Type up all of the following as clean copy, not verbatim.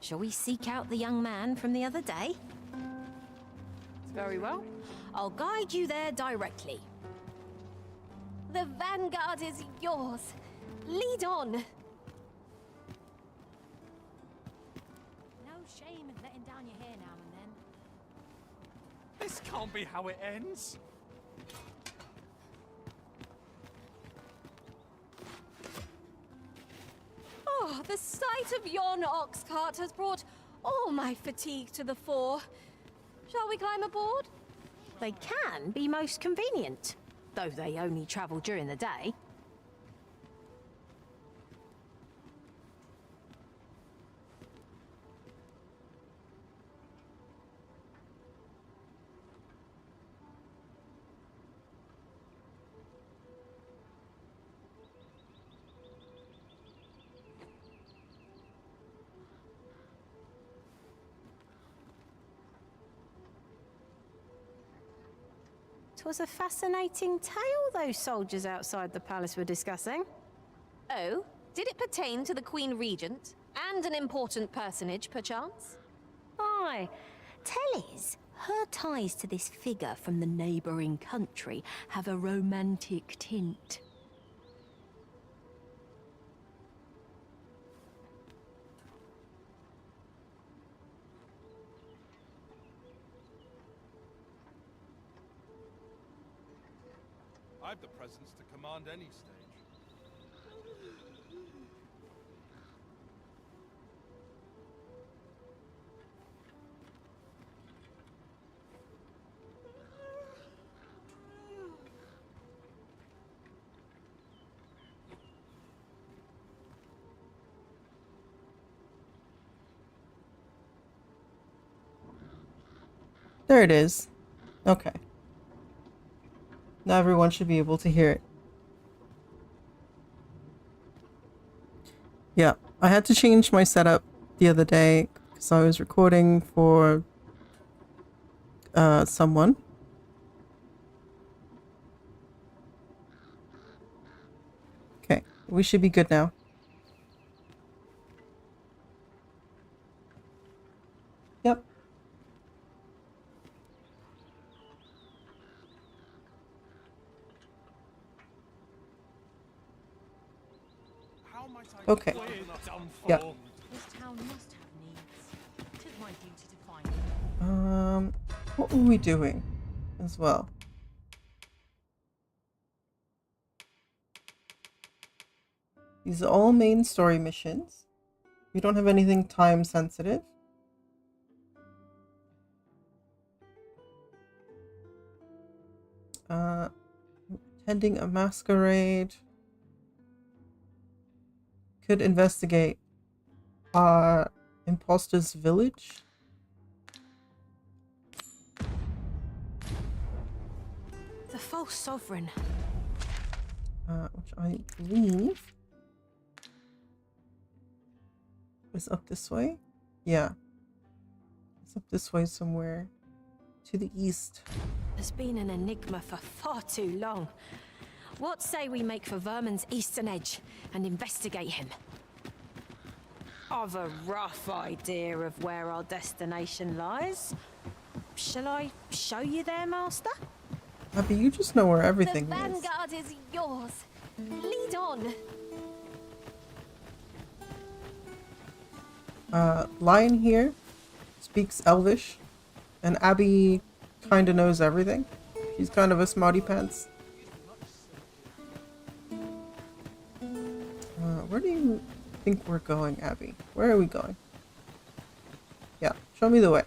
Shall we seek out the young man from the other day? Very well. I'll guide you there directly. The vanguard is yours. Lead on. No shame in letting down your hair now and then. This can't be how it ends. Oh, the sight of yon ox cart has brought all my fatigue to the fore. Shall we climb aboard? They can be most convenient, though they only travel during the day. Was a fascinating tale those soldiers outside the palace were discussing. Oh, did it pertain to the Queen Regent? And an important personage, perchance? Aye. Telly's, her ties to this figure from the neighbouring country have a romantic tint. I've the presence to command any stage. There it is. Okay. Now everyone should be able to hear it. Yeah, I had to change my setup the other day because I was recording for someone. Okay, we should be good now. Yep. Okay. Yeah. This town must have needs. It is my duty to find them. What were we doing as well? These are all main story missions. We don't have anything time sensitive. Attending a masquerade. Could investigate imposter's village. The false sovereign. Which I believe is up this way. Yeah. It's up this way somewhere. To the east. Has been an enigma for far too long. What say we make for Vermin's eastern edge and investigate him? I've a rough idea of where our destination lies. Shall I show you there, Master? Abby, you just know where everything The is. vanguard is yours. Lead on. Lion here speaks Elvish, and Abby kind of knows everything. She's kind of a smarty pants. Where do you think we're going, Abby? Where are we going? Yeah, show me the way.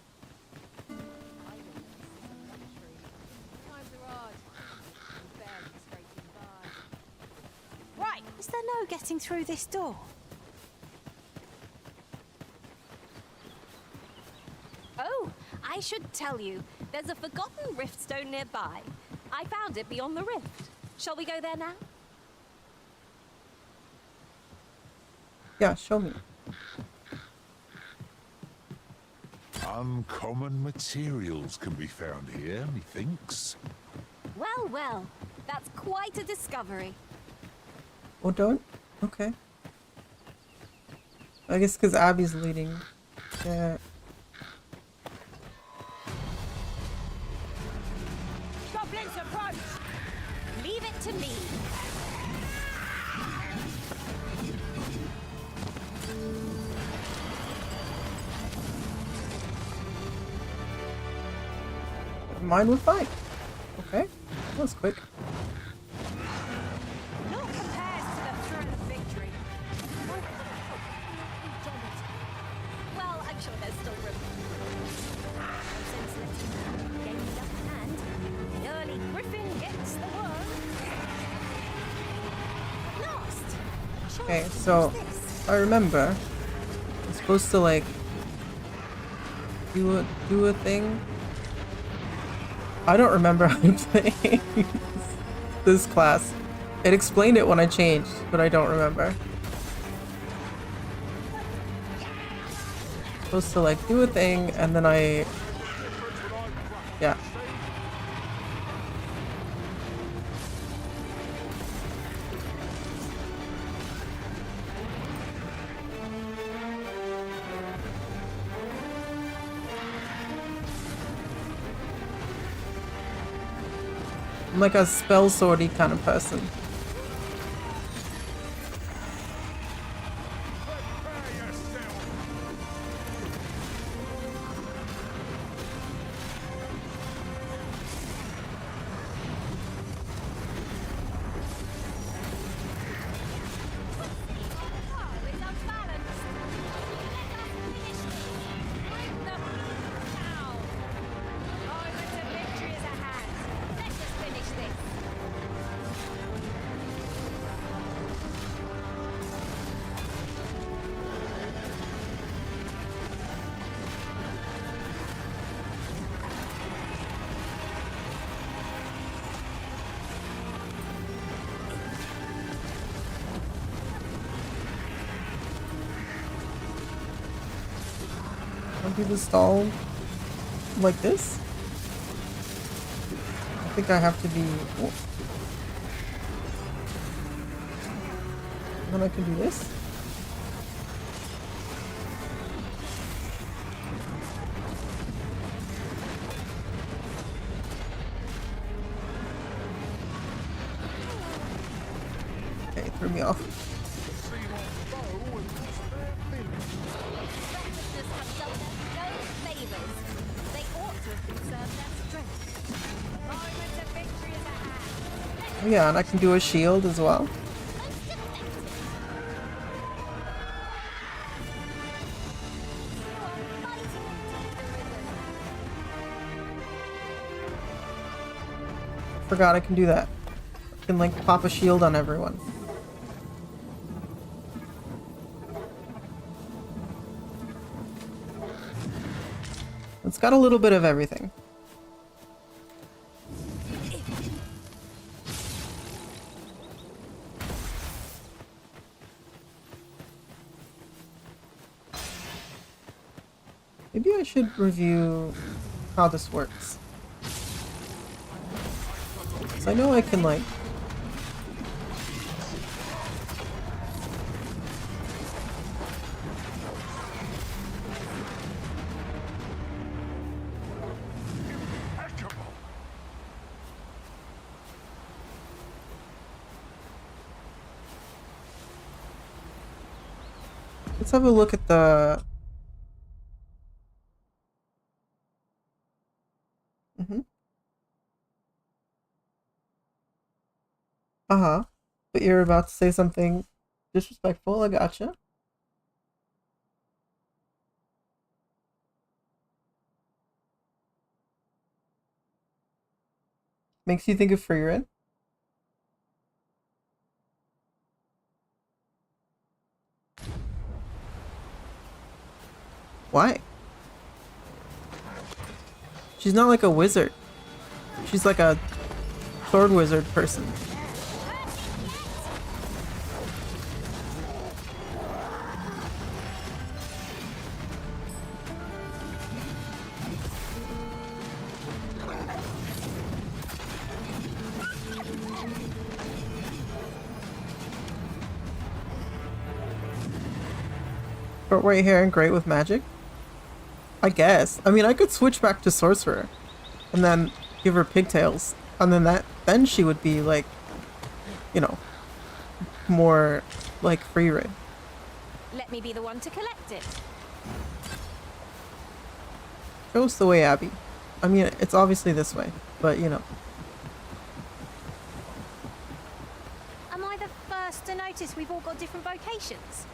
Right, is there no getting through this door? Oh, I should tell you, there's a forgotten riftstone nearby. I found it beyond the rift. Shall we go there now? Yeah, show me. Uncommon materials can be found here, methinks. Well, well, that's quite a discovery. Oh, don't? Okay. I guess because Abby's leading. Yeah. Let's approach. Leave it to me. Mine was fine. Okay, that was quick. No compares to the thrill of victory. Well, I'm sure there's still room. No sense letting them gain the upper hand. The early griffin gets the worm. Lost. Okay, so I remember I'm supposed to like do a thing. I don't remember how to play this class. It explained it when I changed, but I don't remember. Supposed to like do a thing and then yeah. I'm like a spell swordy kind of person. I'll do the stall like this. I think I have to be. Oh. Then I can do this. Okay, threw me off. Yeah, and I can do a shield as well. Forgot I can do that. I can like pop a shield on everyone. It's got a little bit of everything. Maybe I should review how this works. So I know I can like... Let's have a look at the... Uh-huh. But you're about to say something disrespectful, I gotcha. Makes you think of Freerin? Why? She's not like a wizard. She's like a sword wizard person. Short white hair and great with magic? I guess. I mean, I could switch back to sorcerer and then give her pigtails And then she would be like, you know, more like free reign. Let me be the one to collect it. Show us the way, Abby. I mean, it's obviously this way, but you know. Am I the first to notice we've all got different vocations?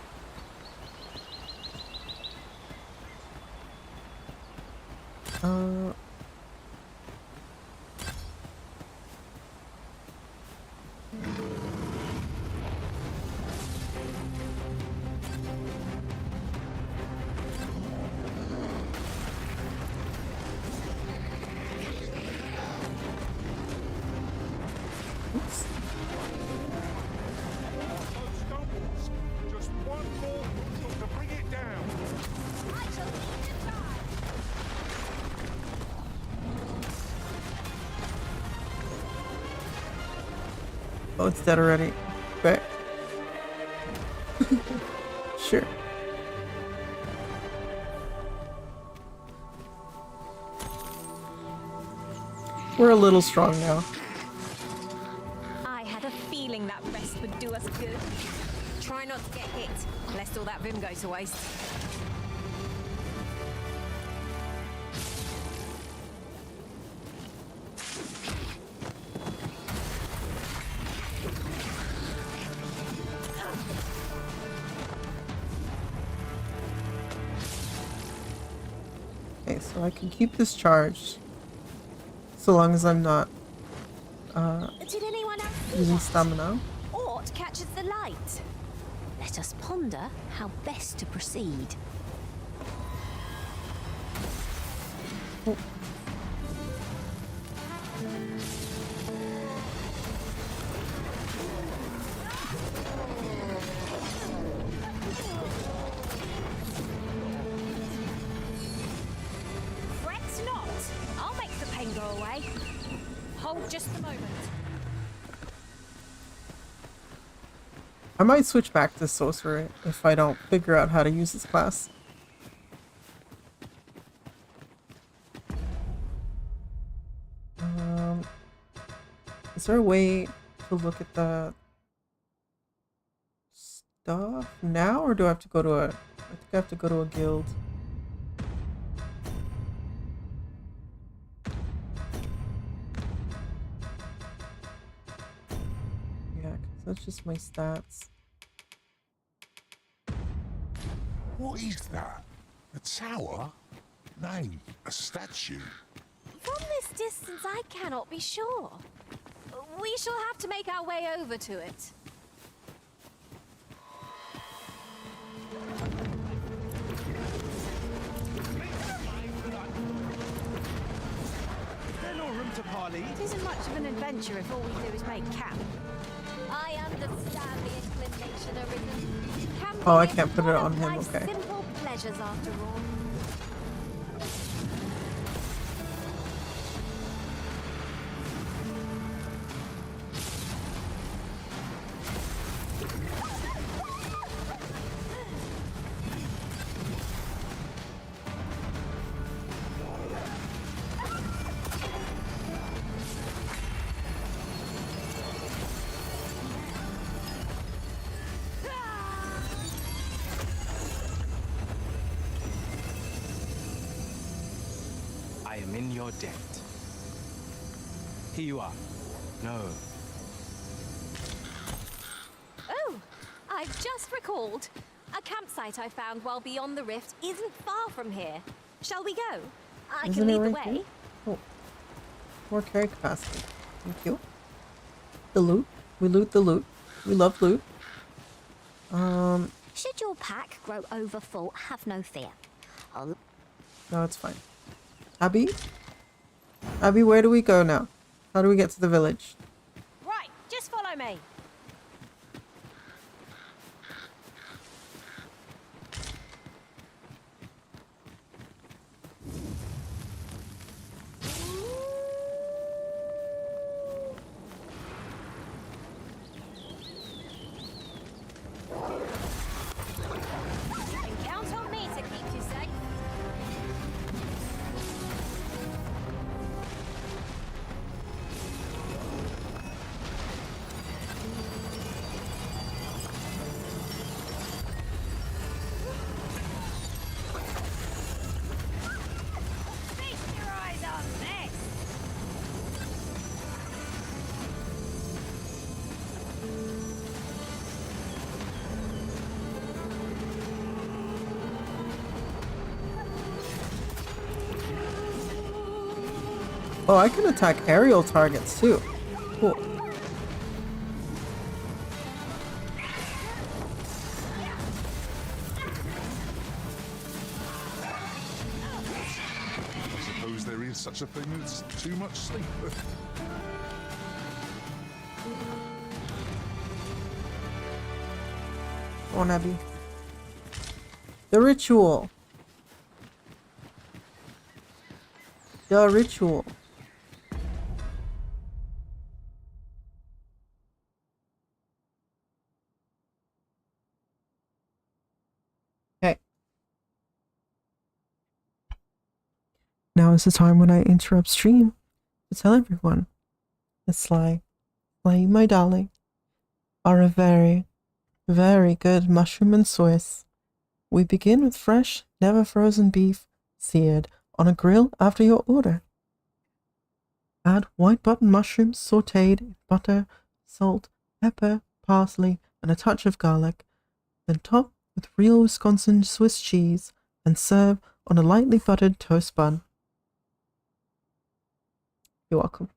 Oops. Just one more push to bring it down. I shall lead the charge. Oh, it's dead already. Right. Sure. We're a little strong now. I had a feeling that rest would do us good. Try not to get hit, lest all that vim go to waste. Okay, so I can keep this charged. So long as I'm not Did anyone else see using that? stamina. Ort catches the light. Let us ponder how best to proceed. Oh. Fret not. I'll make the pain go away. Hold just a moment. I might switch back to sorcerer if I don't figure out how to use this class. Is there a way to look at the stuff now, or do I have to go to a? I think I have to go to a guild. Yeah, 'cause that's just my stats. What is that? A tower? Nay, a statue. From this distance, I cannot be sure. We shall have to make our way over to it. There's no room to parley. It isn't much of an adventure if all we do is make camp. I understand the inclination arisen. Oh, I can't put it on him, Life's okay. Simple pleasures, after all. I am in your debt. Here you are. No. Oh, I've just recalled. A campsite I found while beyond the rift isn't far from here. Shall we go? I Isn't can it lead the right way. here? Oh, more carry capacity. Thank you. The loot. We loot the loot. We love loot. Should your pack grow over full, have no fear. I'll No, it's fine. Abby? Abby, where do we go now? How do we get to the village? Right, just follow me. And count on me to keep you safe. Oh, I can attack aerial targets too. Cool. I suppose there is such a thing as too much sleep. Come on, Abby. The ritual. The ritual. Okay. Now is the time when I interrupt stream to tell everyone that Sly, you my darling, are a very, very good mushroom and sauce. We begin with fresh, never frozen beef, seared on a grill after your order. Add white button mushrooms sauteed in butter, salt, pepper, parsley, and a touch of garlic. Then top with real Wisconsin Swiss cheese and serve on a lightly buttered toast bun. You're welcome.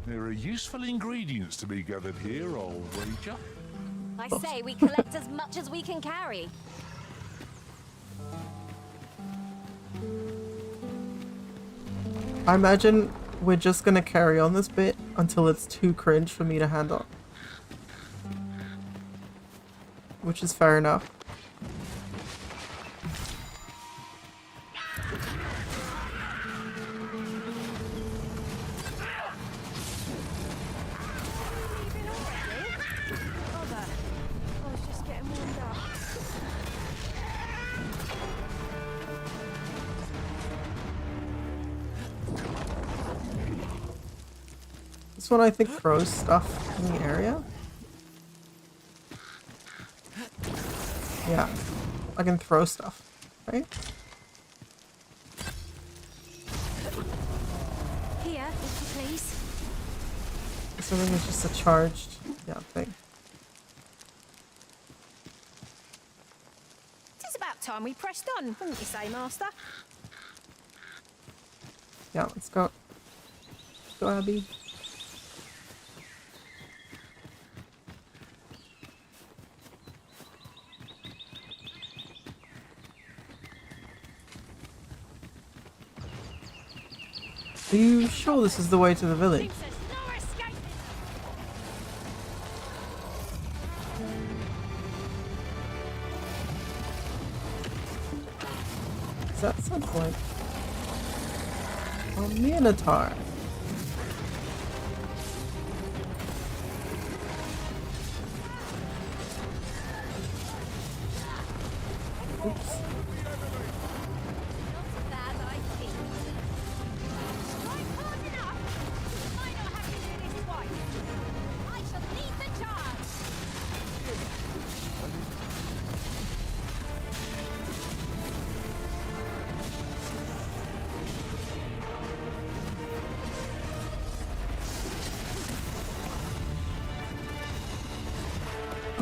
There are useful ingredients to be gathered here, I'll wager. I say we collect as much as we can carry. I imagine we're just gonna carry on this bit until it's too cringe for me to handle. Which is fair enough. This one I think throws stuff in the area. Yeah, I can throw stuff, right? Here, if you please. This one is just a charged, thing. It's about time we pressed on, wouldn't you say, Master? Yeah, let's go. Let's go, Abby. Are you sure this is the way to the village? That sounds like a minotaur. Oops.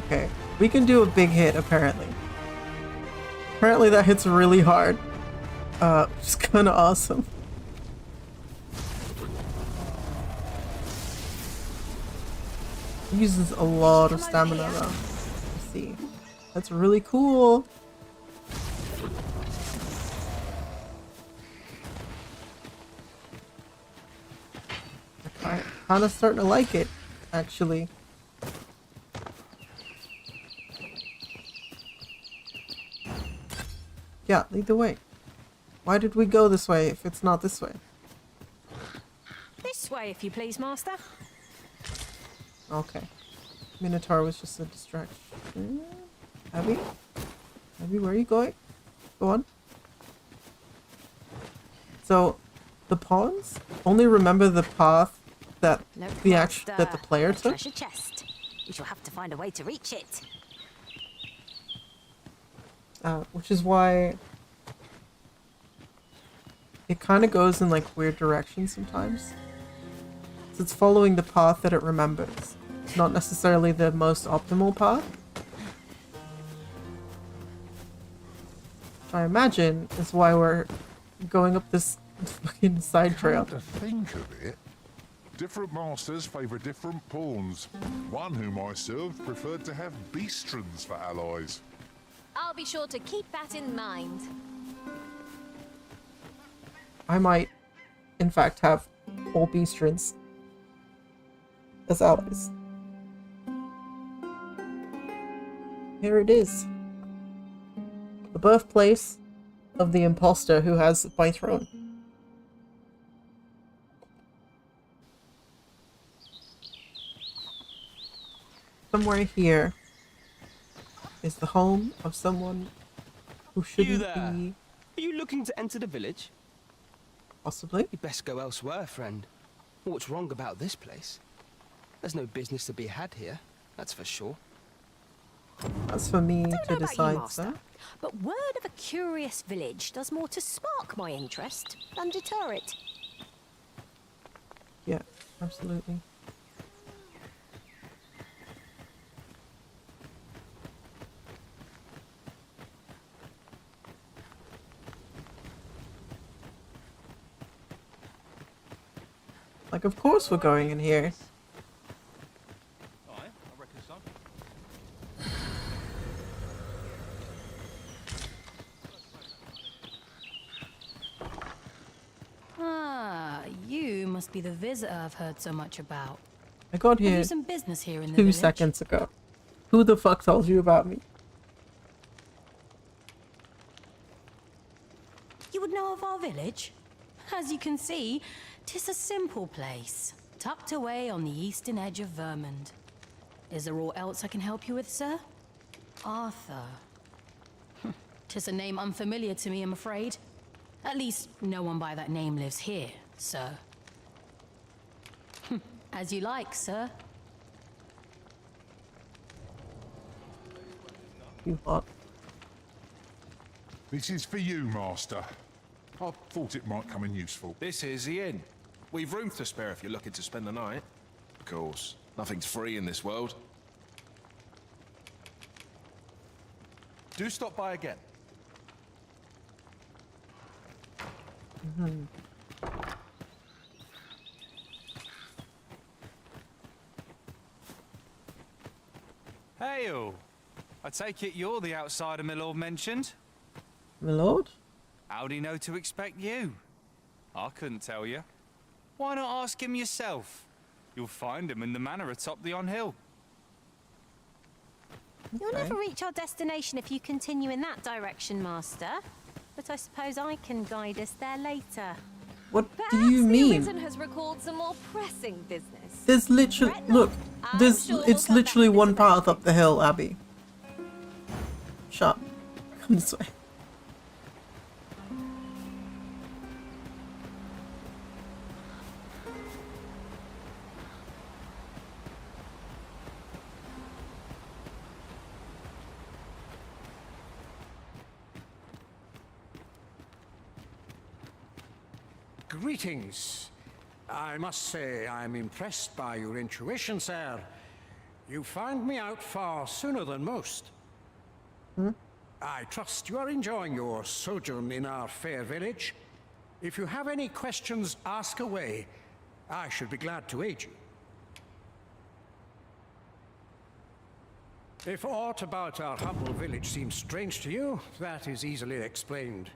Okay, we can do a big hit apparently. Apparently that hits really hard. Which is kind of awesome. It uses a lot of stamina though. Let's see. That's really cool. I'm kind of starting to like it, actually. Yeah, lead the way. Why did we go this way if it's not this way? This way, if you please, Master. Okay. Minotaur was just a distraction. Abby? Abby, where are you going? Go on. So, the pawns only remember the path that the player took. Treasure chest. We shall have to find a way to reach it. Which is why it kind of goes in like weird directions sometimes. So it's following the path that it remembers, not necessarily the most optimal path. I imagine is why we're going up this fucking side trail. Come to think of it, different masters favour different pawns. One whom I served preferred to have beastrons for allies. I'll be sure to keep that in mind. I might, in fact, have all beastrons as allies. Here it is. The birthplace of the imposter who has my throne. Somewhere here is the home of someone who shouldn't there. be. Are you looking to enter the village? Possibly. You'd best go elsewhere, friend. What's wrong about this place? There's no business to be had here, that's for sure. That's for me Don't to know about you, decide, Master, sir. but word of a curious village does more to spark my interest than deter it. Yeah, absolutely. Like, of course we're going in here. Aye, I reckon so. Ah, you must be the visitor I've heard so much about. I got Have here you some business here in the 2 village? seconds ago. Who the fuck told you about me? You would know of our village? As you can see, 'tis a simple place, tucked away on the eastern edge of Vermond. Is there aught else I can help you with, sir? Arthur. 'Tis a name unfamiliar to me, I'm afraid. At least, no one by that name lives here, sir. As you like, sir. You hot. This is for you, Master. I thought it might come in useful. This is the inn. We've room to spare if you're looking to spend the night. Of course, nothing's free in this world. Do stop by again. Hail! I take it you're the outsider my lord mentioned? My lord? How'd he know to expect you? I couldn't tell you. Why not ask him yourself? You'll find him in the manor atop the on hill. You'll never reach our destination if you continue in that direction, Master. But I suppose I can guide us there later. What Perhaps do you the mean? Arisen has recalled some more pressing business. There's literally, Fret not. look, I'm there's, sure we'll it's come back literally to this one path eventually. up the hill, Abby. Shut. Come this way. Greetings. I must say I'm impressed by your intuition, sir. You found me out far sooner than most. I trust you are enjoying your sojourn in our fair village. If you have any questions, ask away. I should be glad to aid you. If aught about our humble village seems strange to you, that is easily explained.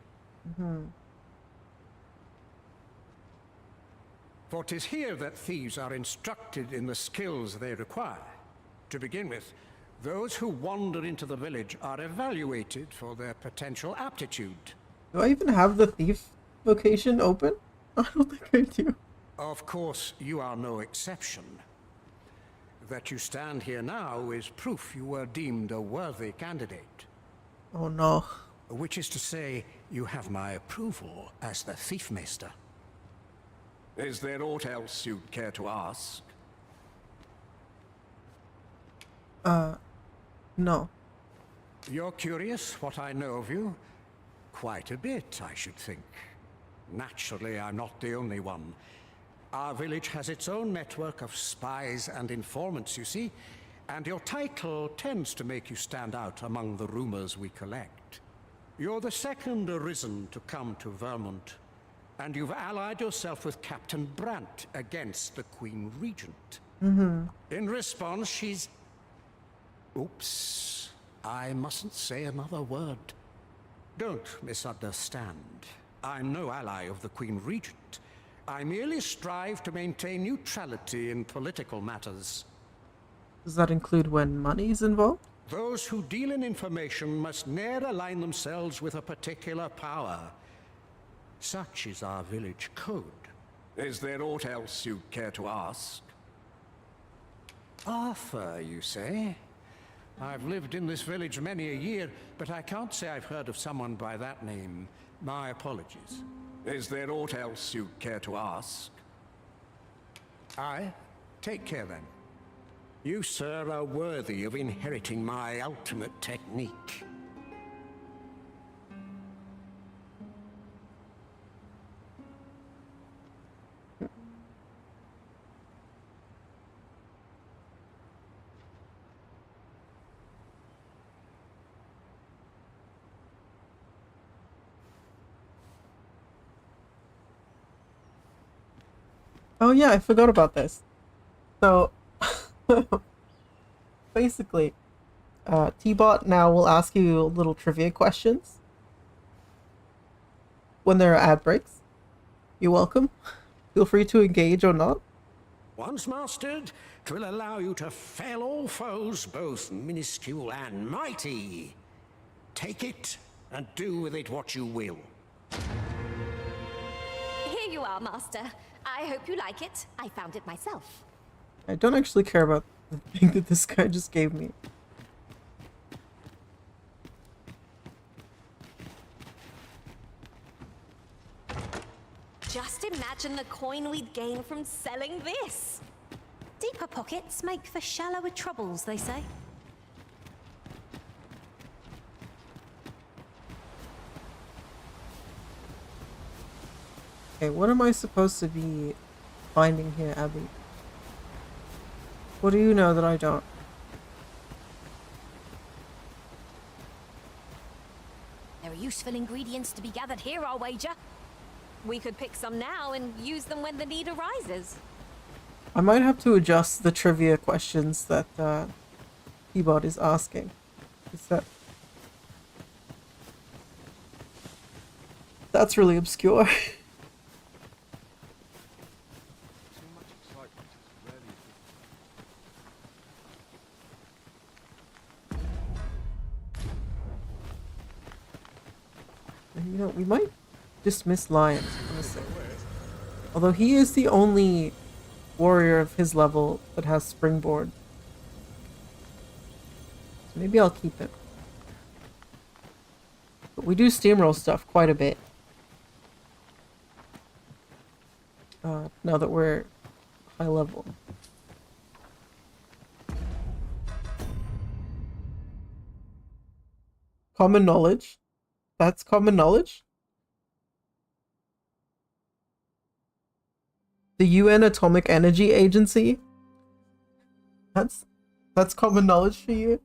For 'tis here that thieves are instructed in the skills they require. To begin with, those who wander into the village are evaluated for their potential aptitude. Do I even have the thief vocation open? I don't think I do. Of course, you are no exception. That you stand here now is proof you were deemed a worthy candidate. Oh no. Which is to say, you have my approval as the Thief Master. Is there aught else you'd care to ask? No. You're curious what I know of you? Quite a bit, I should think. Naturally, I'm not the only one. Our village has its own network of spies and informants, you see, and your title tends to make you stand out among the rumors we collect. You're the second arisen to come to Vermont, and you've allied yourself with Captain Brant against the Queen Regent. In response, she's... Oops. I mustn't say another word. Don't misunderstand. I'm no ally of the Queen Regent. I merely strive to maintain neutrality in political matters. Does that include when money's involved? Those who deal in information must ne'er align themselves with a particular power. Such is our village code. Is there aught else you'd care to ask? Arthur, you say? I've lived in this village many a year, but I can't say I've heard of someone by that name. My apologies. Is there aught else you'd care to ask? Aye. Take care then. You, sir, are worthy of inheriting my ultimate technique. Oh yeah, I forgot about this. So, basically, T-Bot now will ask you little trivia questions when there are ad breaks. You're welcome. Feel free to engage or not. Once mastered, 'twill allow you to fell all foes, both minuscule and mighty. Take it, and do with it what you will. Here you are, Master. I hope you like it. I found it myself. I don't actually care about the thing that this guy just gave me. Just imagine the coin we'd gain from selling this. Deeper pockets make for shallower troubles, they say. Okay, what am I supposed to be finding here, Abby? What do you know that I don't? There are useful ingredients to be gathered here, I'll wager. We could pick some now and use them when the need arises. I might have to adjust the trivia questions that T-Bot is asking. That's really obscure. You know, we might dismiss Lion, honestly. Although he is the only warrior of his level that has springboard. So maybe I'll keep him. But we do steamroll stuff quite a bit. Now that we're high level. Common knowledge. That's common knowledge. The UN Atomic Energy Agency. That's common knowledge for you.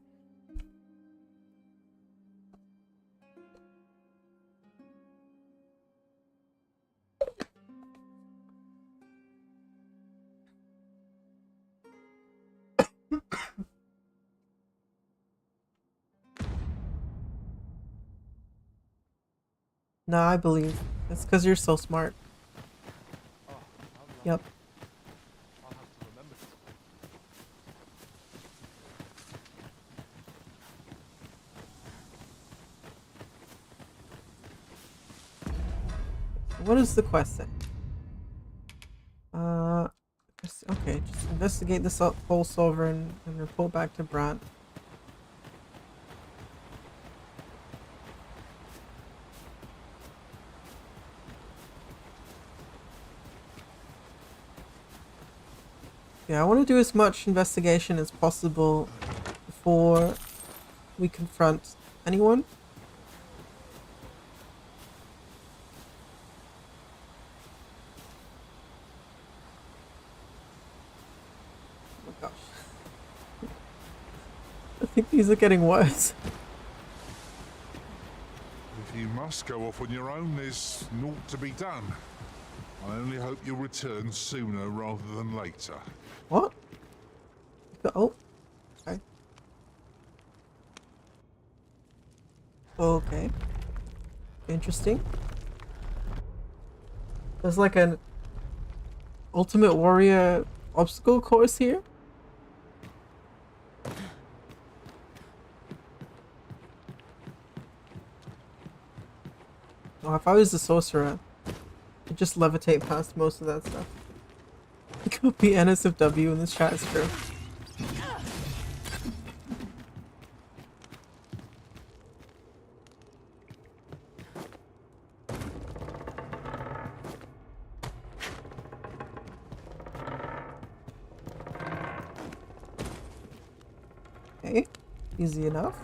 No, I believe. It's because you're so smart. Yep. I'll have to remember this. What is the quest then? Okay, just investigate this whole sovereign and report back to Brant. Yeah, I want to do as much investigation as possible before we confront anyone. Oh my gosh. I think these are getting worse. If you must go off on your own, there's naught to be done. I only hope you'll return sooner rather than later. What? Oh. Okay. Okay. Interesting. There's like an Ultimate Warrior obstacle course here. Oh, if I was the sorcerer, I'd just levitate past most of that stuff. It could be NSFW in this chat, is true. Okay, easy enough.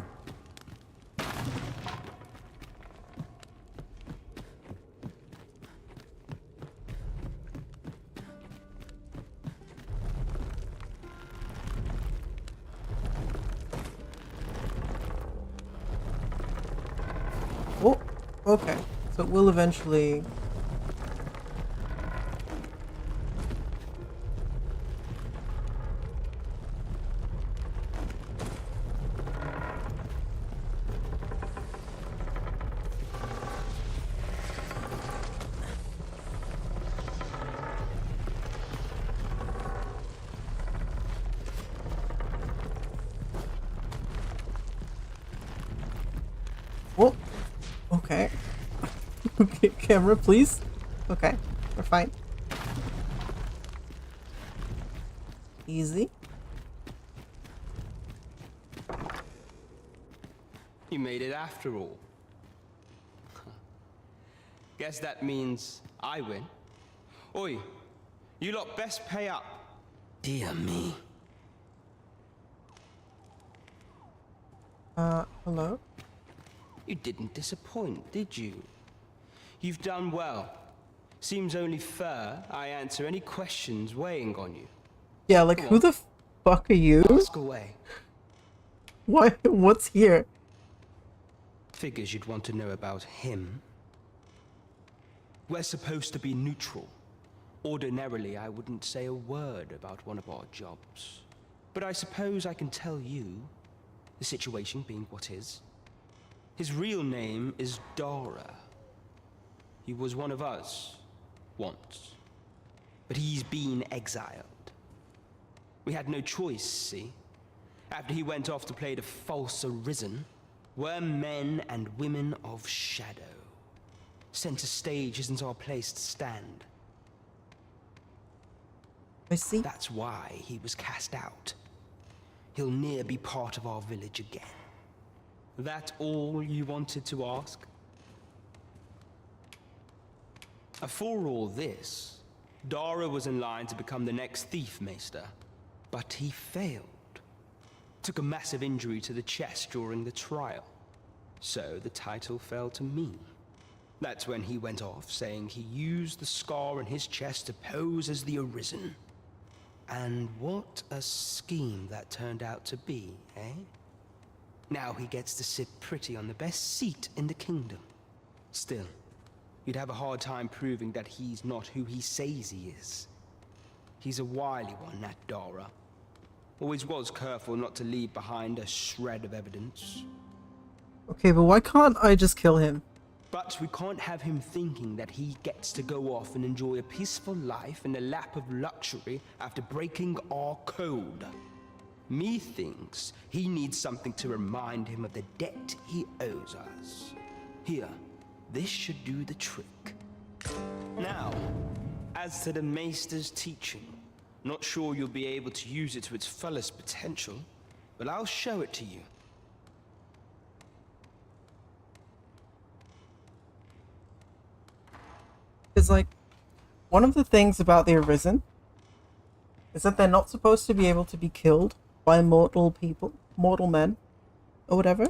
Oh, okay. So it will eventually... Oh, okay. Okay, camera, please. Okay, we're fine. Easy. You made it after all. Guess that means I win. Oi, you lot best pay up. Dear me. Hello? You didn't disappoint, did you? You've done well. Seems only fair I answer any questions weighing on you. Yeah, like, who the fuck are you? Ask away. Why? What's here? Figures you'd want to know about him. We're supposed to be neutral. Ordinarily, I wouldn't say a word about one of our jobs. But I suppose I can tell you, the situation being what is. His real name is Dara. He was one of us, once. But he's been exiled. We had no choice, see? After he went off to play the false arisen, we're men and women of shadow. Center stage isn't our place to stand. I see. That's why he was cast out. He'll ne'er be part of our village again. That all you wanted to ask? For all this, Dara was in line to become the next Thief Maester, but he failed. Took a massive injury to the chest during the trial, so the title fell to me. That's when he went off, saying he used the scar on his chest to pose as the Arisen. And what a scheme that turned out to be, eh? Now he gets to sit pretty on the best seat in the kingdom. Still, you'd have a hard time proving that he's not who he says he is. He's a wily one, that Dara. Always was careful not to leave behind a shred of evidence. Okay, but why can't I just kill him? But we can't have him thinking that he gets to go off and enjoy a peaceful life in a lap of luxury after breaking our code. Methinks he needs something to remind him of the debt he owes us. Here, this should do the trick. Now, as to the Maester's teaching, not sure you'll be able to use it to its fullest potential, but I'll show it to you. Because, like, one of the things about the Arisen is that they're not supposed to be able to be killed by mortal people, mortal men, or whatever.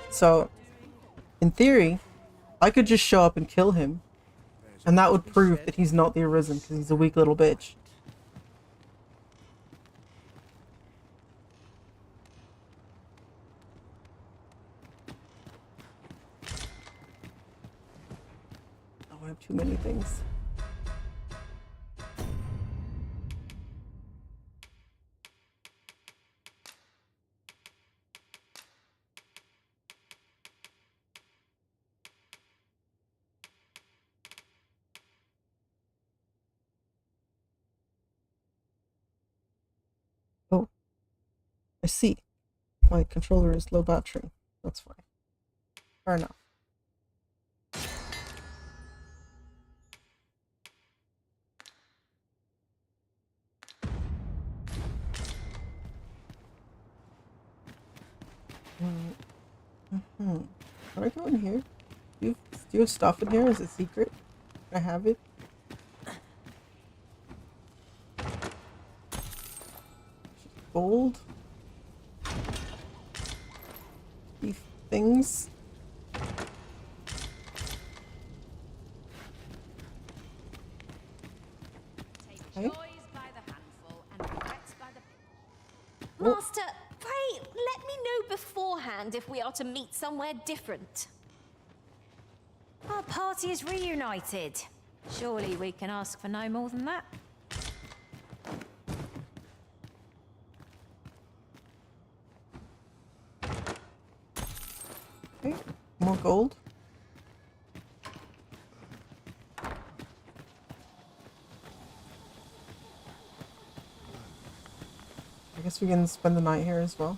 So, in theory, I could just show up and kill him, and that would prove that he's not the Arisen, because he's a weak little bitch. have too many things. Oh, I see. My controller is low battery. That's fine. Fair enough. Can I go in here? Do you have stuff in here? Is it secret? Can I have it? Gold? These things? Okay. Master, pray let me know beforehand if we are to meet somewhere different. Our party is reunited. Surely we can ask for no more than that. Okay, more gold. I guess we can spend the night here as well.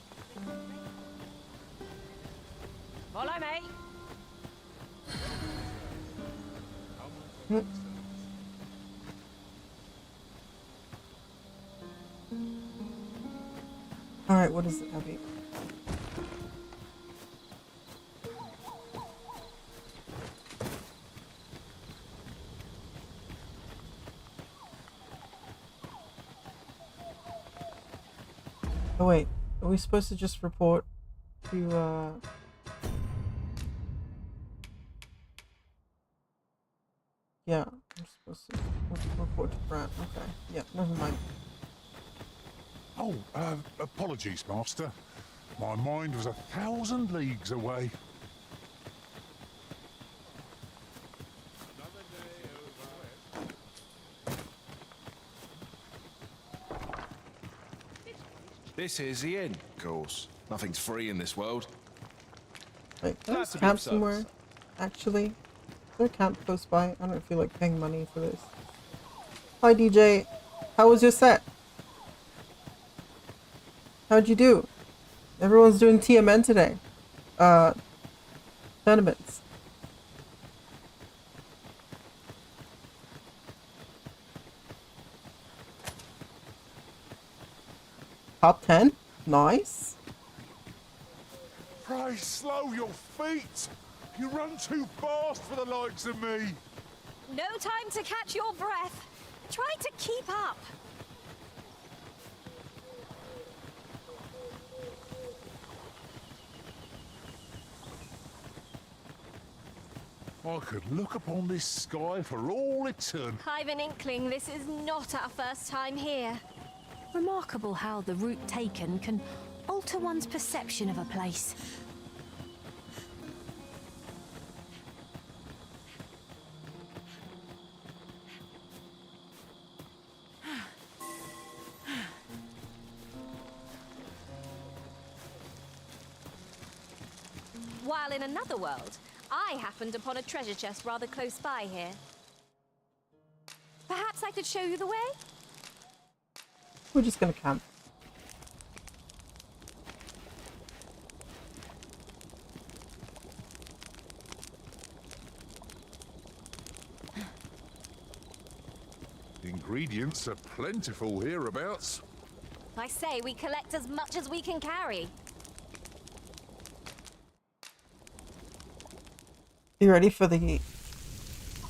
Follow me. Alright, what is it, Abby? Oh wait, are we supposed to just report to yeah, I'm supposed to report to Brant. Okay, yeah, never mind. Oh, apologies, Master. My mind was 1,000 leagues away. This is the inn, of course. Nothing's free in this world. Wait, can I That's just a camp bit sus. somewhere? Actually, is there a camp close by? I don't feel like paying money for this. Hi DJ, how was your set? How'd you do? Everyone's doing TMN today. Tournaments. Top 10? Nice. Pray slow your feet. You run too fast for the likes of me. No time to catch your breath. Try to keep up. I could look upon this sky for all eternity. I've an inkling this is not our first time here. Remarkable how the route taken can alter one's perception of a place. While in another world, I happened upon a treasure chest rather close by here. Perhaps I could show you the way? We're just gonna camp. Ingredients are plentiful hereabouts. I say we collect as much as we can carry. You ready for the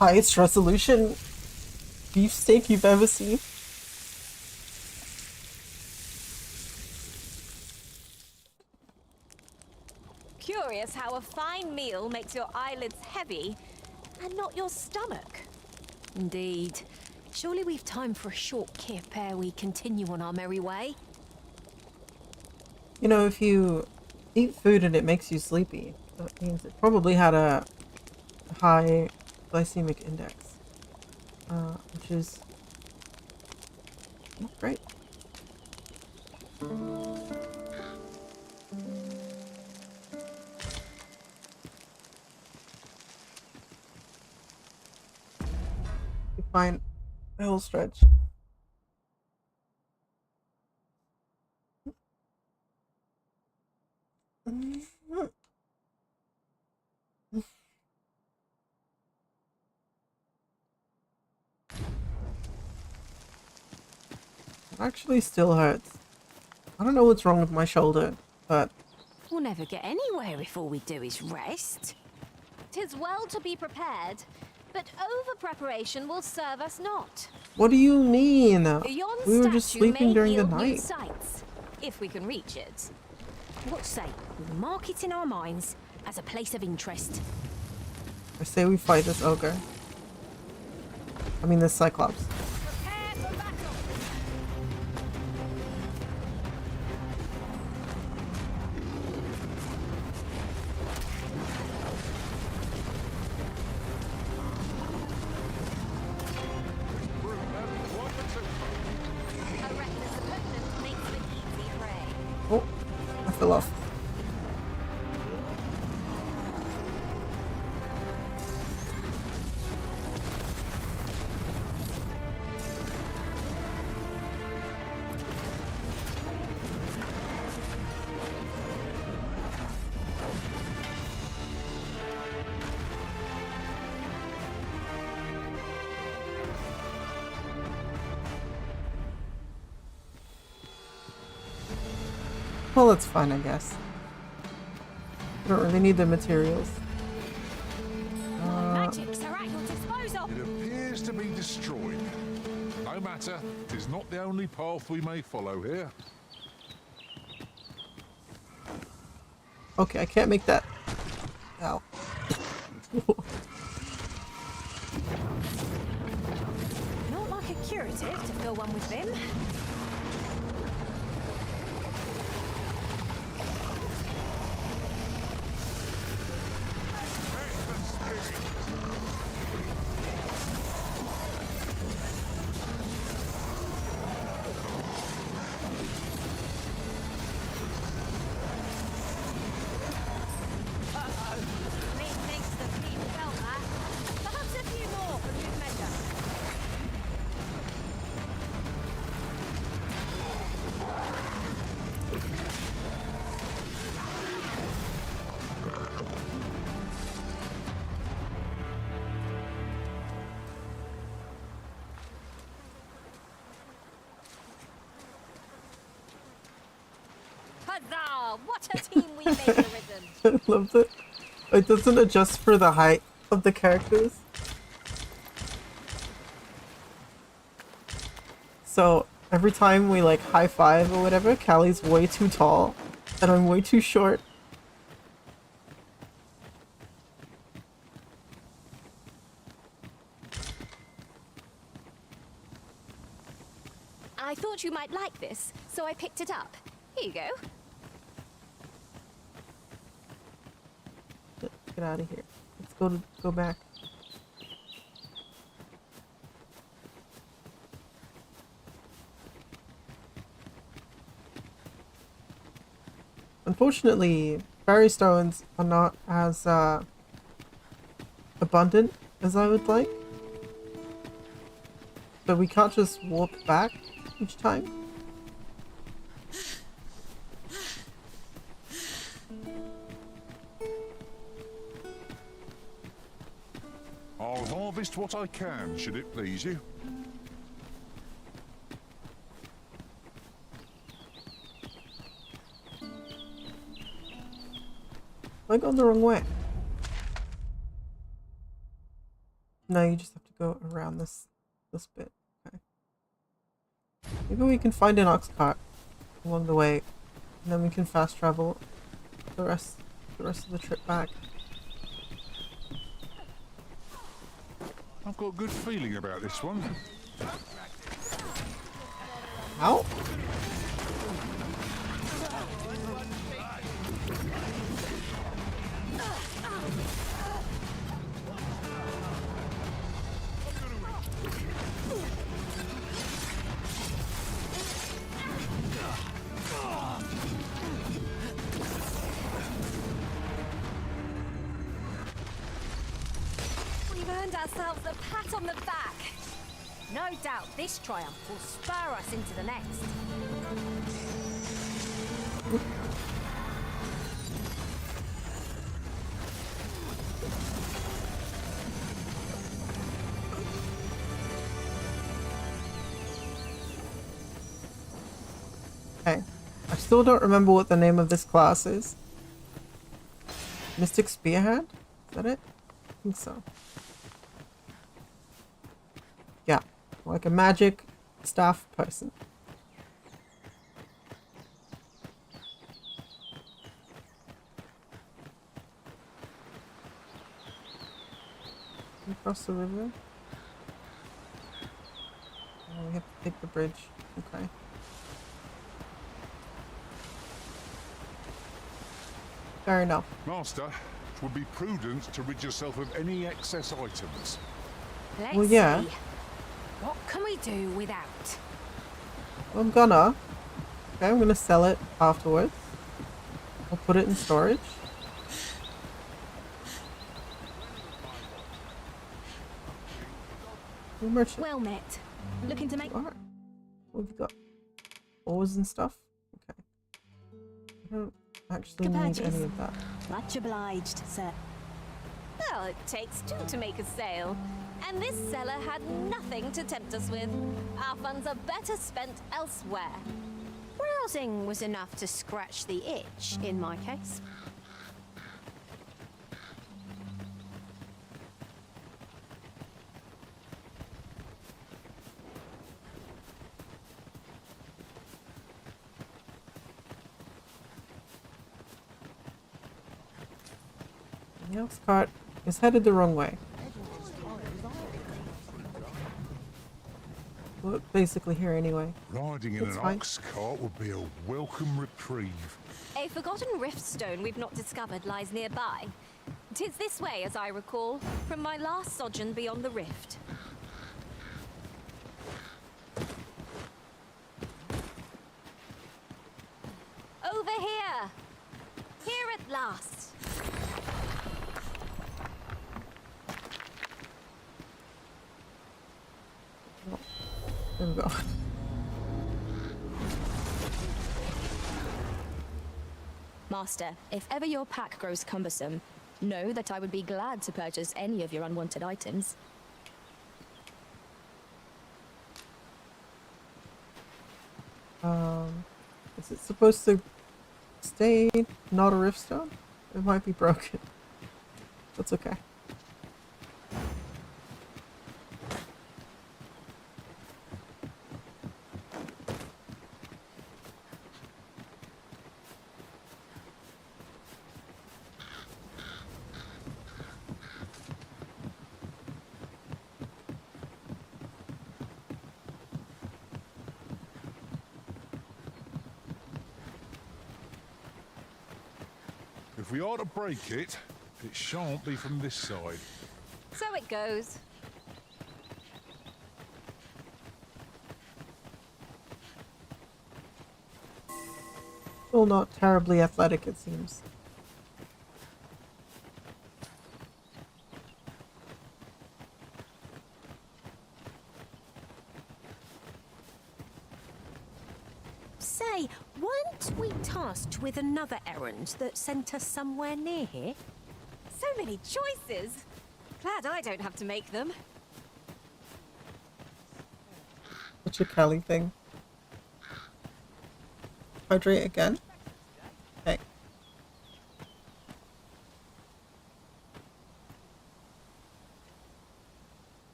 highest resolution beefsteak you've ever seen? Curious how a fine meal makes your eyelids heavy and not your stomach. Indeed. Surely we've time for a short kip ere we continue on our merry way. You know, if you eat food and it makes you sleepy, that means it probably had a high glycemic index, which is not great. You find the whole stretch. Actually still hurts. I don't know what's wrong with my shoulder, but We'll never get anywhere if all we do is rest. 'Tis well to be prepared, but over-preparation will serve us not. what do you mean? Yon We were just statue sleeping may during the yield new night. sights, if we can reach it. What say we mark it in our minds as a place of interest? I say we fight this ogre. I mean this cyclops. Prepare for battle! I reckon this opponent makes an easy prey. Oh, I fell off. Well, that's fine, I guess. I don't really need the materials. Magics are at your disposal. It appears to be destroyed. No matter, it is not the only path we may follow here. Okay, I can't make that. Ow. Not like a curative to fill one with vim. Methinks the people felt that. Perhaps a few more for good measure. Huzzah! What a team we made arisen! I loved it. It doesn't adjust for the height of the characters. So every time we like high five or whatever, Callie's way too tall and I'm way too short. I thought you might like this, so I picked it up. Here you go. Get out of here. Let's go back. Unfortunately, fairy stones are not as abundant as I would like. So we can't just warp back each time. I'll harvest what I can, should it please you. I gone the wrong way. No, you just have to go around this bit. Okay. Maybe we can find an ox cart along the way, and then we can fast travel the rest of the trip back. I've got a good feeling about this one. Ow! earned ourselves a pat on the back. No doubt this triumph will spur us into the next. Okay. I still don't remember what the name of this class is. Mystic Spearhead? Is that it? I think so. Yeah. Like a magic staff person. Across the river? Oh, we have to take the bridge. Okay. Fair enough. Master, it would be prudent to rid yourself of any excess items. Let's Well, yeah. see. What can we do without? I'm gonna. Okay, I'm gonna sell it afterwards. I'll put it in storage. Merchant. Well met. Looking to make... Alright. What have we got? Oars and stuff? Okay. I don't actually Good need purchase. any of that. Much obliged, sir. Well, it takes two to make a sale. And this seller had nothing to tempt us with. Our funds are better spent elsewhere. Browsing was enough to scratch the itch, in my case. The ox cart is headed the wrong way. We're basically here anyway. Riding in It's an fine. ox cart would be a welcome reprieve. A forgotten rift stone we've not discovered lies nearby. 'Tis this way, as I recall, from my last sojourn beyond the rift. Over here! Here at last! There we go. Master, if ever your pack grows cumbersome, know that I would be glad to purchase any of your unwanted items. Is it supposed to stay not a riftstone? It might be broken. That's okay. If we are to break it, it shan't be from this side. So it goes. Still not terribly athletic, it seems. Say, weren't we tasked with another errand that sent us somewhere near here? So many choices! Glad I don't have to make them. Such a Kelly thing. Hydrate again? Okay.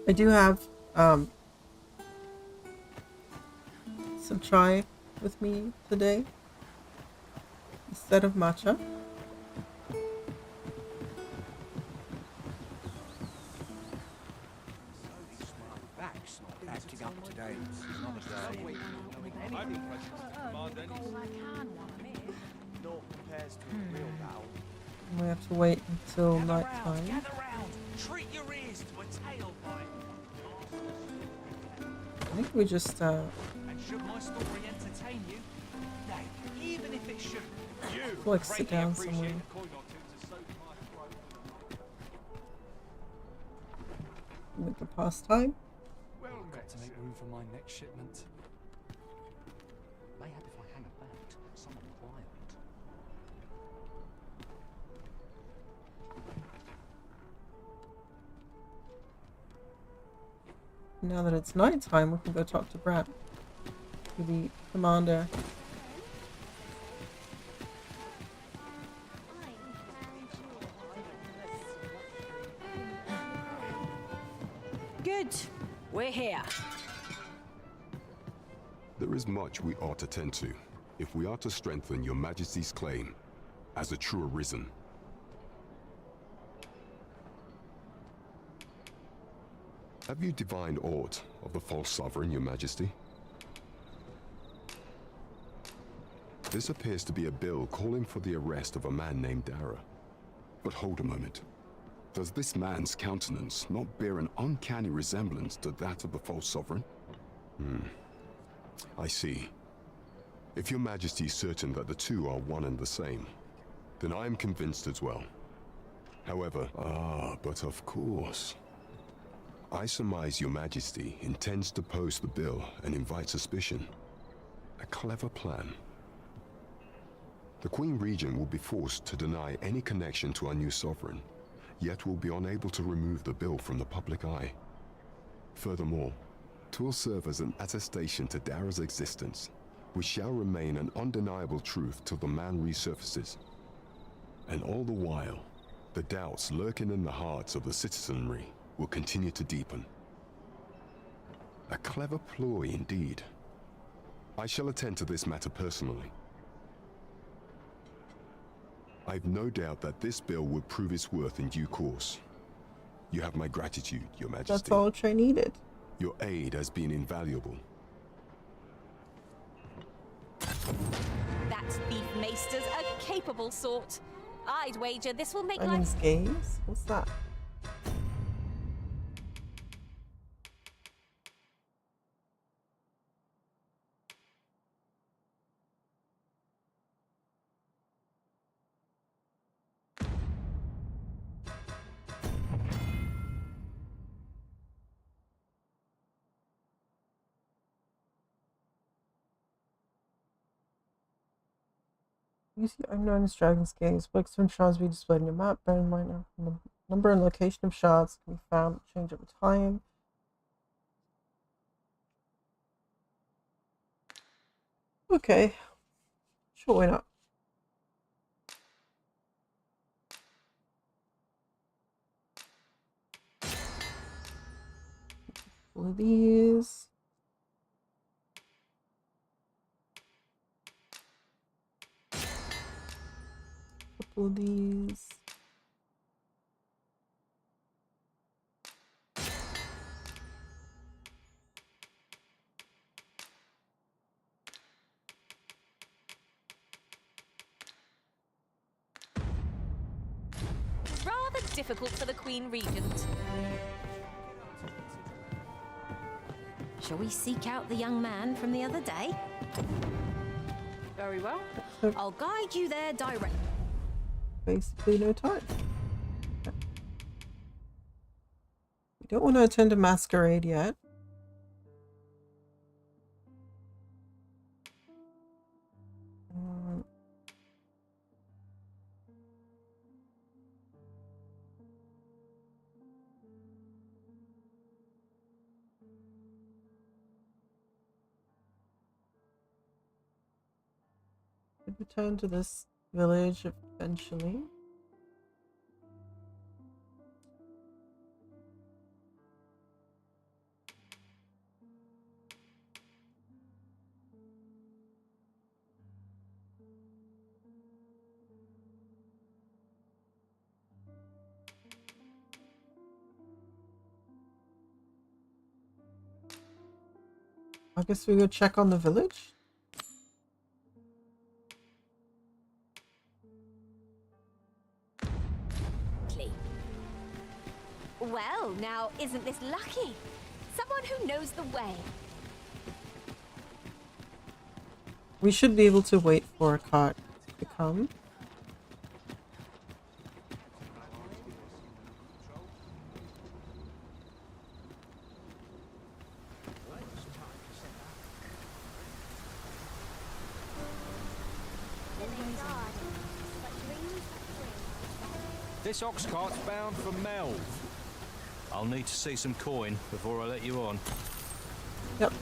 I do have some chai with me today instead of matcha. Back's not acting up today. It's not a day. I'm the presence to command any. We have to wait until night time. Treat your ears to a tailpipe. I think we just And should my story entertain you? Nay, even if it should, you like sit greatly down appreciate somewhere. a coin or two to soak my we can pass time. Got to make room for my next shipment. Mayhap if I hang about, someone wild. Now that it's night time, we can go talk to Brett, to the commander. Good. We're here. There is much we ought to tend to, if we are to strengthen your Majesty's claim as a true arisen. Have you divined aught of the false sovereign, your Majesty? This appears to be a bill calling for the arrest of a man named Dara. But hold a moment. Does this man's countenance not bear an uncanny resemblance to that of the false sovereign? I see. If your Majesty is certain that the two are one and the same, then I am convinced as well. However, but of course. I surmise your Majesty intends to post the bill and invite suspicion. A clever plan. The Queen Regent will be forced to deny any connection to our new sovereign, yet will be unable to remove the bill from the public eye. Furthermore, 'twill serve as an attestation to Dara's existence, which shall remain an undeniable truth till the man resurfaces. And all the while, the doubts lurking in the hearts of the citizenry will continue to deepen. A clever ploy indeed. I shall attend to this matter personally. I've no doubt that this bill will prove its worth in due course. You have my gratitude, your Majesty. That's all Trey needed. Your aid has been invaluable. That thief maester's a capable sort. I'd wager this will make Simon's life... gaze? What's that? You see unknown's dragon's gaze. Blackstone shards will be displayed on your map. Bear in mind the number and location of shards can be found, change over time. Okay. Sure, why not? All of these. Couple of these. Rather difficult for the Queen Regent. Shall we seek out the young man from the other day? Very well. I'll guide you there direct. Basically no time. We don't want to attend a masquerade yet. Return to this village eventually. I guess we go check on the village. Well, now, isn't this lucky? Someone who knows the way. We should be able to wait for a cart to come. This ox cart's bound for Melv. I'll need to see some coin before I let you on. Yep.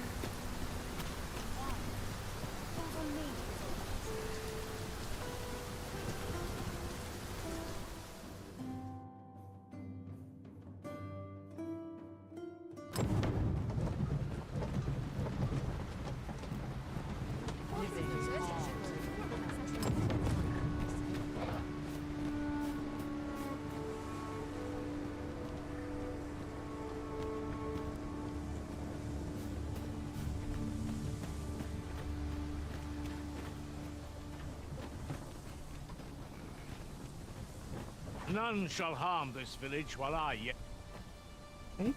None shall harm this village while I yet. Okay.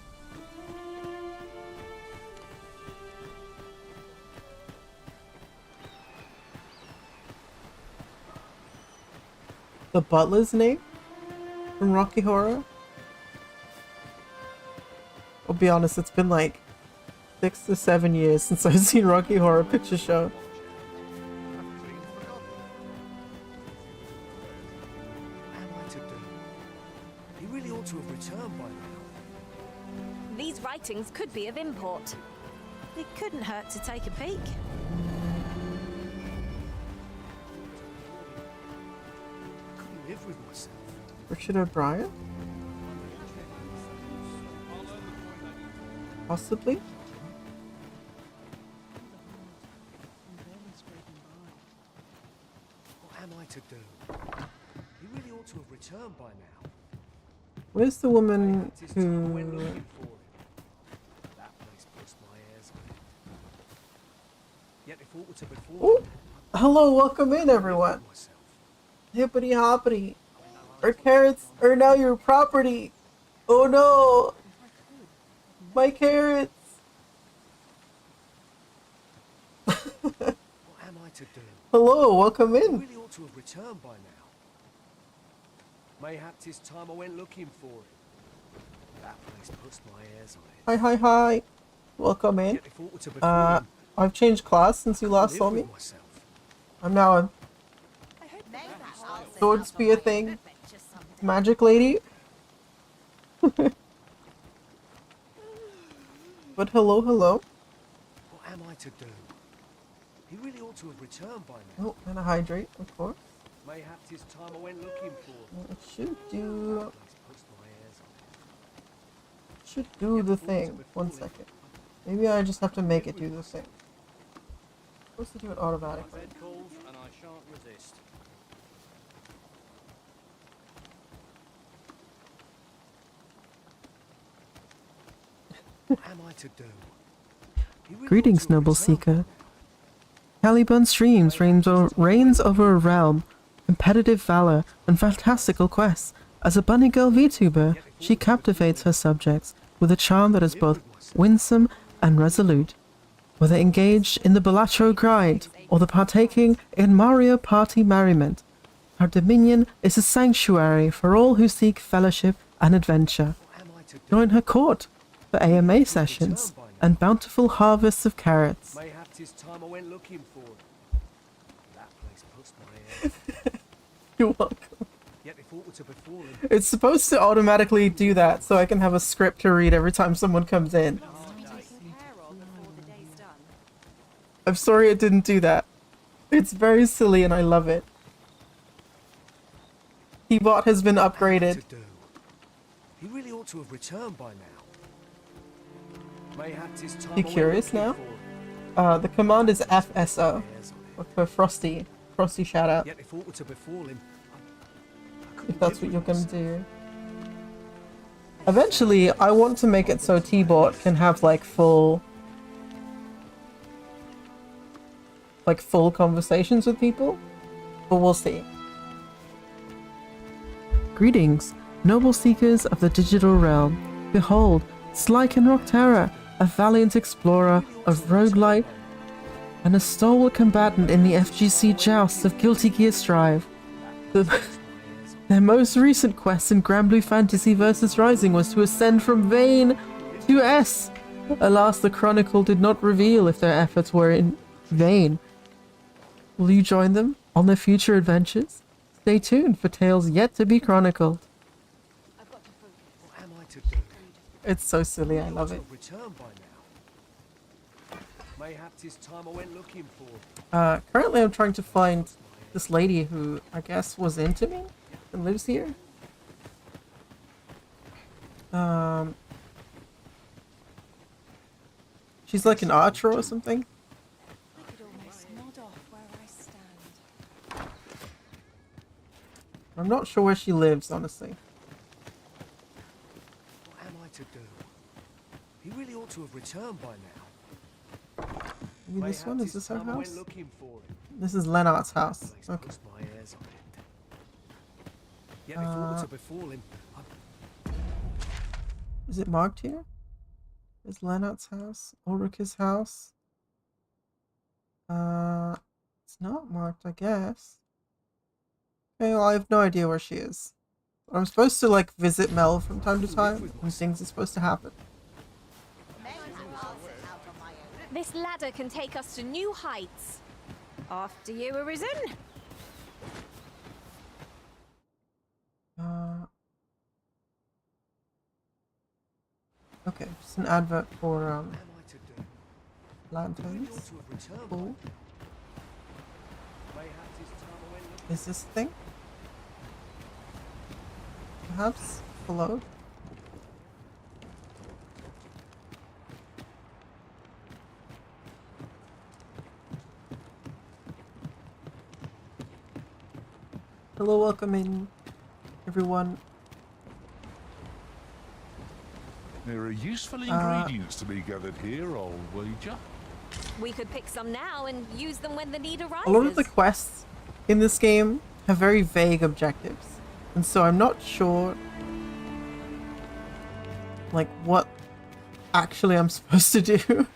The butler's name from Rocky Horror? I'll be honest, it's been like 6 to 7 years since I've seen Rocky Horror Picture Show. These writings could be of import. It couldn't hurt to take a peek. Couldn't live with myself. Richard O'Brien? Possibly? What am I to do? He really ought to have returned by now. Where's the woman who... Oh, hello, welcome in everyone. Hippity hoppity. Our carrots are now your property. Oh no! My carrots! What am I to do? Hello, welcome He in. really ought to have returned by now. Mayhap 'tis time I went looking for him. That place puts my ears on it. Hi, hi, hi. Welcome in. Yet if aught were to befall him, I've changed class since you last live saw with me. myself. I'm now a sword spear thing. Magic lady. But hello, hello. What am I to do? He really ought to have returned by now. Oh, and a hydrate, of course. Mayhap 'tis time I went looking for him. It should do... That place puts my ears on it. Should do the thing. 1 second. Maybe I just have to make it do the thing. I'm supposed to do it automatically. Bed calls and I shan't resist. What am I to do? He really Greetings, ought to have noble returned by seeker. now. Caliban Streams reigns over a realm, competitive valor, and fantastical quests. As a bunny girl VTuber, she captivates her subjects with a charm that is both winsome and resolute. Whether engaged in the Balatro grind or the partaking in Mario Party merriment, her dominion is a sanctuary for all who seek fellowship and adventure. What am I to do? Join her court for AMA sessions and bountiful harvests of carrots. Mayhap 'tis time I went looking for him. That place puts my ears. You're welcome. Yet if aught were to befall him, It's supposed to automatically do that so I can have a script to read every time someone comes in. I'm sorry it didn't do that. It's very silly and I love it. T-Bot has been upgraded. to do? He really ought to have returned by now. Mayhap 'tis time You I went curious looking now? for him. The command is FSO. Ears on it. For Frosty. Frosty shout out. Yet if aught were to befall him, I couldn't If that's live what you're with gonna myself. do. Eventually, I want to make it so T-Bot can have like full conversations with people, but we'll see. Greetings, noble seekers of the digital realm. Behold, Slyken Rockterra, a valiant explorer of roguelite and a stalwart combatant in the FGC jousts of Guilty Gear Strive. Their most recent quest in Grand Blue Fantasy vs. Rising was to ascend from Vane to S. Alas, the Chronicle did not reveal if their efforts were in vain. Will you join them on their future adventures? Stay tuned for tales yet to be chronicled. It's so silly. I love it. Returned by now. Mayhap 'tis time I went looking for. Currently I'm trying to find this lady who I guess was into me and lives here. She's like an archer or something. I could almost nod off where I stand. I'm not sure where she lives, honestly. What am I to do? He really ought to have returned by now. Maybe this one? Is this her Time I went house? looking for him. This is Lennart's house. Place Okay. post my ears on it. Yet if aught to befall him, Is it marked here? Is Lennart's house? Ulrica's house? It's not marked, I guess. Okay, well, I have no idea where she is. I'm supposed to, like, visit Mel from time to time, and things are supposed to happen. This ladder can take us to new heights. After you, Arisen. Okay, just an advert for, lanterns. Cool. Is this a thing? Perhaps? Hello? Hello, welcome in, everyone. There are useful ingredients to be gathered here, I'll wager. We could pick some now and use them when the need arises. A lot of the quests in this game have very vague objectives, and so I'm not sure like what actually I'm supposed to do.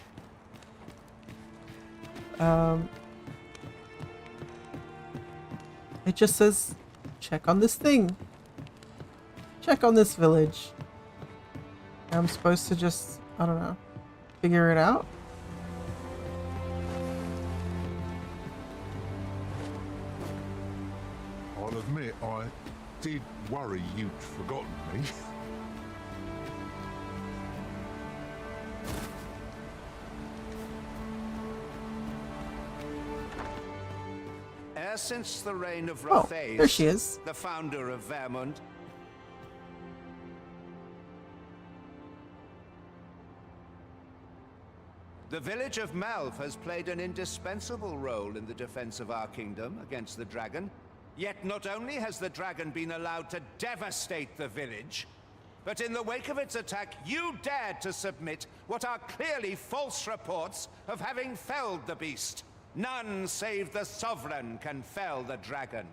It just says check on this thing, check on this village. I'm supposed to just, I don't know, figure it out. I'll admit, I did worry you'd forgotten me. Ever since the reign of Oh, Rothace, there she is. the founder of Vermund, the village of Malv has played an indispensable role in the defense of our kingdom against the dragon. Yet not only has the dragon been allowed to devastate the village, but in the wake of its attack, you dared to submit what are clearly false reports of having felled the beast. None save the sovereign can fell the dragon.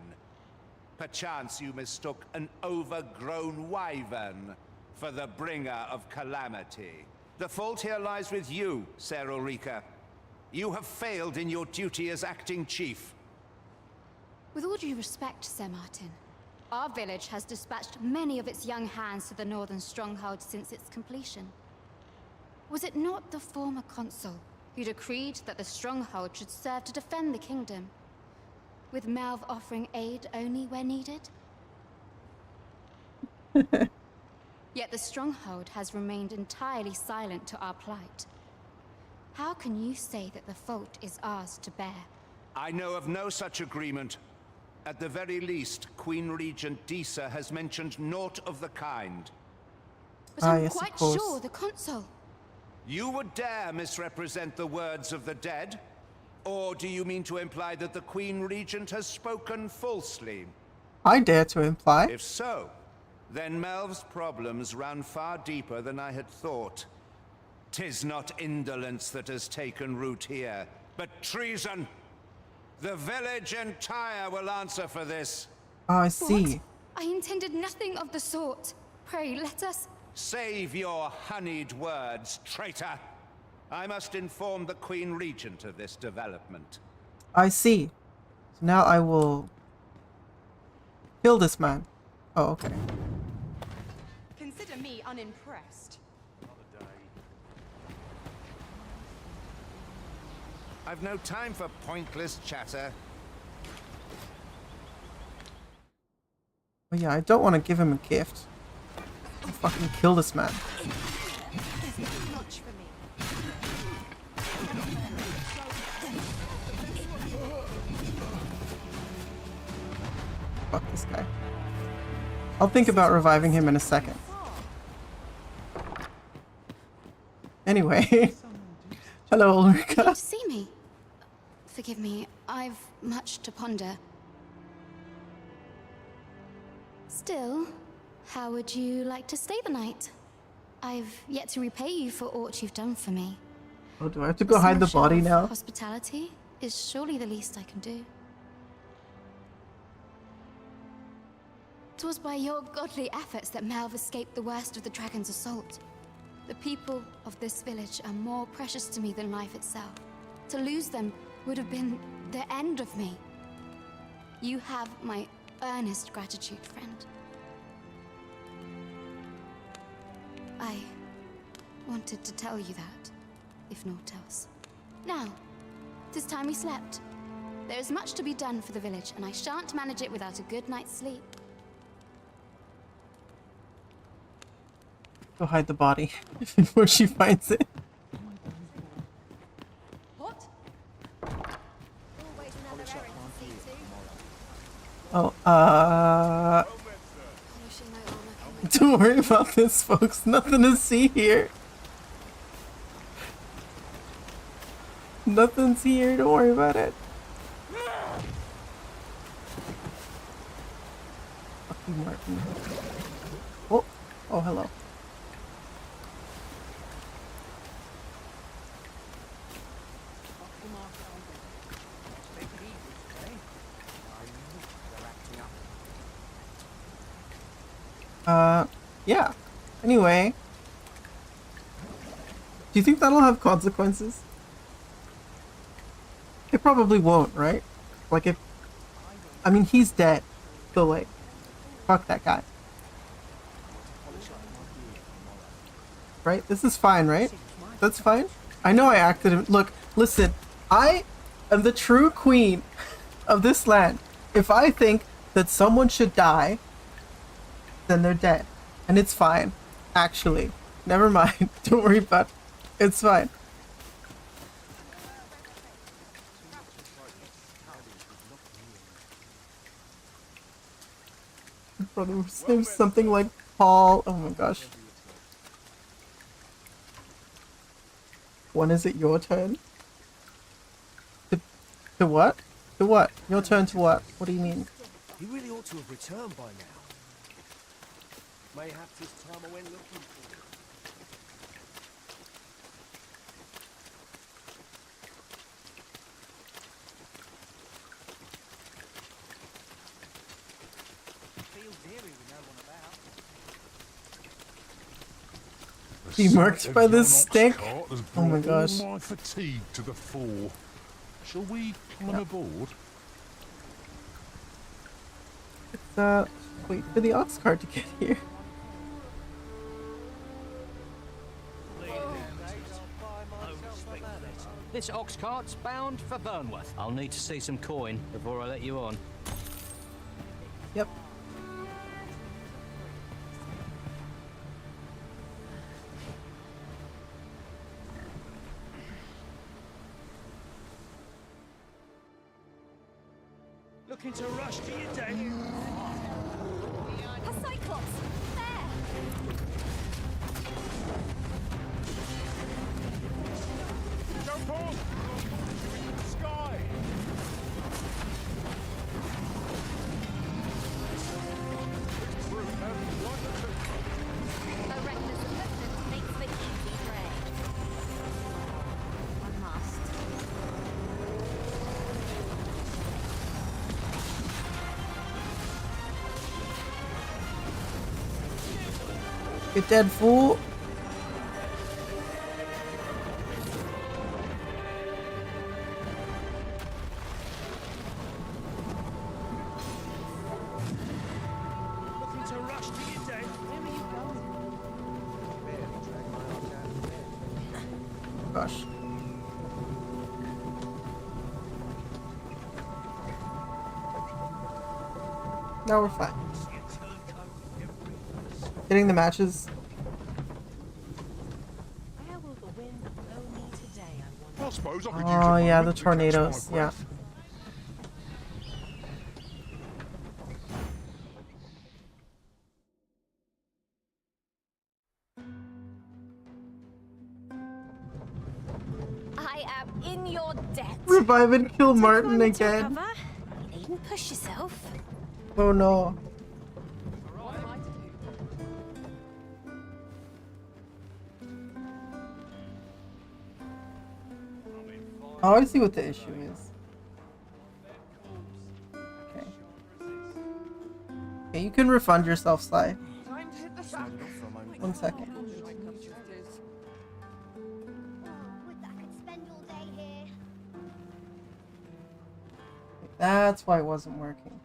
Perchance you mistook an overgrown wyvern for the bringer of calamity. The fault here lies with you, Ser Ulrika. You have failed in your duty as acting chief. With all due respect, Sir Martin, our village has dispatched many of its young hands to the northern stronghold since its completion. Was it not the former consul who decreed that the stronghold should serve to defend the kingdom, with Malv offering aid only where needed? Yet the stronghold has remained entirely silent to our plight. How can you say that the fault is ours to bear? I know of no such agreement. At the very least, Queen Regent Disa has mentioned naught of the kind. But I'm quite sure the consul... You would dare misrepresent the words of the dead? Or do you mean to imply that the Queen Regent has spoken falsely? I dare to imply. If so, then Melv's problems run far deeper than I had thought. 'Tis not indolence that has taken root here, but treason. The village entire will answer for this. Oh, I see. What? I intended nothing of the sort. Pray, let us... Save your honeyed words, traitor. I must inform the Queen Regent of this development. I see. So now I will kill this man. Oh, okay. Consider me unimpressed. I've no time for pointless chatter. But yeah, I don't want to give him a gift. I'll fucking kill this man. Fuck this guy. I'll think about reviving him in a second. Anyway. Hello, Ulrika. Did you see me? Forgive me, I've much to ponder. Still, how would you like to stay the night? I've yet to repay you for aught you've done for me. Oh, do I have to go hide the Small body show of now? Hospitality is surely the least I can do. 'Twas by your godly efforts that Melv escaped the worst of the dragon's assault. The people of this village are more precious to me than life itself. To lose them would have been the end of me. You have my earnest gratitude, friend. I wanted to tell you that, if naught else. Now, 'tis time we slept. There is much to be done for the village, and I shan't manage it without a good night's sleep. Go hide the body before she finds it. What? Always another errand to see to. Oh, don't worry about this, folks. Nothing to see here. Nothing's here. Don't worry about it. Fucking Martin. Oh, oh, hello. Yeah. Anyway. Do you think that'll have consequences? It probably won't, right? Like if... I mean, he's dead. So like, fuck that guy. Right? This is fine, right? That's fine? I know I acted... Look, listen. I am the true queen of this land. If I think that someone should die, then they're dead. And it's fine. Actually. Never mind. Don't worry about it. It's fine. Brother's name's something like Paul. Oh my gosh. When is it your turn? To what? To what? Your turn to what? What do you mean? He really ought to have returned by now. Mayhaps this time I went looking for him. Feels eerie with no one about. Be marked by this stick? Oh my gosh. All my fatigue to the fore. Shall we climb aboard? Let's wait for the ox cart to get here. This ox cart's bound for Burnworth. I'll need to see some coin before I let you on. Yep. Looking to rush to your day. A cyclops! There! Jump on! Sky! A reckless movement makes for easy prey. One must. Get dead, fool. Looking to rush to your day. Where are you going? Gosh. Now we're fine. Hitting the matches. Where will the wind blow me today, I wonder? I suppose I could use Oh a yeah, the moment to catch my tornadoes. Yeah. breath. I am in your debt. Revive and kill Martin Take one to again. recover. You needn't push yourself. Oh no. Oh, I see what the issue is. Okay. Okay, you can refund yourself, Sly. 1 second. That's why it wasn't working.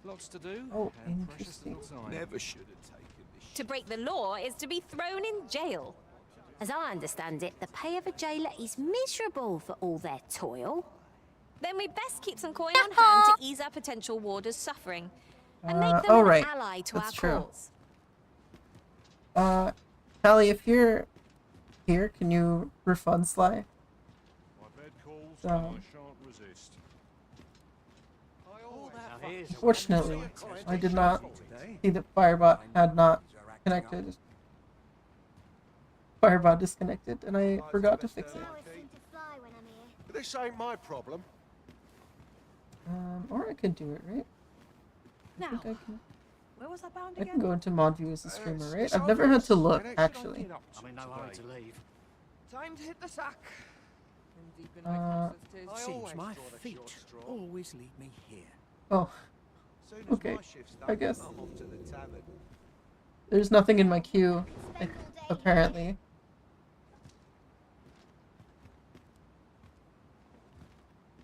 Lots to do. Oh, and precious interesting. little time. Never should have taken this. To break the law is to be thrown in jail. As I understand it, the pay of a jailer is miserable for all their toil. Then we best keep some coin on hand to ease our potential warders' suffering and make them an right. ally to That's our true. cause. Callie, if you're here, can you refund Sly? So, Shan't resist. fortunately, I did not see that Firebot had not connected. Firebot disconnected, and I forgot to fix it. This ain't my problem. Or I could do it, right? I Now, think I can. where was I bound I again? can go into mod view as a streamer, right? I've never had to look, actually. I'm in no hurry to leave. Time to hit the sack. Seems my feet always lead me here. Oh. Okay. I guess. There's nothing in my queue, apparently.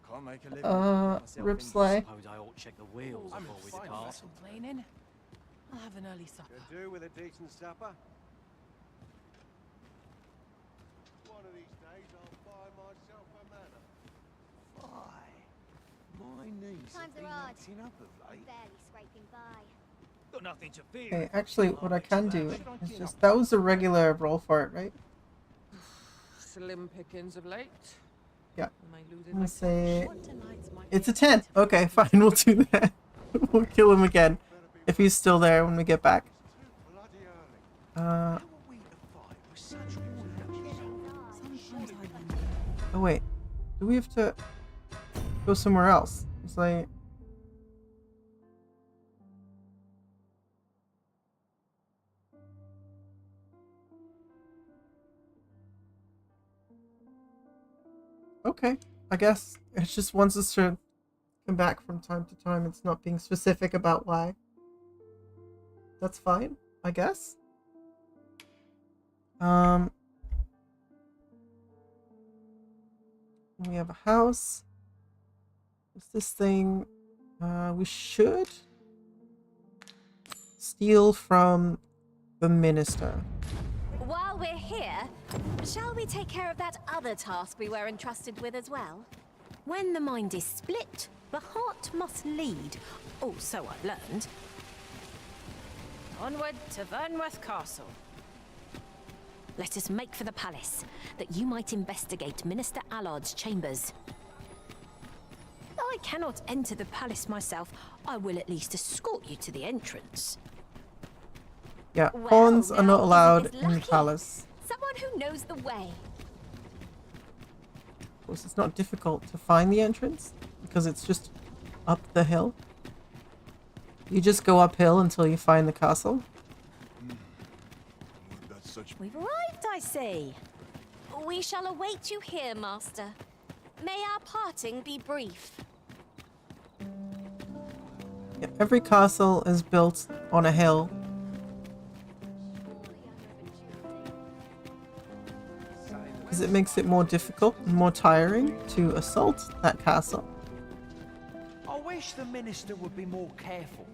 Can't make a living. Rip Sly. Suppose I ought to check the wheels before we depart. Complaining. I'll have an early supper. Could do with a decent supper. One of these days I'll buy myself a manor. Why? My knees have been acting up of late. Barely scraping by. Got nothing to fear. Okay, actually, what I can do is just... That was a regular roll for it, right? Slim pickings of late. Yeah. Am I losing I'm gonna my say... touch? It's a 10! Okay, fine, we'll do that. We'll kill him again. If he's still there when we get back. Oh wait. Do we have to go somewhere else? It's like... Okay, I guess it just wants us to come back from time to time. It's not being specific about why. That's fine, I guess. We have a house. What's this thing? We should steal from the minister. While we're here, shall we take care of that other task we were entrusted with as well? When the mind is split, the heart must lead. Oh, so I've learned. Onward to Vernworth Castle. Let us make for the palace, that you might investigate Minister Allard's chambers. Though I cannot enter the palace myself, I will at least escort you to the entrance. Yeah, Well, pawns are now, not allowed isn't this in the lucky? palace. Someone who knows the way. Of course, it's not difficult to find the entrance, because it's just up the hill. You just go uphill until you find the castle. We've arrived, I see. We shall await you here, Master. May our parting be brief. Yeah, every castle is built on a hill. Because it makes it more difficult and more tiring to assault that castle. I wish the minister would be more careful.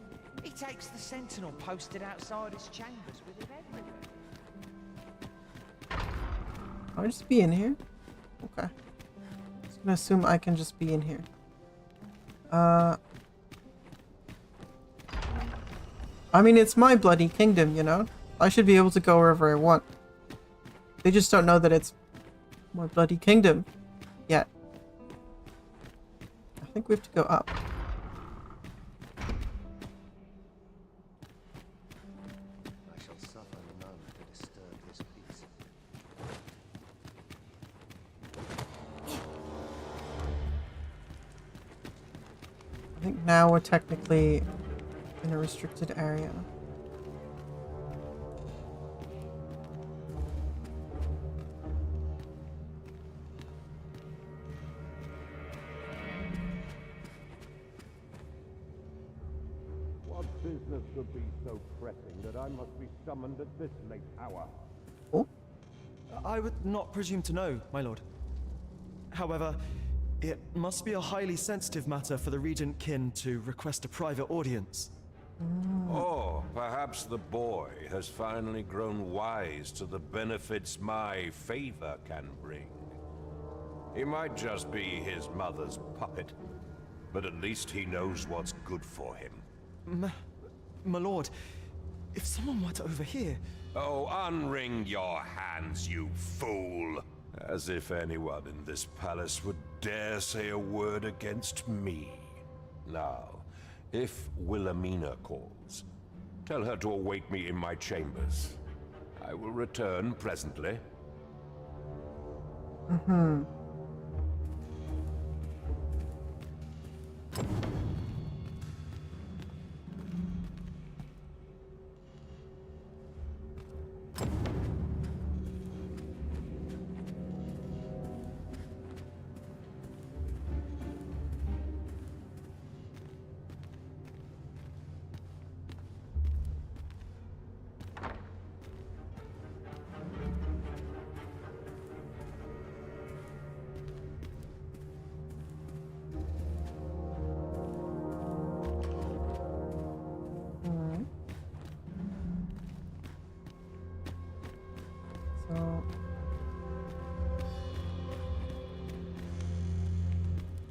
He takes the sentinel posted outside his chambers with him everywhere. Can I just be in here? Okay. Just gonna assume I can just be in here. I mean, it's my bloody kingdom, you know? I should be able to go wherever I want. They just don't know that it's my bloody kingdom yet. I think we have to go up. I shall suffer none to disturb think now we're technically in a restricted area. What business could be so pressing that I must be summoned at this late hour? Oh? I would not presume to know, my lord. However, it must be a highly sensitive matter for the Regent Kin to request a private audience. Or perhaps the boy has finally grown wise to the benefits my favor can bring. He might just be his mother's puppet, but at least he knows what's good for him. My lord, if someone were to overhear... Oh, unring your hands, you fool! As if anyone in this palace would dare say a word against me. Now, if Wilhelmina calls, tell her to await me in my chambers. I will return presently. Mm-hmm.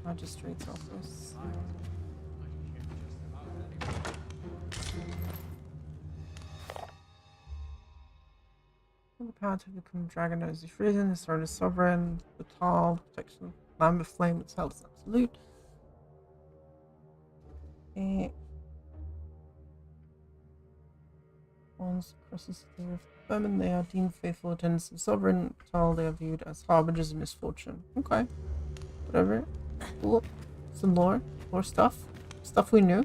Magistrate's office. The power to become dragon knows his reason, his throne is sovereign, the tall, protection of lambent flame is held as absolute. Once crosses the river vermin, they are deemed faithful attendants of sovereign, tall, they are viewed as harbingers of misfortune. Okay. Whatever. Cool. Some lore stuff. Stuff we knew.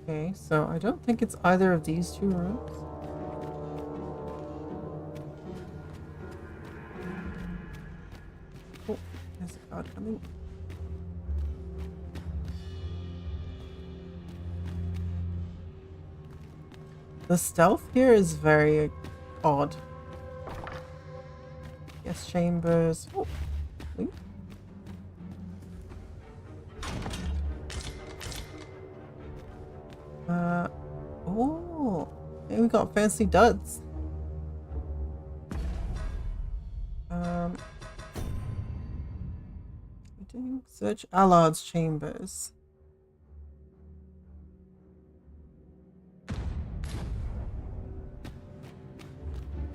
Okay, so I don't think it's either of these two rooms. Oh, there's a guard coming. The stealth here is very odd. Yes, chambers. Oh, wait. Oh, and we got fancy duds. Search Allard's chambers.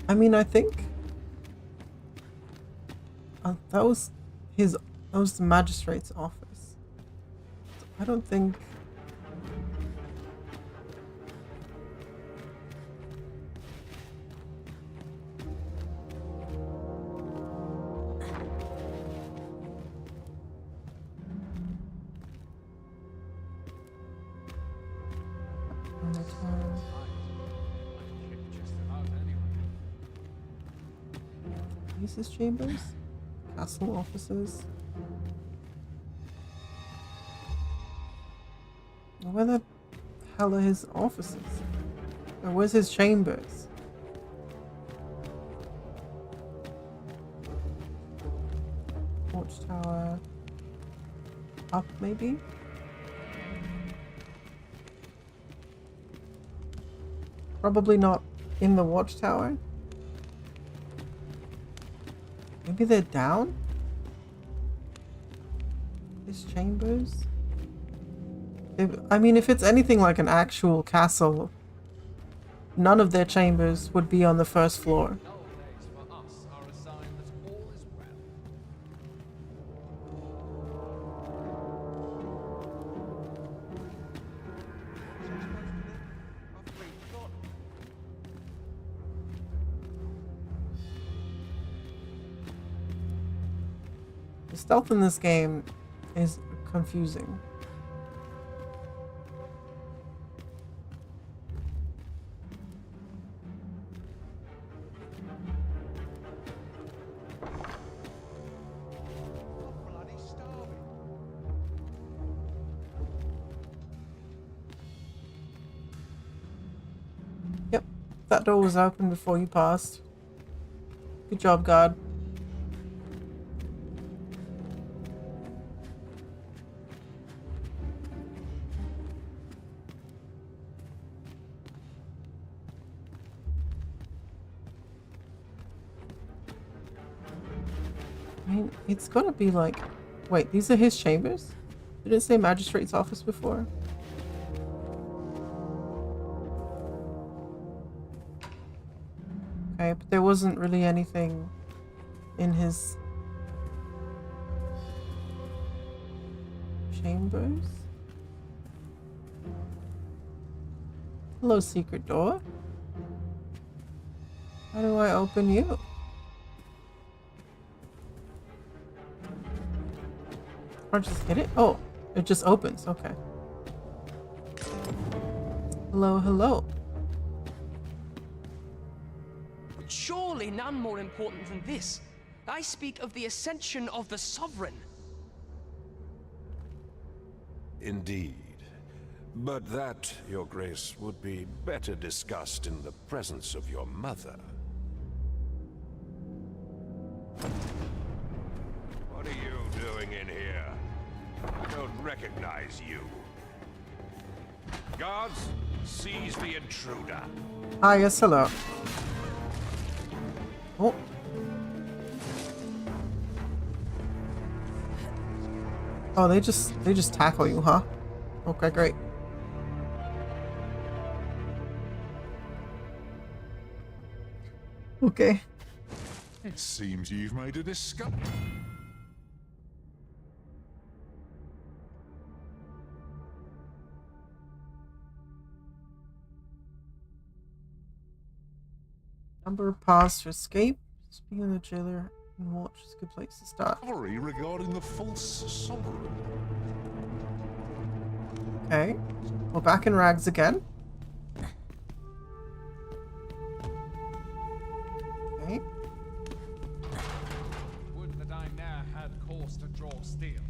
I mean, I think that was the magistrate's office. I don't think. His chambers, castle offices. Where the hell are his offices? Or where's his chambers? Watchtower. Up, maybe? Probably not in the watchtower. Maybe they're down? His chambers? I mean, if it's anything like an actual castle, none of their chambers would be on the first floor. The stealth in this game is confusing. Yep, that door was open before you passed. Good job, guard. I mean, it's gotta be like... Wait, these are his chambers? Did it say magistrate's office before? Okay, but there wasn't really anything in his chambers. Hello, secret door. How do I open you? Or just hit it? Oh, it just opens. Okay. Hello, hello. Surely none more important than this. I speak of the ascension of the Sovereign. Indeed. But that, Your Grace, would be better discussed in the presence of your mother. What are you doing in here? I don't recognize you. Guards, seize the intruder. Ah, yes, hello. Oh. Oh, they just tackle you, huh? Okay, great. Okay. It seems you've made a discovery. Number of paths to escape. Speaking of the jailer and watch is a good place to start. Discovery regarding the false sovereign. Okay. We're back in rags again. Okay. Would that I now had cause to draw steel.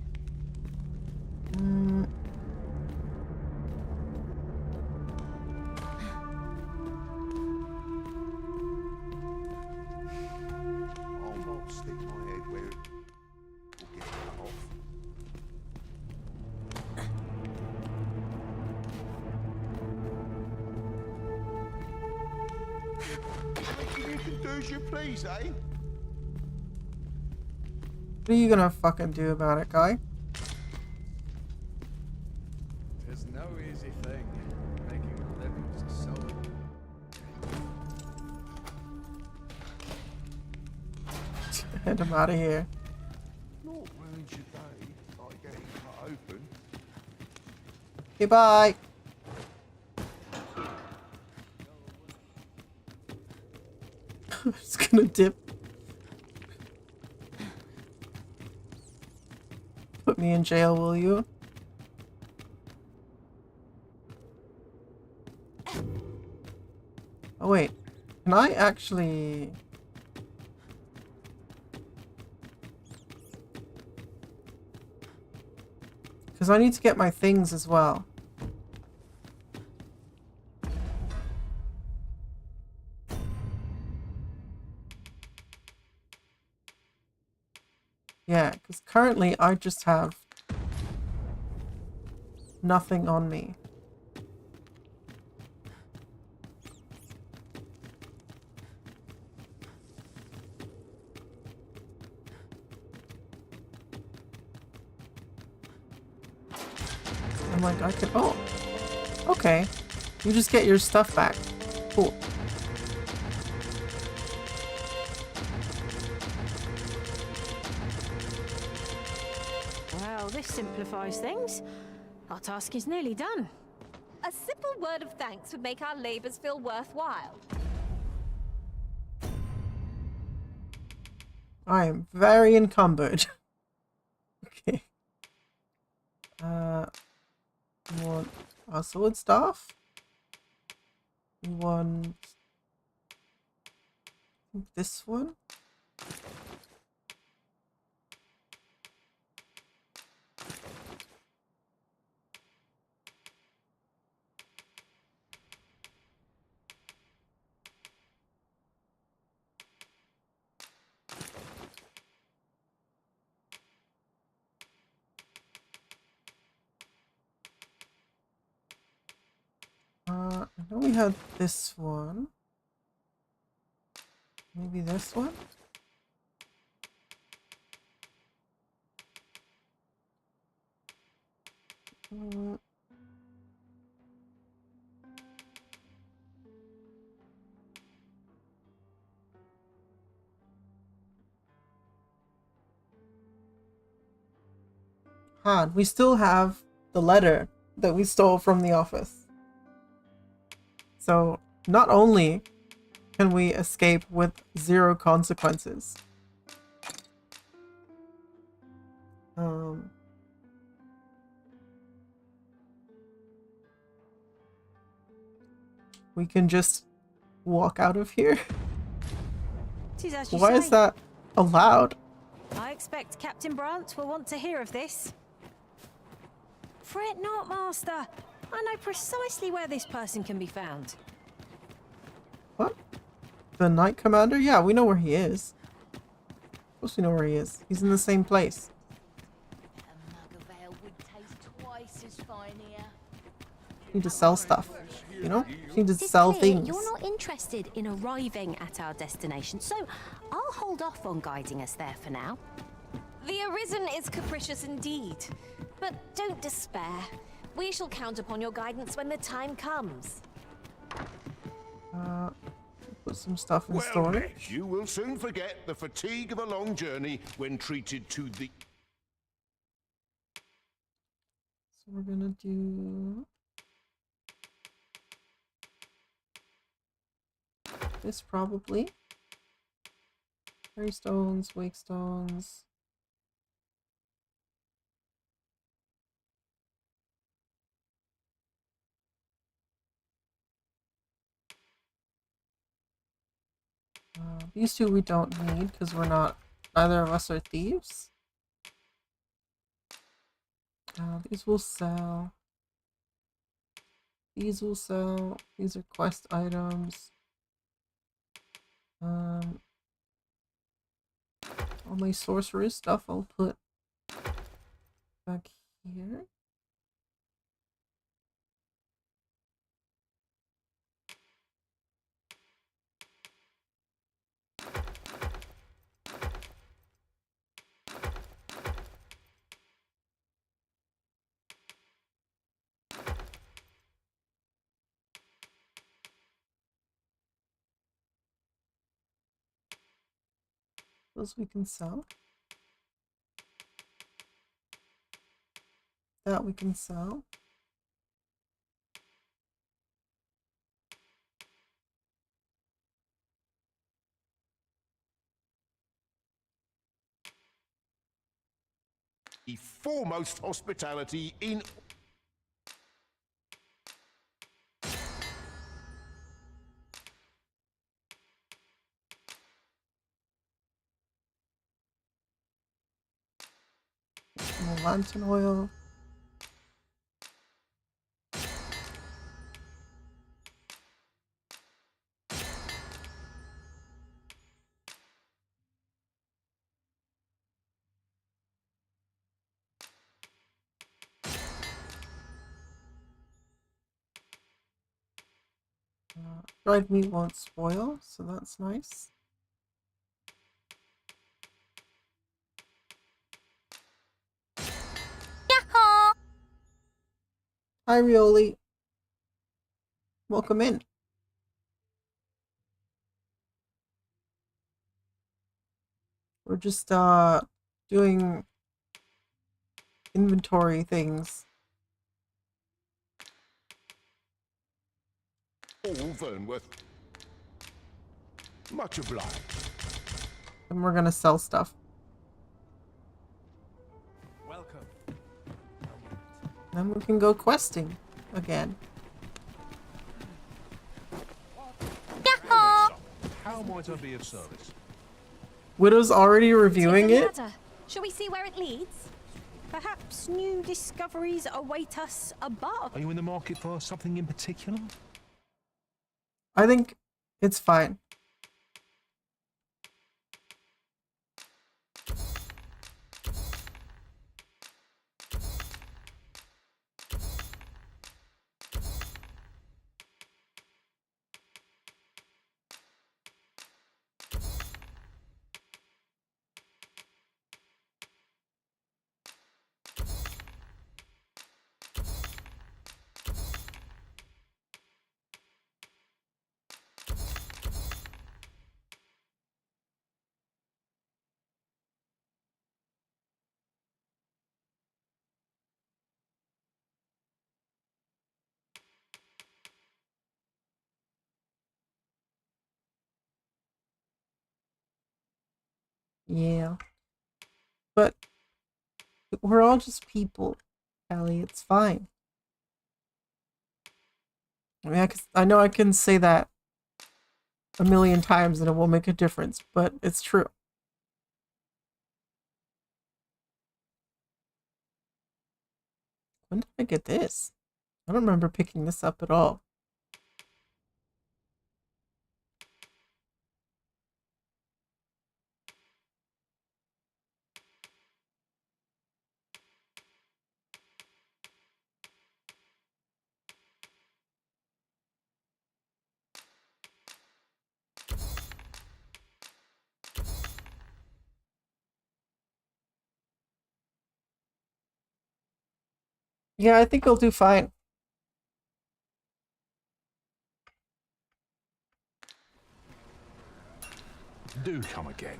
I'll not stick my head where it will get cut off. You can do as you please, eh? What are you gonna fucking do about it, guy? Tis no easy thing, making a living as a soldier. Get him out of here. Not ruins your day, like getting cut open. Goodbye. I'm just gonna dip. Put me in jail, will you? Oh wait, can I actually... Because I need to get my things as well. Yeah, because currently I just have nothing on me. I'm like, I could... Oh, okay. You just get your stuff back. Cool. Well, this simplifies things. Our task is nearly done. A simple word of thanks would make our labors feel worthwhile. I am very encumbered. We want our sword staff. We want this one. I know we had this one. Maybe this one? Han, we still have the letter that we stole from the office. So not only can we escape with 0 consequences, we can just walk out of here. Why is that allowed? I expect Captain Brant will want to hear of this. Fret not, Master. I know precisely where this person can be found. What? The Knight Commander? Yeah, we know where he is. Of course we know where he is. He's in the same place. Need to sell stuff, you know? Need to sell things. You're not interested in arriving at our destination, so I'll hold off on guiding us there for now. The Arisen is capricious indeed, but don't despair. We shall count upon your guidance when the time comes. Put some stuff in Well storage. met. You will soon forget the fatigue of a long journey when treated to the... So we're gonna do this probably. Fairy stones, wake stones. These two we don't need because we're not, neither of us are thieves. These will sell. These will sell. These are quest items. All my sorcerer stuff I'll put back here. Those we can sell. That we can sell. The foremost hospitality in... More lantern oil. Dried meat won't spoil, so that's nice. Hi, Rioli. Welcome in. We're just doing inventory things. All Vernworth. Much obliged. And we're gonna sell stuff. Welcome. Then we can go questing again. How might I be of service? Widow's already reviewing it. Shall we see where it leads? Perhaps new discoveries await us above. Are you in the market for something in particular? I think it's fine. Yeah. But we're all just people, Callie. It's fine. I mean, I know I can say that a million times and it won't make a difference, but it's true. When did I get this? I don't remember picking this up at all. Yeah, I think I'll do fine. Do come again.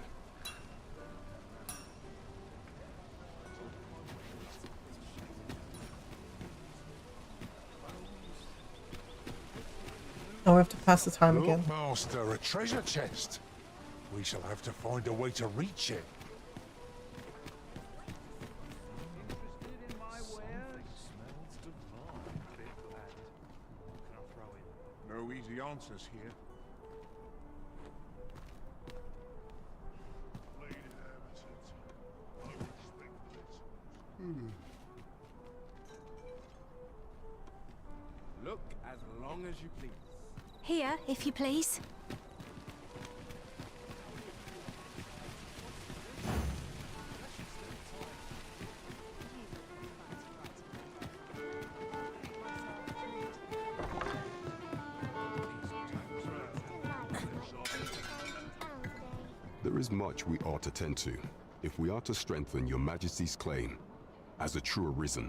Oh, we have to pass the time Look, again. Master, a treasure chest. We shall have to find a way to reach it. No easy answers here. Look as long as you please. Here, if you please. There is much we ought to tend to, if we are to strengthen your Majesty's claim as a true arisen.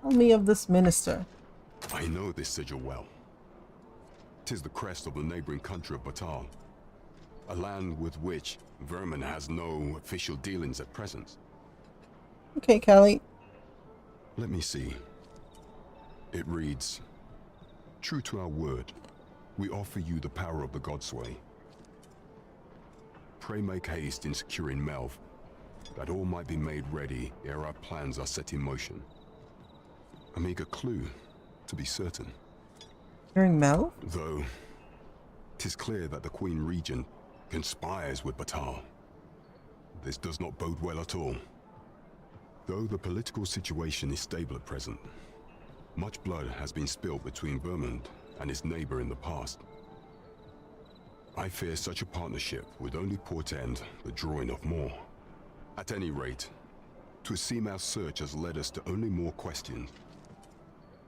Tell me of this minister. I know this sigil well. 'Tis the crest of the neighboring country of Batal, a land with which Vermin has no official dealings at present. Okay, Callie. Let me see. It reads, "True to our word, we offer you the power of the Godsway. Pray make haste in securing Melv, that all might be made ready ere our plans are set in motion." A meager clue, to be certain. Hearing Mel? Though, 'tis clear that the Queen Regent conspires with Batal. This does not bode well at all. Though the political situation is stable at present, much blood has been spilled between Vermund and his neighbor in the past. I fear such a partnership would only portend the drawing of more. At any rate, 'twould seem our search has led us to only more questions.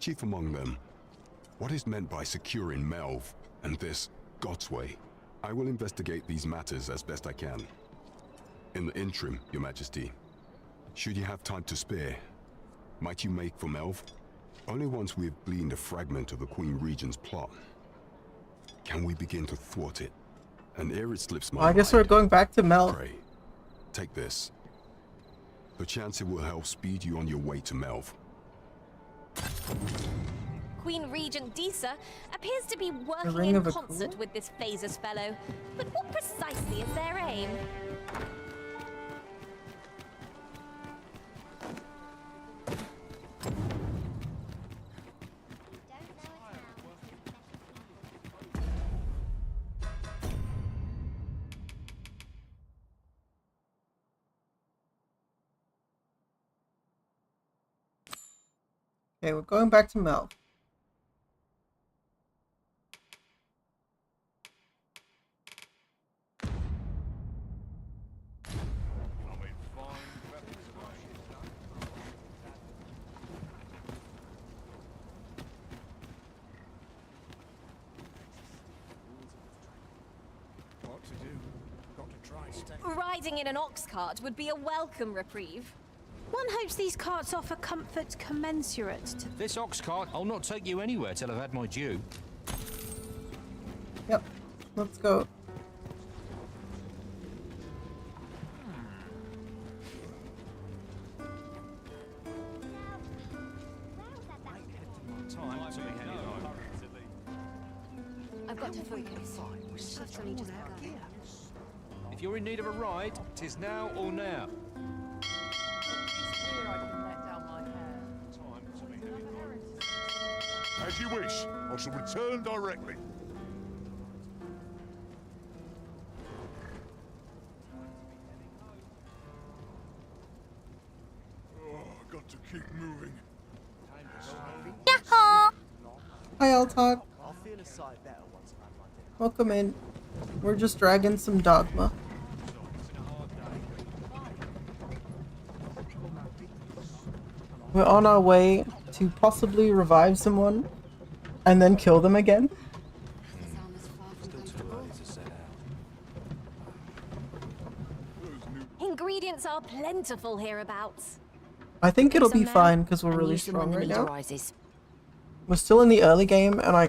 Chief among them, what is meant by securing Melv and this Godsway? I will investigate these matters as best I can. In the interim, Your Majesty, should you have time to spare, might you make for Melv? Only once we have gleaned a fragment of the Queen Regent's plot can we begin to thwart it. And ere it slips my Well, I guess mind, we're going back to Mel. pray, take this. Perchance it will help speed you on your way to Melv. Queen Regent Disa appears to be working ring in of a concert with this Phases fellow. But what precisely is their aim? Okay, we're going back to Mel. What to do? Got to try staying. Riding in an ox cart would be a welcome reprieve. One hopes these carts offer comfort commensurate to... This ox cart, I'll not take you anywhere till I've had my due. Yep, let's go. I've got to focus. Shift's only just begun. If you're in need of a ride, 'tis now or now. As you wish. I shall return directly. Oh, I got to keep moving. Hi, Altok. I'll feel a sight better once I've had my dinner. Welcome in. We're just dragging some Dogma. We're on our way to possibly revive someone and then kill them again. Ingredients are plentiful hereabouts. I think it'll be Some fine because we're and really use them when strong the right need now. arises. We're still in the early game and I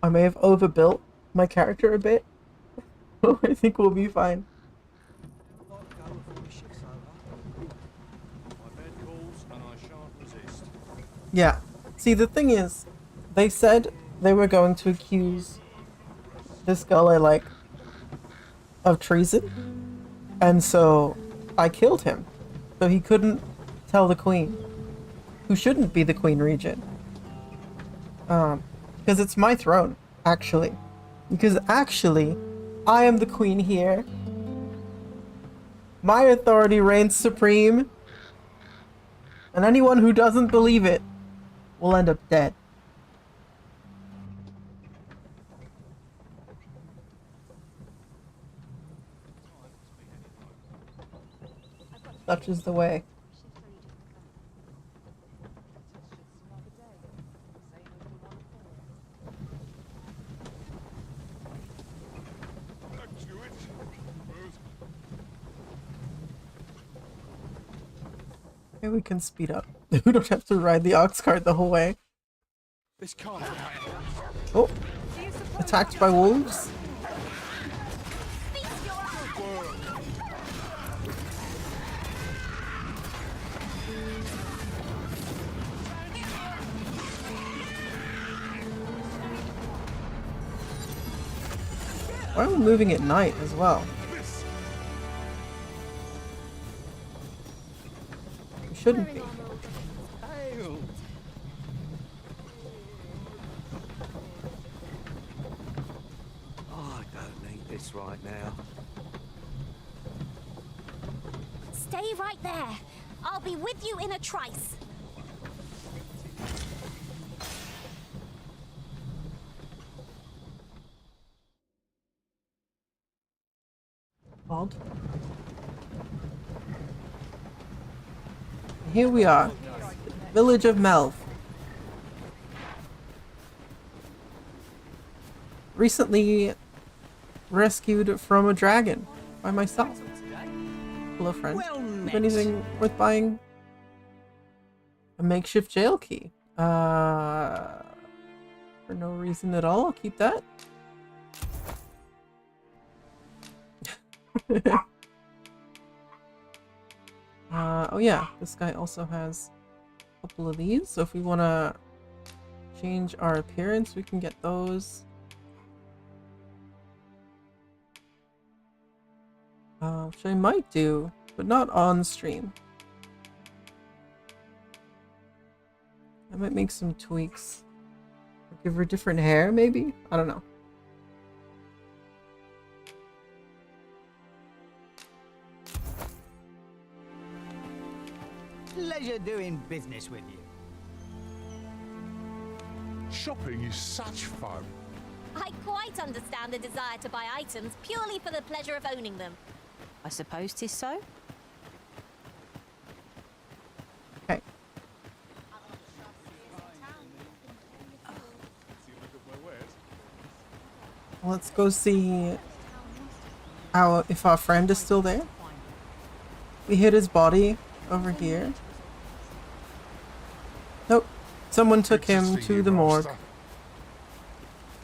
may have overbuilt my character a bit. I think we'll be fine. Yeah. See, the thing is, they said they were going to accuse this girl I like of treason, and so I killed him. So he couldn't tell the queen, who shouldn't be the queen regent. Because it's my throne, actually. Because actually, I am the queen here. My authority reigns supreme. And anyone who doesn't believe it will end up dead. Such is the way. Maybe we can speed up. We don't have to ride the ox cart the whole way. This can't Oh, attacked by wolves. Why are we moving at night as well? We shouldn't be. I don't need this right now. Stay right there. I'll be with you in a trice. Odd. Here we are. Village of Melv. Recently rescued from a dragon by myself. Hello, friend. Have anything worth buying? A makeshift jail key. For no reason at all. I'll keep that. Oh yeah, this guy also has a couple of these, so if we want to change our appearance, we can get those. Which I might do, but not on stream. I might make some tweaks. Or give her different hair, maybe? I don't know. Pleasure doing business with you. Shopping is such fun. I quite understand the desire to buy items purely for the pleasure of owning them. I suppose 'tis so. Okay. Let's go see if our friend is still there. We hid his body over here. Nope. Someone took him to the morgue.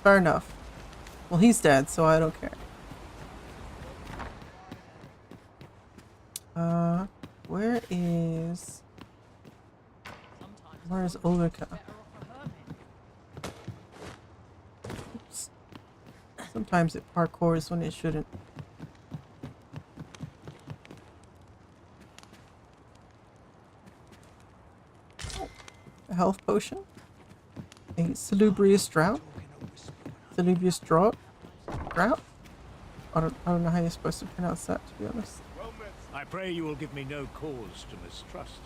Fair enough. Well, he's dead, so I don't care. Where's Ulrika? Oops. Sometimes it parkours when it shouldn't. Oh, a health potion. A salubrious drought. Salubrious drought. Drought? I don't know how you're supposed to pronounce that, to be honest. I pray you will give me no cause to mistrust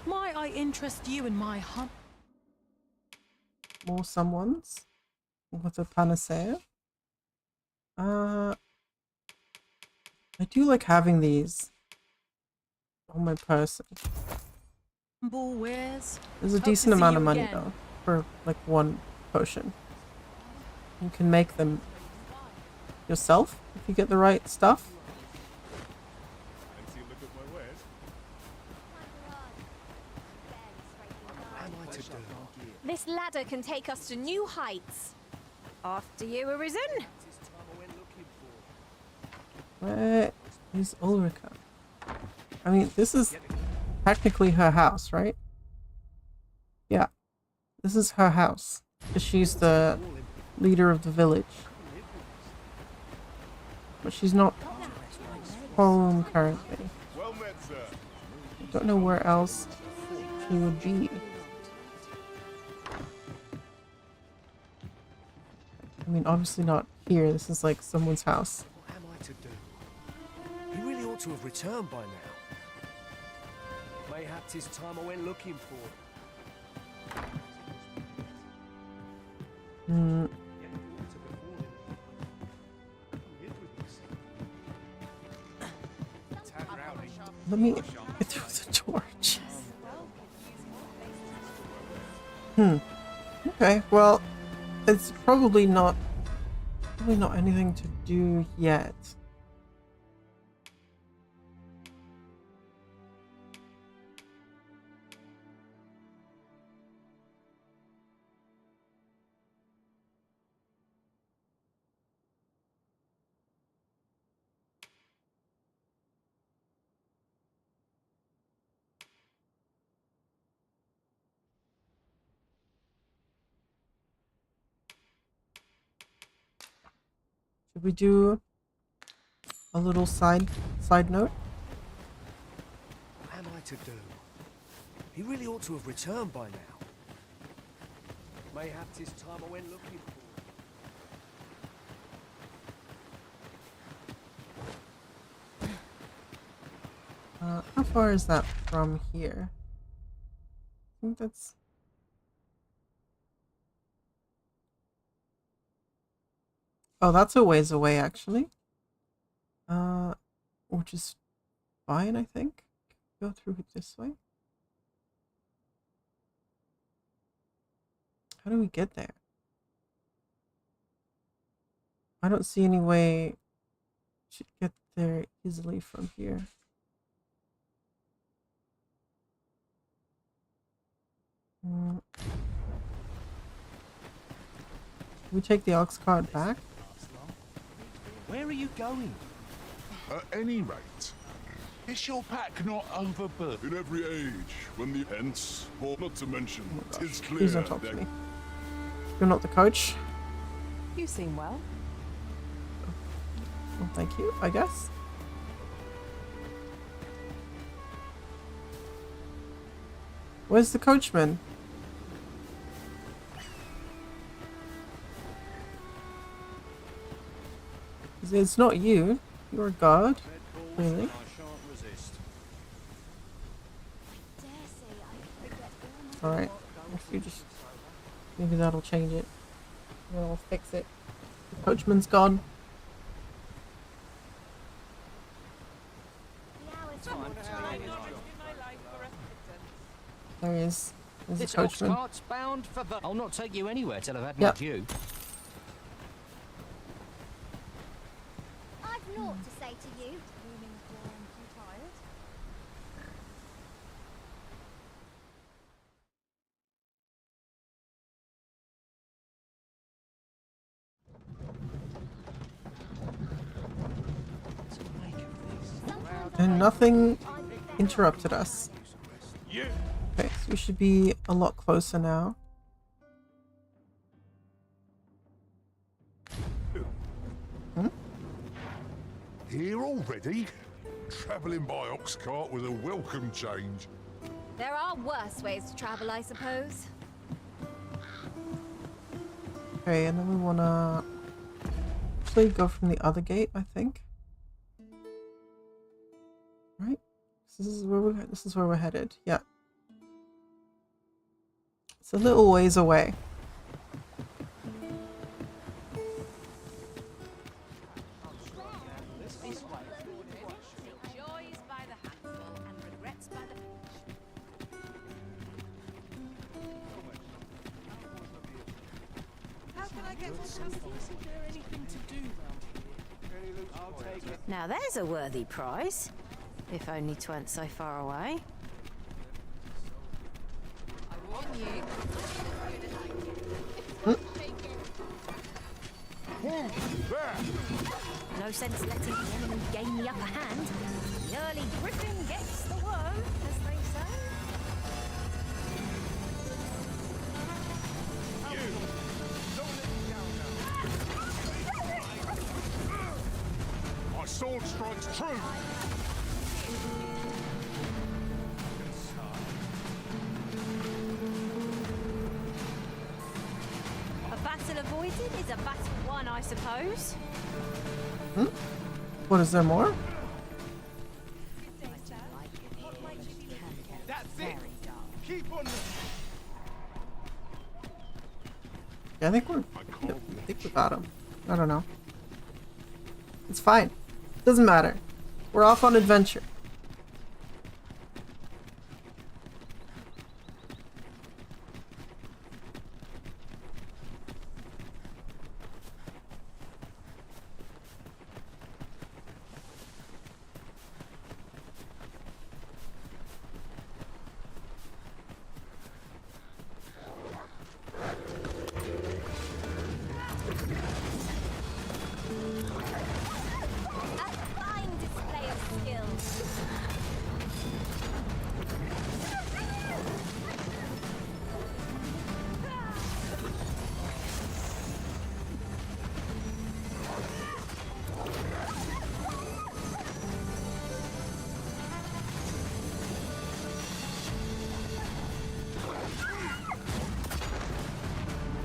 you. Might I interest you in my hunt? More someone's with a panacea. I do like having these on my person. Wares. There's a decent amount of money though for like one potion. You can make them yourself if you get the right stuff. This ladder can take us to new heights. After you, Arisen. Where is Ulrika? I mean, this is technically her house, right? Yeah. This is her house. She's the leader of the village. But she's not home currently. I don't know where else she would be. I mean, obviously not here. This is like someone's house. What am I to do? He really ought to have returned by now. Mayhap 'tis time I went looking for. Let me get through the torch. Okay, well, it's probably not anything to do yet. Should we do a little side note? What am I to do? He really ought to have returned by now. Mayhap 'tis time I went looking for. How far is that from here? I think that's... Oh, that's a ways away, actually. Which is fine, I think. Go through it this way. How do we get there? I don't see any way to get there easily from here. We take the ox cart back? Where are you going? At any rate, is your pack not overburdened? In every age, when the hence, or not to mention, tis clear. Please don't talk to me. You're not the coach. You seem well. Well, thank you, I guess. Where's the coachman? It's not you. You're a guard. Really? Alright. If you just maybe that'll change it. It'll fix it. The coachman's gone. There he is. There's This the coachman. cart's bound for I'll not take you anywhere till I've had Yep. my due. I've naught to say to you. And nothing interrupted us. Okay, so we should be a lot closer now. Here already? Travelling by ox cart was a welcome change. There are worse ways to travel, I suppose. Okay, and then we wanna actually go from the other gate, I think. Right? This is where we're headed. Yeah. It's a little ways away. Now there's a worthy prize. If only 'twent so far away. No sense letting the enemy gain the upper hand. The early griffin gets the worm, as they say. My sword strikes true. A battle avoided is a battle won, I suppose. What, is there more? That's it. Keep on. Yeah, I think we got him. I don't know. It's fine. Doesn't matter. We're off on adventure.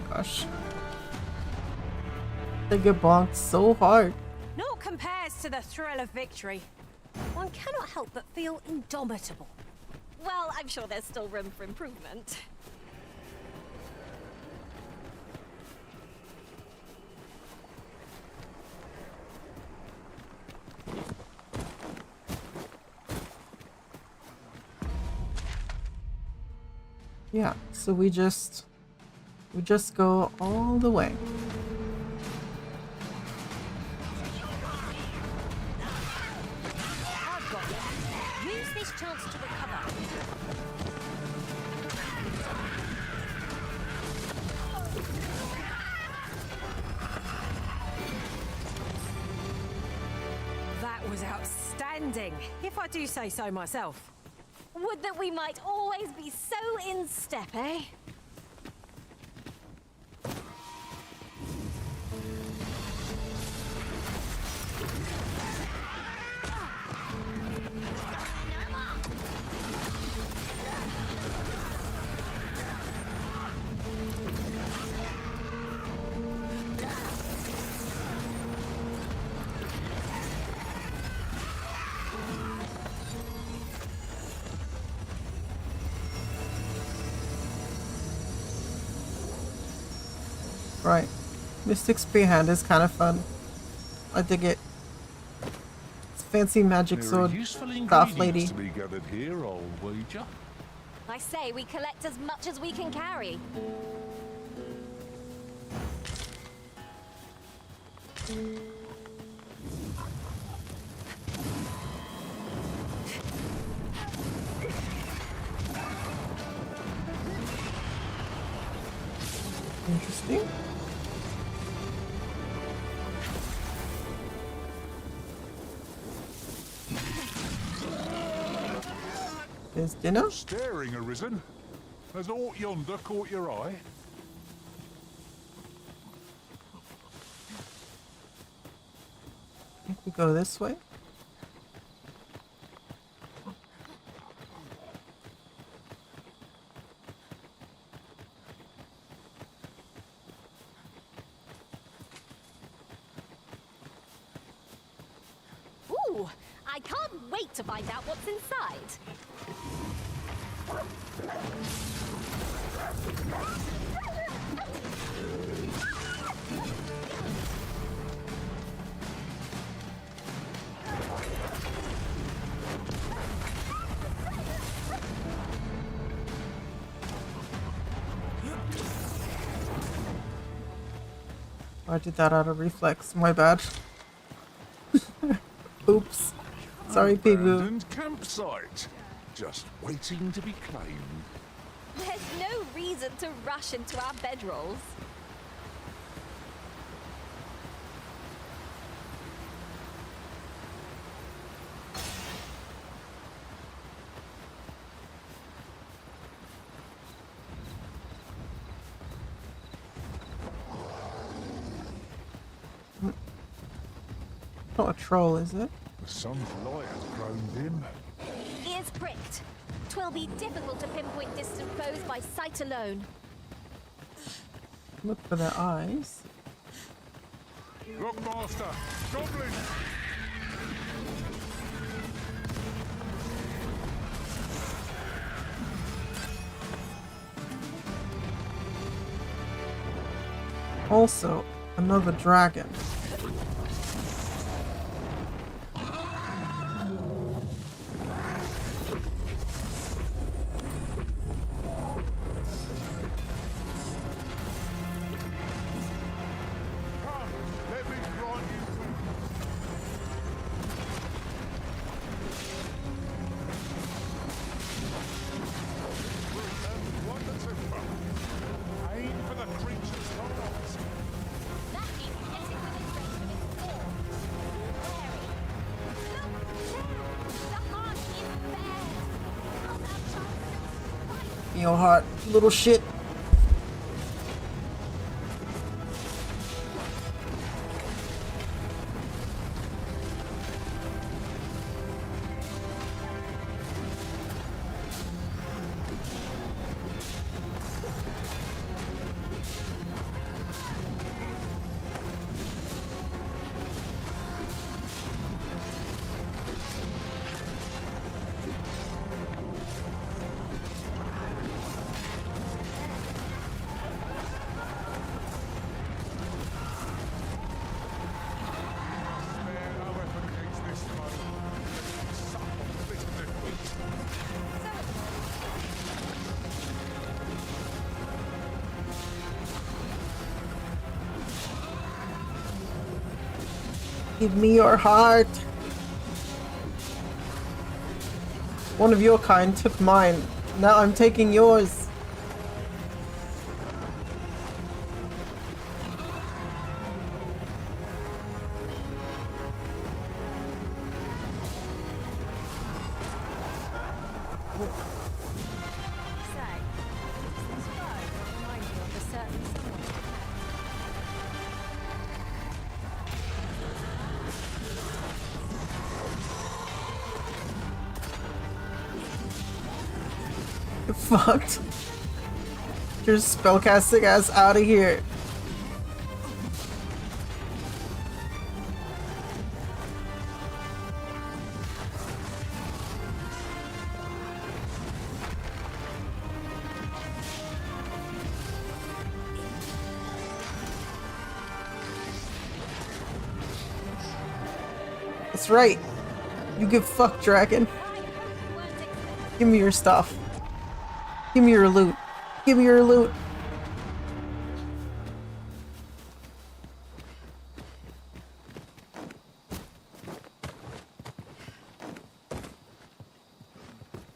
Gosh. They get bonked so hard. Naught compares to the thrill of victory. One cannot help but feel indomitable. Well, I'm sure there's still room for improvement. Yeah, so we just go all the way. I've got it. Use this chance to recover. That was outstanding, if I do say so myself. Would that we might always be so in step, eh? Right. Mystic Spearhand is kind of fun. I dig it. It's fancy magic There sword. are useful Goth lady. ingredients to be gathered here, old wager. I say we collect as much as we can carry. Interesting. There's dinner. Staring arisen. Has aught yonder caught your eye? I think we go this way. Ooh, I can't wait to find out what's inside. I did that out of reflex. My bad. Oops. Sorry, Pigu. Abandoned campsite. Just waiting to be claimed. There's no reason to rush into our bedrolls. Not a troll, is it? The sun's light has grown dim. Ears pricked. 'Twill be difficult to pinpoint distant foes by sight alone. Look for their eyes. Look, master! Goblins! Also, another dragon. Your heart, little shit. Give me your heart. One of your kind took mine. Now I'm taking yours. Fucked. Your spellcasting ass out of here. That's right. You give fuck, dragon. Give me your stuff. Give me your loot. Give me your loot.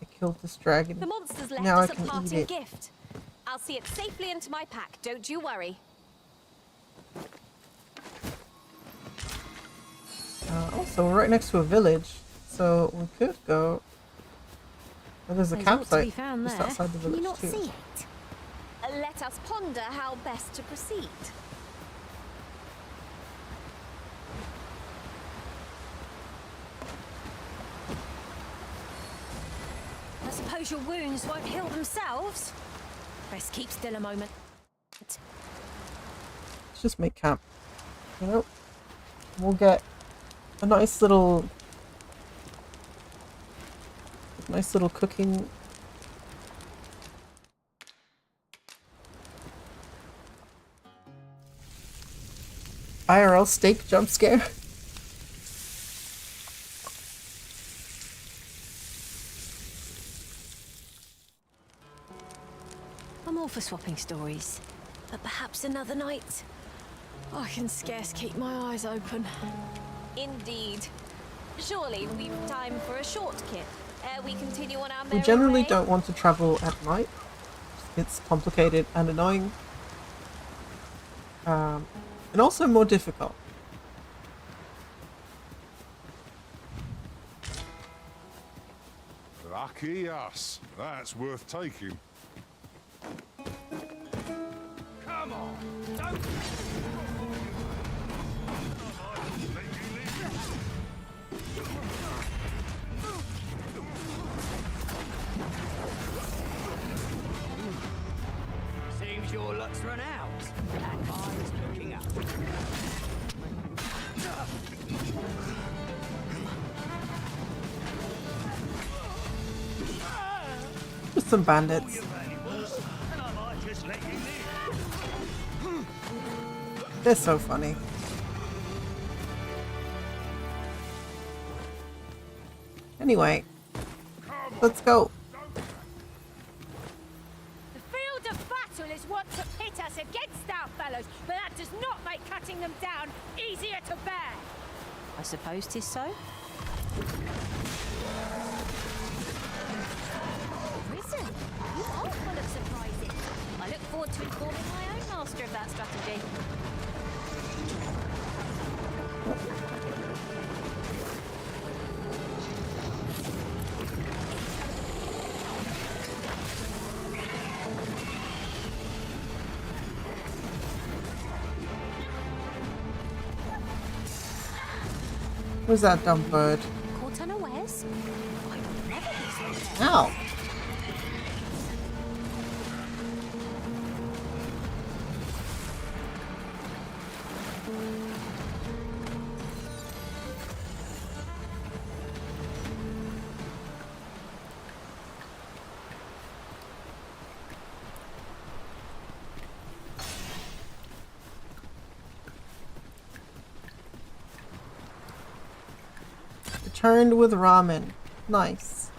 I killed this dragon. The monsters left Now I us a can eat parting it. gift. I'll see it safely into my pack, don't you worry. Also, we're right next to a village, so we could go. Oh, there's a There's campsite ought to be found just there. outside the Can you village not too. see it? Let us ponder how best to proceed. I suppose your wounds won't heal themselves. Best keep still a moment. Let's just make camp. You know, we'll get a nice little cooking. IRL steak jump scare. I'm all for swapping stories, but perhaps another night. I can scarce keep my eyes open. Indeed. Surely we've time for a short kip ere we continue on our We merry generally way? don't want to travel at night. It's complicated and annoying. And also more difficult. Lucky us. That's worth taking. Come on, don't... Seems your luck's run out, and mine's looking up. Just some bandits. They're so funny. Anyway, let's go. The field of battle is what to pit us against our fellows, but that does not make cutting them down easier to bear. I suppose 'tis so. Risen, you are full of surprises. I look forward to informing my own master of that strategy. Where's that dumb bird? Caught unawares? I will never be so careful. Ow! Returned with ramen. Nice.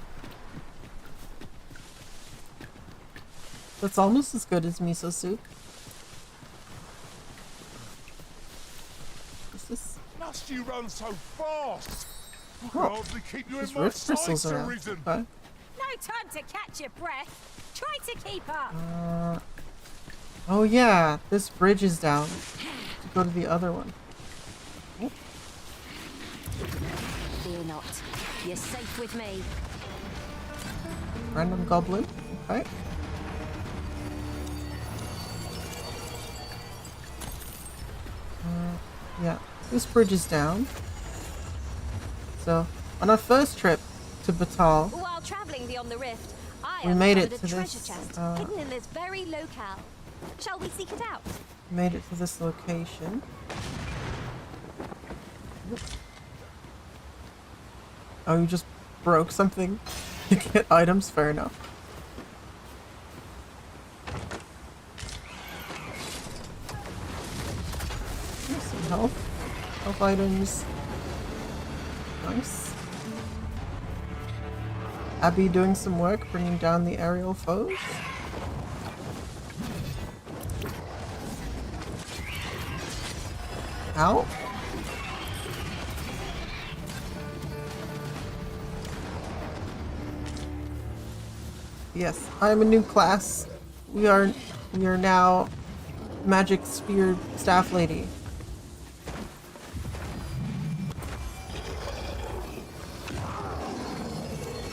That's almost as good as miso soup. What's this? Must you run so fast? I Oh, can hardly keep you there's in my root crystals sights, around. Arisen. Okay. No time to catch your breath. Try to keep up. Oh yeah, this bridge is down to go to the other one. Oh, Fear not. You're safe with me. random goblin. Okay. Yeah, this bridge is down. So, on our first trip to Batal, While traveling beyond the rift, I We made it uncovered to a treasure this, chest hidden in this very locale. Shall we seek it out? made it to this location. Oh, you just broke something? You get items? Fair enough. Here's some health. Health items. Nice. Abby doing some work, bringing down the aerial foes. Ow. Yes, I'm a new class. We are now Magic Spear Staff Lady.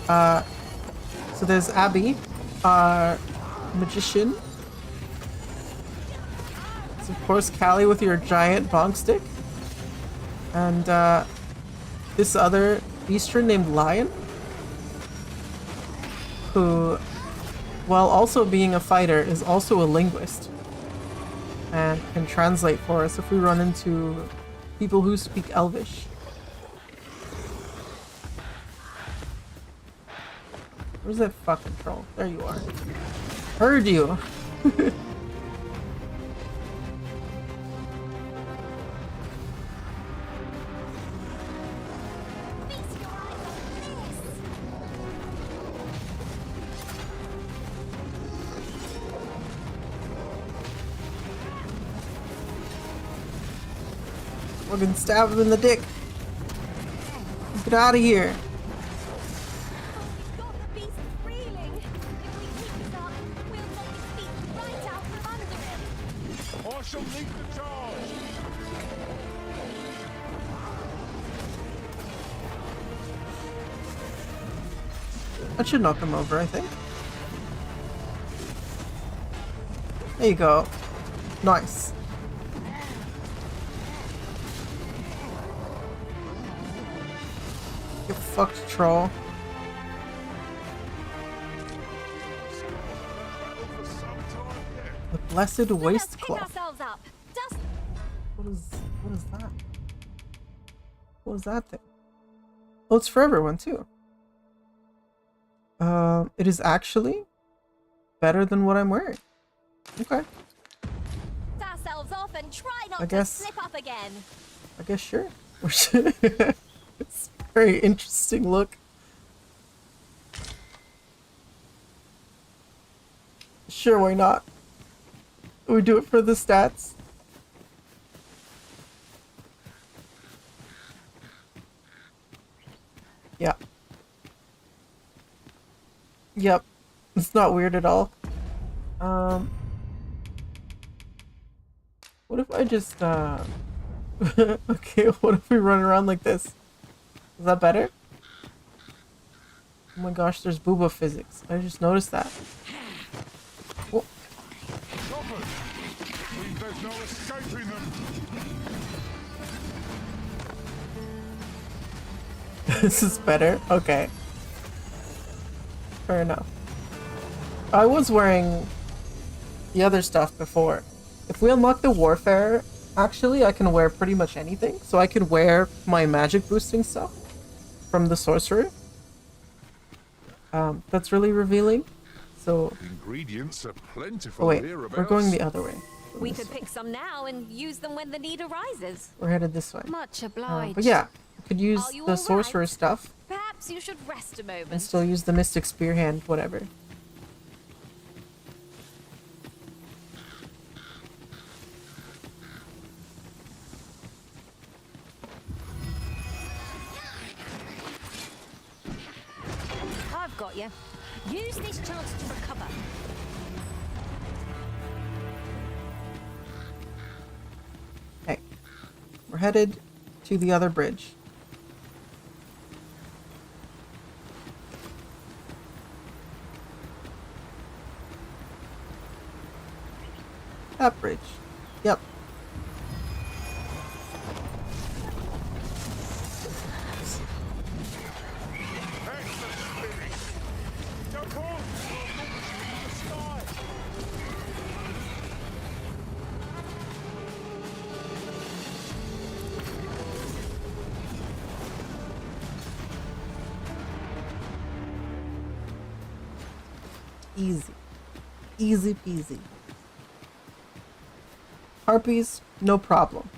So there's Abby, our magician. It's of course Callie with your giant bonk stick. And this other beastren named Lion, who, while also being a fighter, is also a linguist and can translate for us if we run into people who speak Elvish. Where's that fucking troll? There you are. Heard you! Fucking stab him in the dick! Get out of here! That should knock him over, I think. There you go. Nice. You fucked, troll. The blessed waste cloth. What is that? What is that thing? Oh, it's for everyone too. It is actually better than what I'm wearing. Okay. Ourselves off and try not I guess, to slip up again. I guess sure. It's a very interesting look. Sure, why not? We do it for the stats. Yeah. Yep. It's not weird at all. What if I just, okay, what if we run around like this? Is that better? Oh my gosh, there's booba physics. I just noticed that. Oh. There's no escaping them. This is better? Okay. Fair enough. I was wearing the other stuff before. If we unlock the Warfare, actually, I can wear pretty much anything. So I could wear my magic boosting stuff from the Sorcerer. That's really revealing. So... Ingredients are plentiful. Oh wait, hereabouts. we're going the other way. We could pick some now and use them when the need arises. We're headed this way. Much obliged. But yeah, we could use Are you the all Sorcerer right? stuff Perhaps you should rest a moment. and still use the Mystic Spear Hand, whatever. I've got you. Use this chance to recover. Okay. We're headed to the other bridge. That bridge. Yep. Easy. Easy peasy. Harpies, no problem.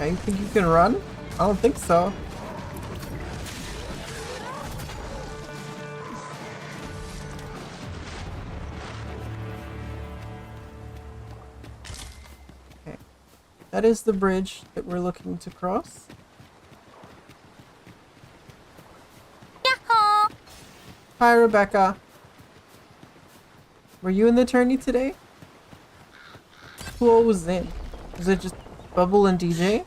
Okay, you think you can run? I don't think so. Okay. That is the bridge that we're looking to cross. Hi, Rebecca. Were you in the tourney today? Who all was in? Was it just Bubble and DJ?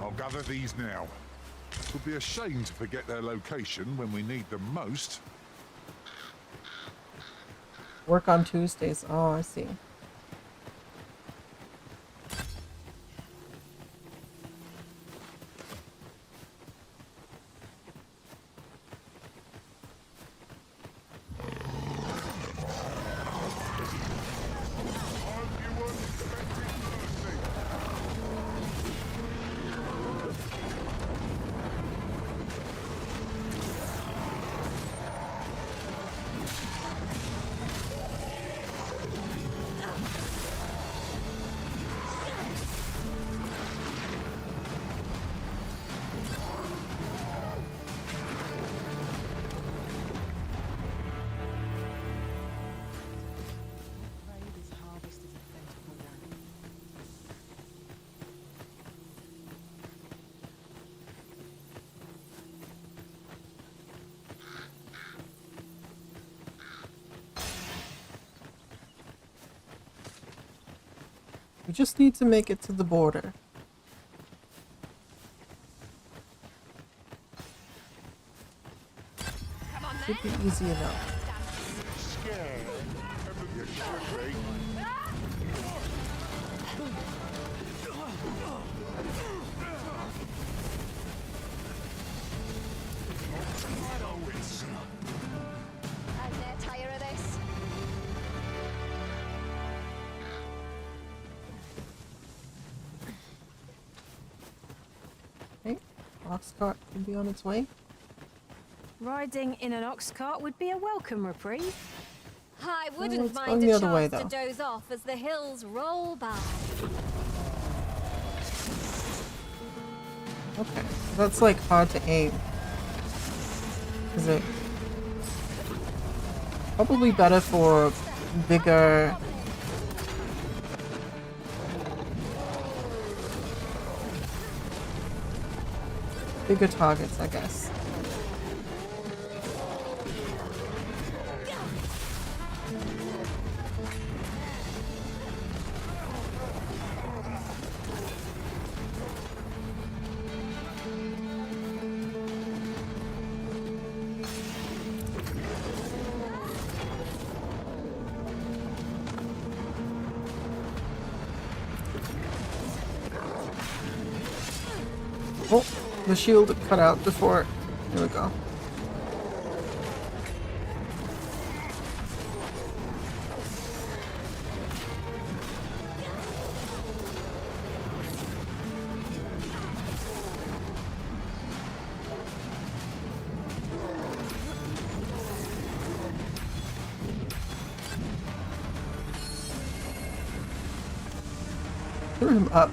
I'll gather these now. It would be a shame to forget their location when we need them most. Work on Tuesdays. Oh, I see. We just need to make it to the border. Should be easy enough. I'm near tired of this. Okay, ox cart can be on its way. Riding in an ox cart would be a welcome reprieve. I Well, wouldn't it's mind going a the other way, chance to though. doze off as the hills roll by. Okay, that's like hard to aim. Is it? Probably better for bigger. Bigger targets, I guess. Oh, the shield cut out before. Here we go. Threw him up.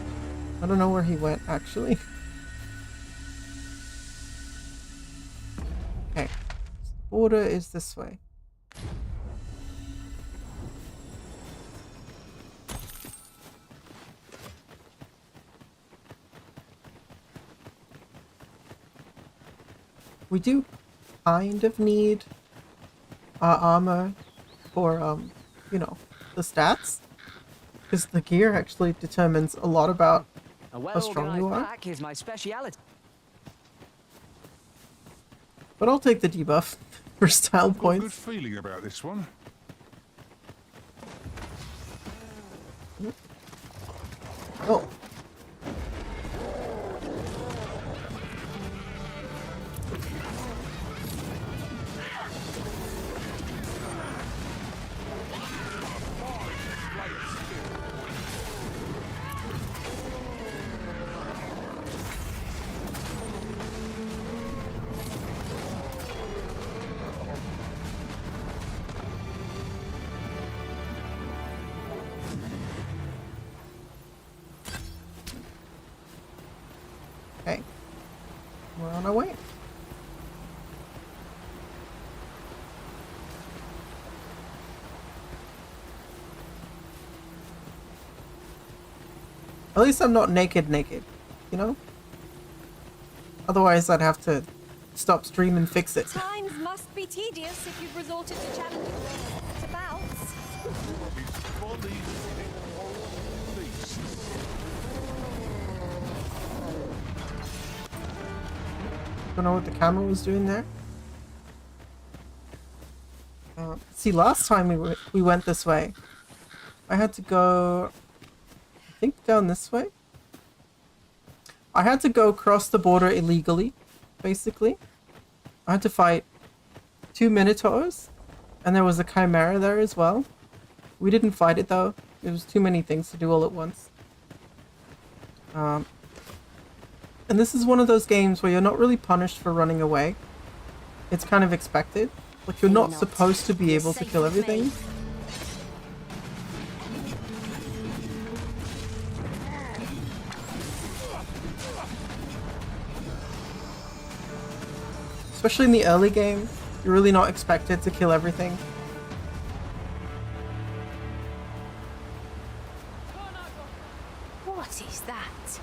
I don't know where he went, actually. Okay. Border is this way. We do kind of need armor for, you know, the stats. Because the gear actually determines a lot about how strong you are. pack is my speciality. But I'll take the debuff for style Got a good points. feeling about this one. Oh. At least I'm not naked, you know? Otherwise, I'd have to stop stream and fix it. Times must be tedious if you've resorted to challenging to bounce. Don't know what the camera was doing there. See, last time we went this way, I had to go, I think, down this way. I had to go across the border illegally, basically. I had to fight 2 Minotaurs, and there was a Chimera there as well. We didn't fight it though. There was too many things to do all at once. And this is one of those games where you're not really punished for running away. It's kind of expected. Like, you're not supposed to be able to kill everything. Especially in the early game, you're really not expected to kill everything. What is that?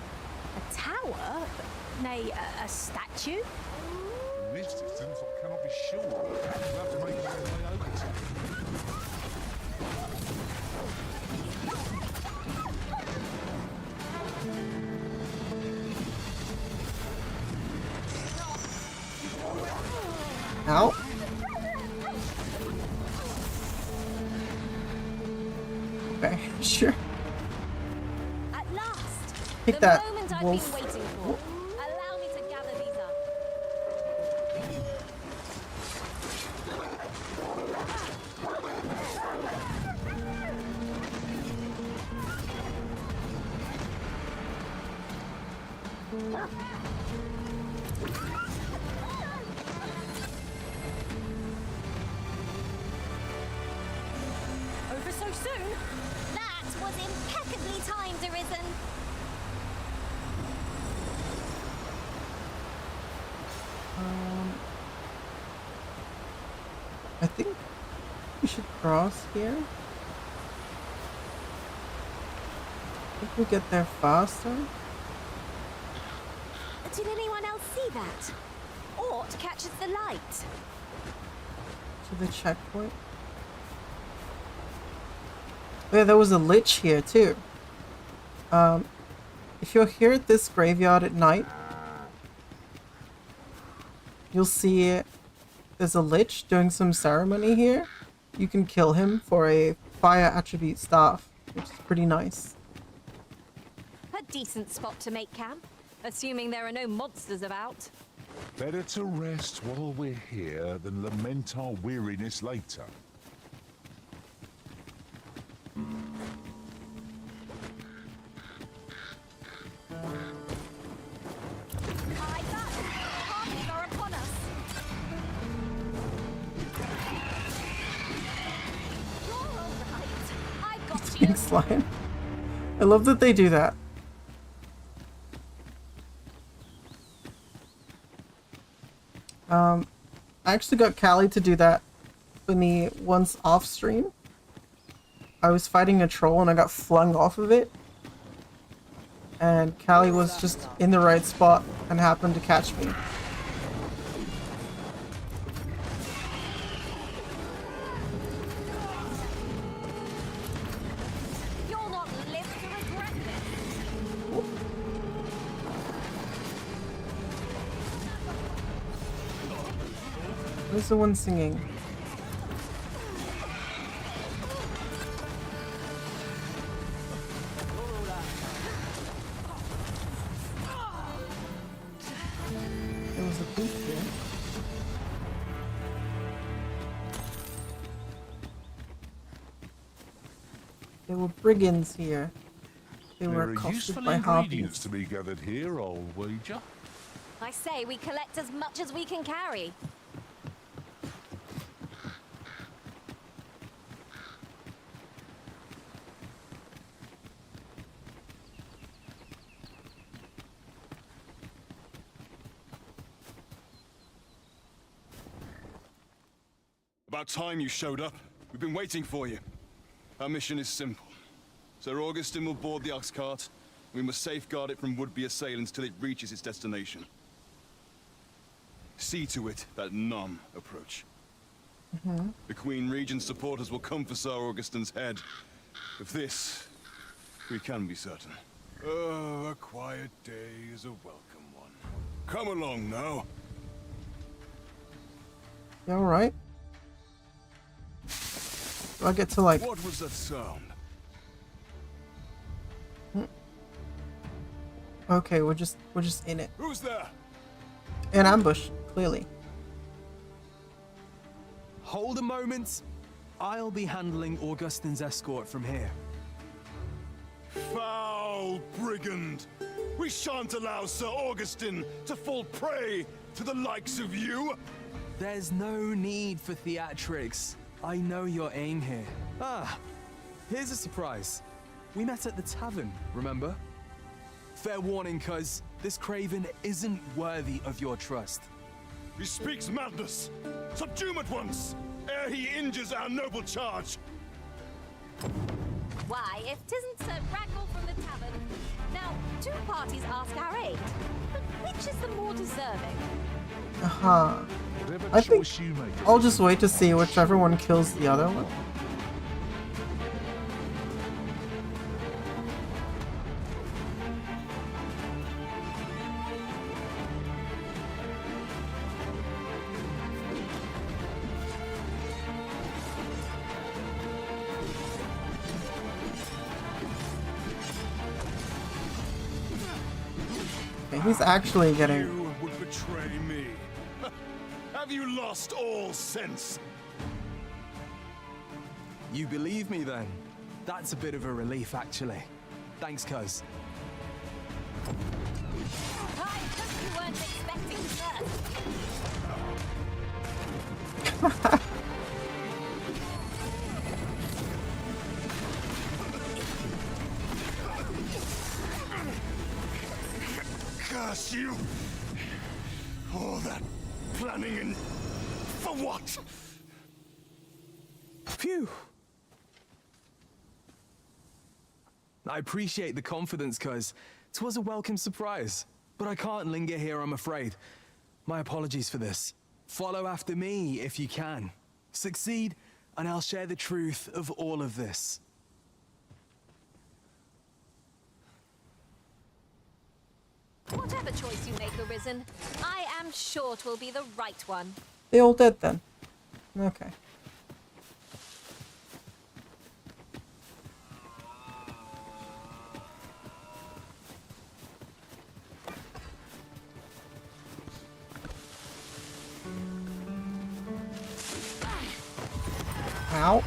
A tower? Nay, a statue? In this distance, I cannot be sure. We'll have to make our way over to it. Ow. Okay, sure. At last, Pick the that moment I've wolf. been waiting for. Allow me to gather these up. Over so soon? That was impeccably timed, Arisen. I think we should cross here. I think we get there faster. Did anyone else see that? Ort catches the light. To the checkpoint. Oh, yeah, there was a lich here too. If you're here at this graveyard at night, you'll see there's a lich doing some ceremony here. You can kill him for a fire attribute staff, which is pretty nice. A decent spot to make camp, assuming there are no monsters about. Better to rest while we're here than lament our weariness later. Pink slime. I love that they do that. I actually got Callie to do that for me once off stream. I was fighting a troll and I got flung off of it. And Callie was just in the right spot and happened to catch me. You'll not live to regret this. Where's the one singing? There was a thief here. There were brigands here. They were There are accosted useful by ingredients harpies. to be gathered here, I'll wager. I say we collect as much as we can carry. About time you showed up. We've been waiting for you. Our mission is simple. Sir Augustin will board the ox cart, We must safeguard it from would-be assailants till it reaches its destination. See to it that none approach. The Queen Regent's supporters will come for Sir Augustine's head. Of this, we can be certain. Oh, a quiet day is a welcome one. Come along now. You alright? Do I get to like... What was that sound? Okay, we're just in it. Who's there? An ambush, clearly. Hold a moment. I'll be handling Augustine's escort from here. Foul brigand! We shan't allow Sir Augustine to fall prey to the likes of you! There's no need for theatrics. I know your aim here. Ah, here's a surprise. We met at the tavern, remember? Fair warning, cuz this craven isn't worthy of your trust. He speaks madness! Subdue him at once, ere he injures our noble charge! Why, if 'tisn't Sir Ragnar from the tavern. Now, two parties ask our aid. But which is the more deserving? I think I'll just wait to see whichever one kills the other one. He's actually getting... You would betray me. Have you lost all sense? You believe me then? That's a bit of a relief, actually. Thanks, cuz. I hope you weren't expecting that. Curse you! All that planning and for what? Phew! I appreciate the confidence, cuz 'twas a welcome surprise. But I can't linger here, I'm afraid. My apologies for this. Follow after me if you can. Succeed, and I'll share the truth of all of this. Whatever choice you make, Arisen, I am sure 'twill be the right one. They all dead then. Okay. Ow.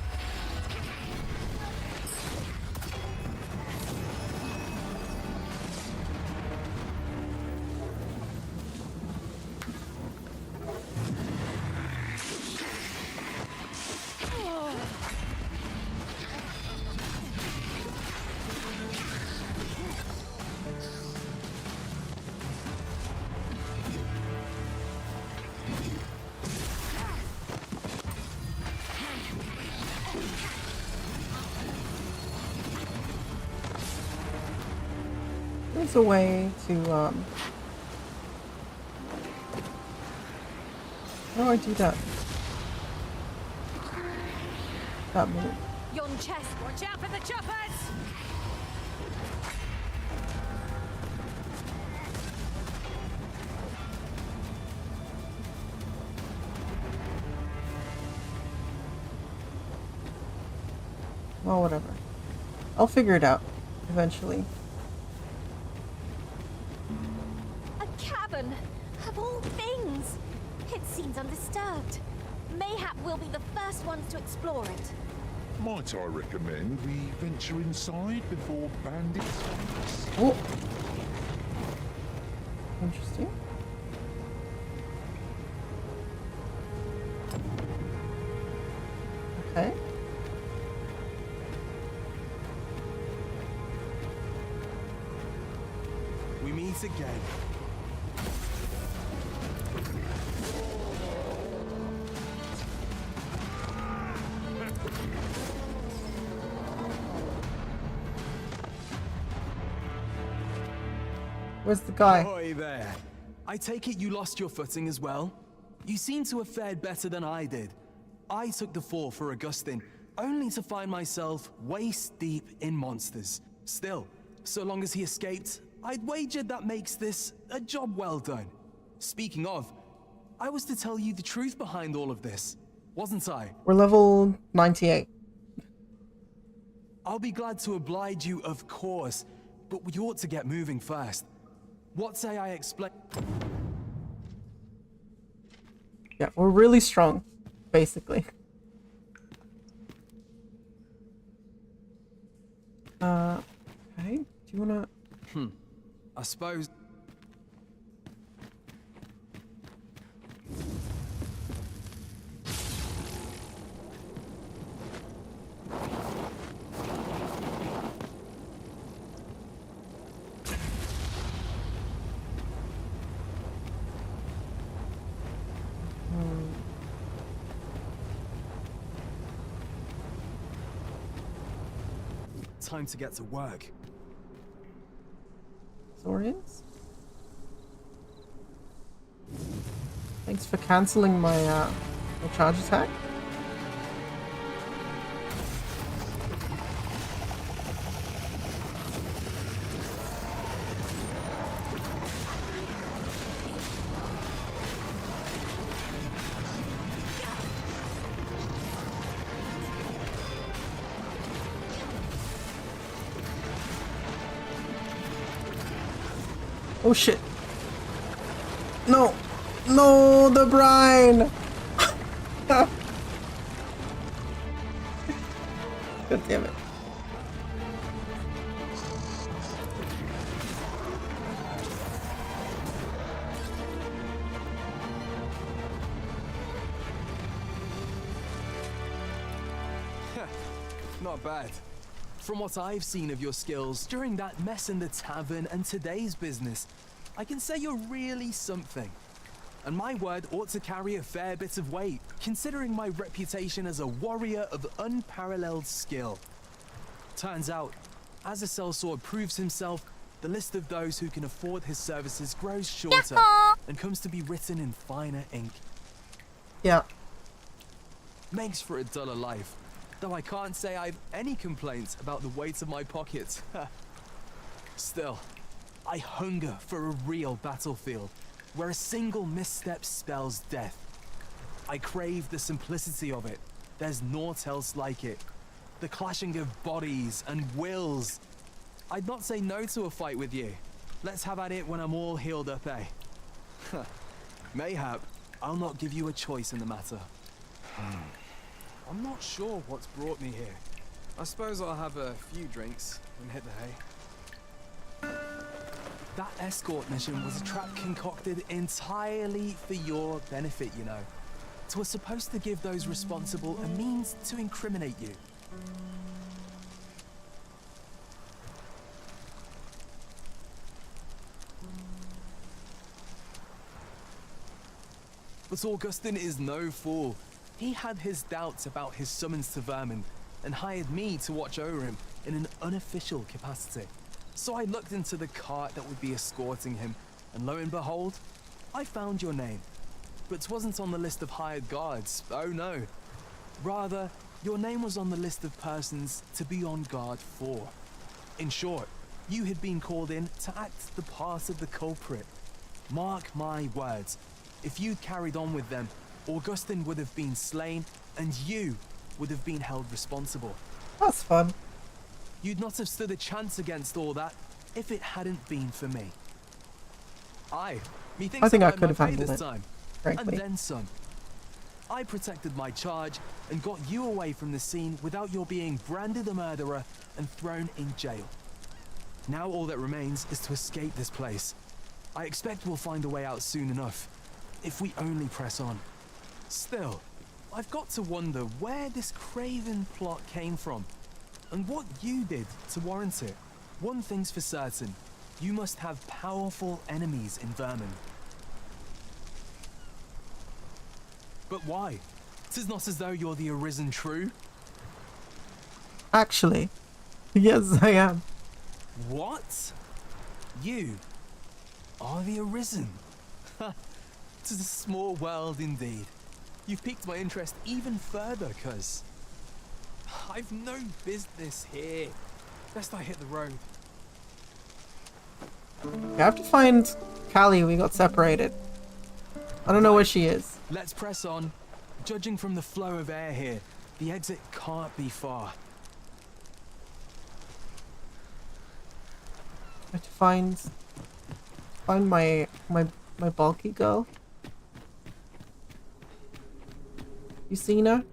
There's a way to, how do I do that? That move. Yon chest, watch out for the choppers! Well, whatever. I'll figure it out eventually. A cabin, of all things. It seems undisturbed. Mayhap we'll be the first ones to explore it. Might I recommend we venture inside before bandits? Oh. Interesting. Okay. We meet again. Where's the guy? Ahoy there. I take it you lost your footing as well? You seem to have fared better than I did. I took the fall for Augustin, only to find myself waist deep in monsters. Still, so long as he escaped, I'd wager that makes this a job well done. Speaking of, I was to tell you the truth behind all of this, wasn't I? We're level 98. I'll be glad to oblige you, of course, but we ought to get moving first. What say I explain? Yeah, we're really strong, basically. Okay. Do you wanna? I suppose. Time to get to work. Saurians? Thanks for cancelling my charge attack. Oh shit. No. No, the brine. God damn it. Not bad. From what I've seen of your skills during that mess in the tavern and today's business, I can say you're really something. And my word ought to carry a fair bit of weight, considering my reputation as a warrior of unparalleled skill. Turns out, as a sellsword proves himself, the list of those who can afford his services grows shorter and comes to be written in finer ink. Yeah. Makes for a duller life. Though I can't say I've any complaints about the weight of my pockets. Still, I hunger for a real battlefield, where a single misstep spells death. I crave the simplicity of it. There's naught else like it. The clashing of bodies and wills. I'd not say no to a fight with you. Let's have at it when I'm all healed up, eh? Mayhap, I'll not give you a choice in the matter. I'm not sure what's brought me here. I suppose I'll have a few drinks and hit the hay. That escort mission was a trap concocted entirely for your benefit, you know. It was supposed to give those responsible a means to incriminate you. But Augustin is no fool. He had his doubts about his summons to Vermin and hired me to watch over him in an unofficial capacity. So I looked into the cart that would be escorting him, and lo and behold, I found your name. But 'twasn't on the list of hired guards, oh no. Rather, your name was on the list of persons to be on guard for. In short, you had been called in to act the part of the culprit. Mark my words, if you'd carried on with them, Augustin would have been slain, and you would have been held responsible. That's fun. You'd not have stood a chance against all that if it hadn't been for me. I think I could have handled this it, time, frankly. and then some. I protected my charge and got you away from the scene without your being branded a murderer and thrown in jail. Now all that remains is to escape this place. I expect we'll find a way out soon enough, if we only press on. Still, I've got to wonder where this craven plot came from, and what you did to warrant it. One thing's for certain, you must have powerful enemies in Vermin. But why? 'Tis not as though you're the arisen true. Actually, yes, I am. What? You? are the Arisen. It's a small world indeed. You've piqued my interest even further, cuz I've no business here. Best I hit the road. We have to find Callie. We got separated. I don't know where she is. Let's press on. Judging from the flow of air here, the exit can't be far. I have to find my bulky girl. You seen her?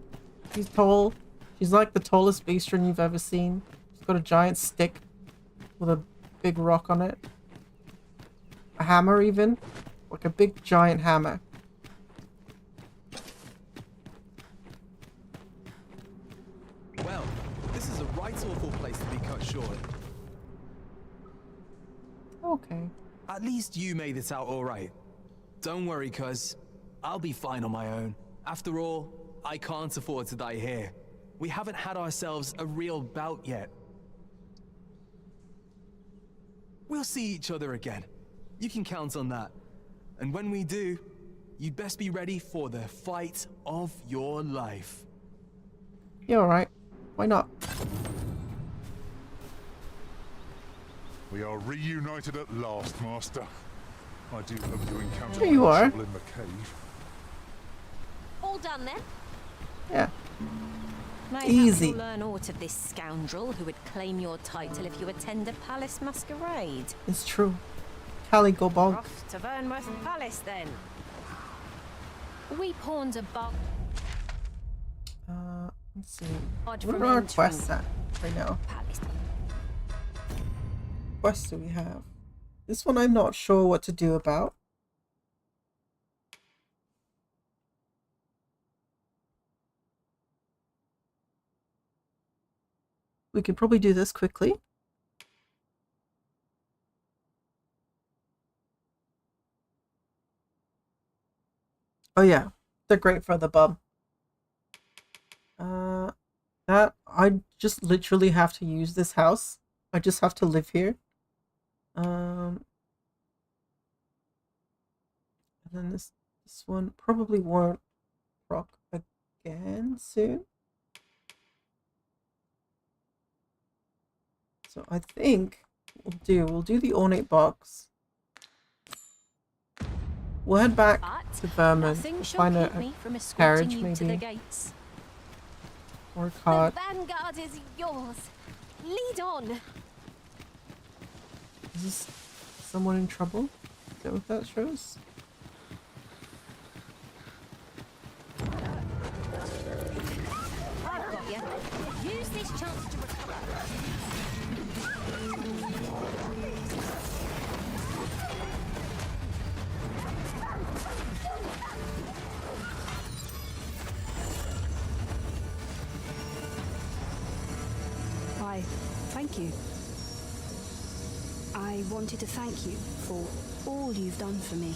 She's tall. She's like the tallest beastron you've ever seen. She's got a giant stick with a big rock on it. A hammer even. Like a big giant hammer. Well, this is a right awful place to be cut short. Okay. At least you made it out all right. Don't worry, cuz I'll be fine on my own. After all, I can't afford to die here. We haven't had ourselves a real bout yet. We'll see each other again. You can count on that. And when we do, you'd best be ready for the fight of your life. You're alright. Why not? We are reunited at last, Master. I do hope you encounter Here you are. trouble in the cave. All done then? Yeah. Mayhap Easy. you'll learn aught of this scoundrel who would claim your title if you attend a palace masquerade. It's true. Callie, go bonk. Off to Vernworth Palace then. We pawned a bar. Let's see. Odd What from are our entering quests at right now? Palace. Quests do we have? This one I'm not sure what to do about. We could probably do this quickly. Oh yeah, they're great for the bum. That I just literally have to use this house. I just have to live here. And then this one probably won't proc again soon. So I think we'll do the ornate box. We'll head back to Vermont. We'll find a carriage maybe. Or a cart. The vanguard is yours. Lead on. Is this someone in trouble? Is that what that shows? I've got you. Use this chance to recover. Why, thank you. I wanted to thank you for all you've done for me.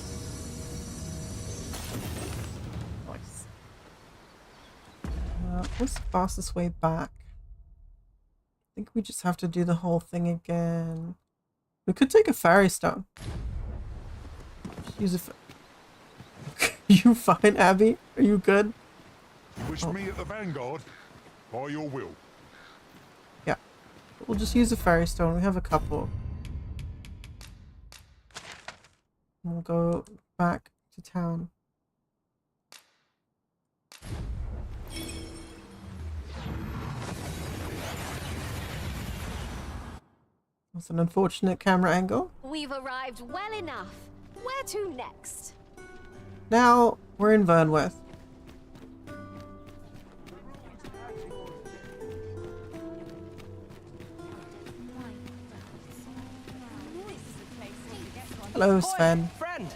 Nice. What's the fastest way back? I think we just have to do the whole thing again. We could take a fairy stone. Just use a You fine, Abby? Are you good? Wish me at the vanguard by your will. Yeah. We'll just use a fairy stone. We have a couple. We'll go back to town. That's an unfortunate camera angle. We've arrived well enough. Where to next? Now we're in Vernworth. Hello, Sven. Friend,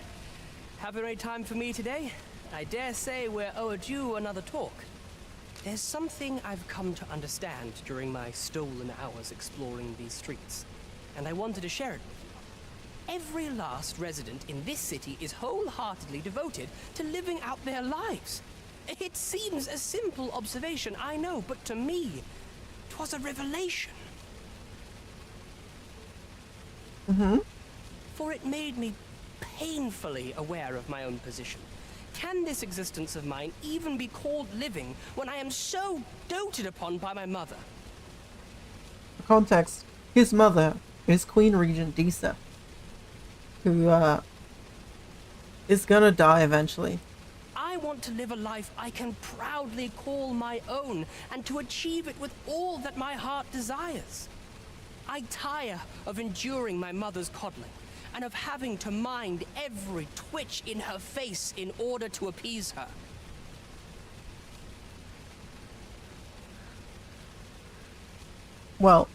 having any time for me today? I dare say we're overdue another talk. There's something I've come to understand during my stolen hours exploring these streets, and I wanted to share it with you. Every last resident in this city is wholeheartedly devoted to living out their lives. It seems a simple observation, I know, but to me, 'twas a revelation. Mm-hmm. For it made me painfully aware of my own position. Can this existence of mine even be called living when I am so doted upon by my mother? For context, his mother is Queen Regent Disa, who is gonna die eventually. I want to live a life I can proudly call my own, and to achieve it with all that my heart desires. I tire of enduring my mother's coddling, and of having to mind every twitch in her face in order to appease her. Well,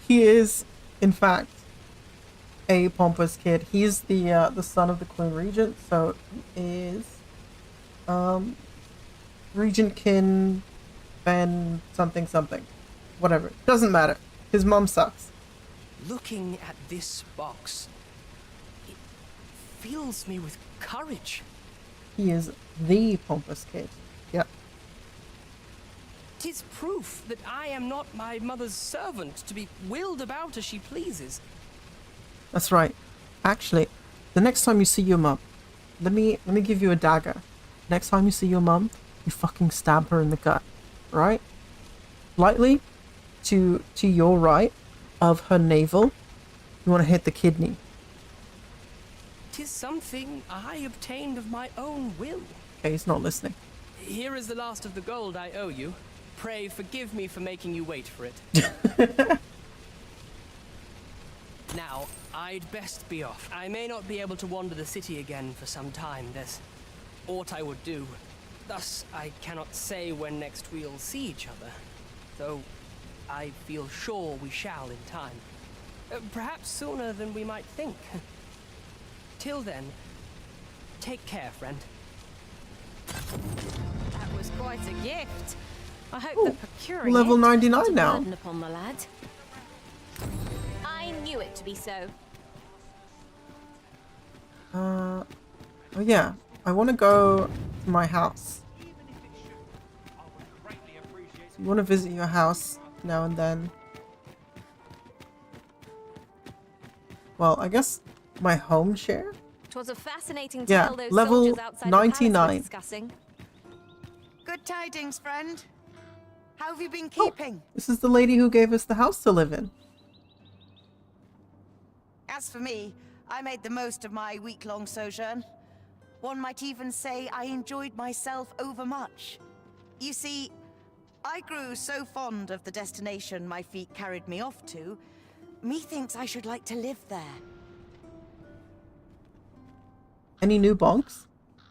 he is, in fact, a pompous kid. He's the son of the Queen Regent, so he is Regentkin Ben something something. Whatever. Doesn't matter. His mom sucks. Looking at this box, it fills me with courage. He is the pompous kid. Yep. 'Tis proof that I am not my mother's servant to be wheeled about as she pleases. That's right. Actually, the next time you see your mum, let me give you a dagger. Next time you see your mum, you fucking stab her in the gut, right? Lightly, to your right of her navel, you want to hit the kidney. 'Tis something I obtained of my own will. Okay, he's not listening. Here is the last of the gold I owe you. Pray forgive me for making you wait for it. Now, I'd best be off. I may not be able to wander the city again for some time. There's aught I would do. Thus, I cannot say when next we'll see each other, though I feel sure we shall in time. Perhaps sooner than we might think. Till then, take care, friend. That was quite a gift. I hope Ooh, that procuring level it 99 was a now. burden upon the lad. I knew it to be so. Oh yeah, I want to go to my house. You want to visit your house now and then. Well, I guess my home share? 'Twas a fascinating Yeah, tale those level soldiers outside 99. the palace were discussing. Good tidings, friend. How have you been keeping? This is the lady who gave us the house to live in. As for me, I made the most of my week-long sojourn. One might even say I enjoyed myself overmuch. You see, I grew so fond of the destination my feet carried me off to, methinks I should like to live there. Any new bonks?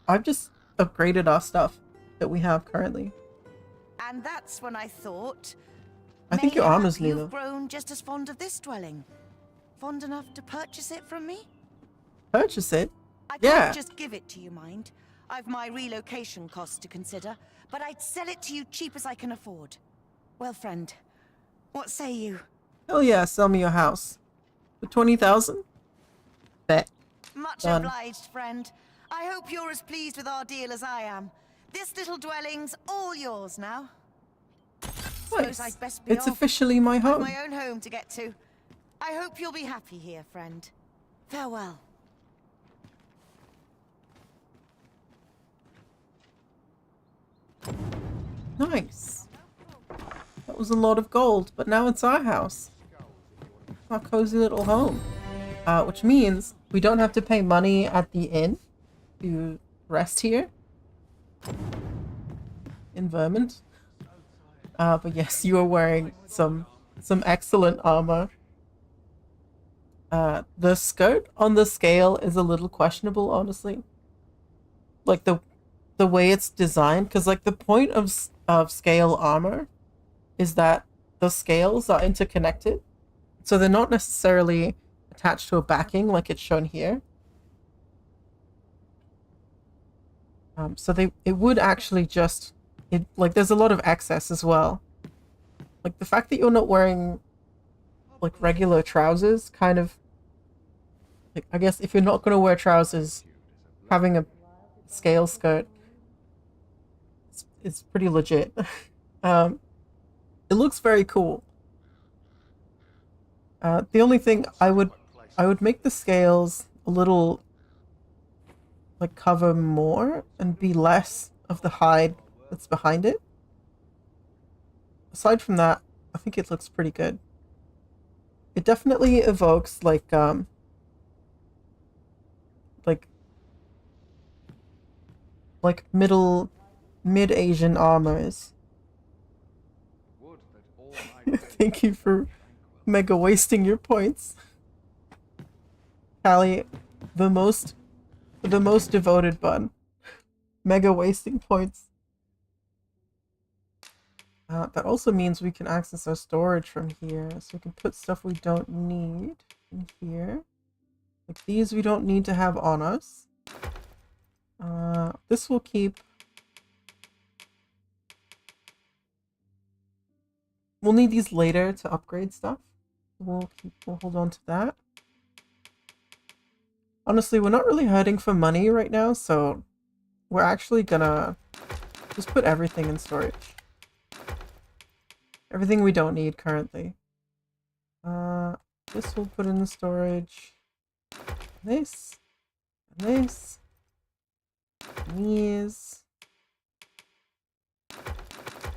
I've just upgraded our stuff that we have currently. And that's when I thought, I think your armor's new you've though. grown just as fond of this dwelling. Fond enough to purchase it from me? Purchase it? I Yeah. can't just give it to you, mind. I've my relocation costs to consider, but I'd sell it to you cheap as I can afford. Well, friend, what say you? Hell yeah, sell me your house. For 20,000? Bet. Much Done. obliged, friend. I hope you're as pleased with our deal as I am. This little dwelling's all yours now. Suppose I'd best be It's off. officially my I've home. my own home to get to. I hope you'll be happy here, friend. Farewell. Nice. That was a lot of gold, but now it's our house. Our cozy little home. Which means we don't have to pay money at the inn to rest here. In Vermont. But yes, you are wearing some excellent armor. The skirt on the scale is a little questionable, honestly. Like the way it's designed, because like the point of scale armor is that the scales are interconnected, so they're not necessarily attached to a backing like it's shown here. So it would actually just like there's a lot of excess as well. Like the fact that you're not wearing like regular trousers, kind of like, I guess if you're not going to wear trousers, having a scale skirt it's pretty legit. It looks very cool. The only thing I would make the scales a little like cover more and be less of the hide that's behind it. Aside from that, I think it looks pretty good. It definitely evokes like mid-Asian armors. Thank you for mega wasting your points. Callie, the most devoted bun. Mega wasting points. That also means we can access our storage from here. So we can put stuff we don't need in here. Like these we don't need to have on us. This will keep... We'll need these later to upgrade stuff. We'll hold on to that. Honestly, we're not really hurting for money right now, so we're actually gonna just put everything in storage. Everything we don't need currently. This we'll put in the storage. This. And this. And these.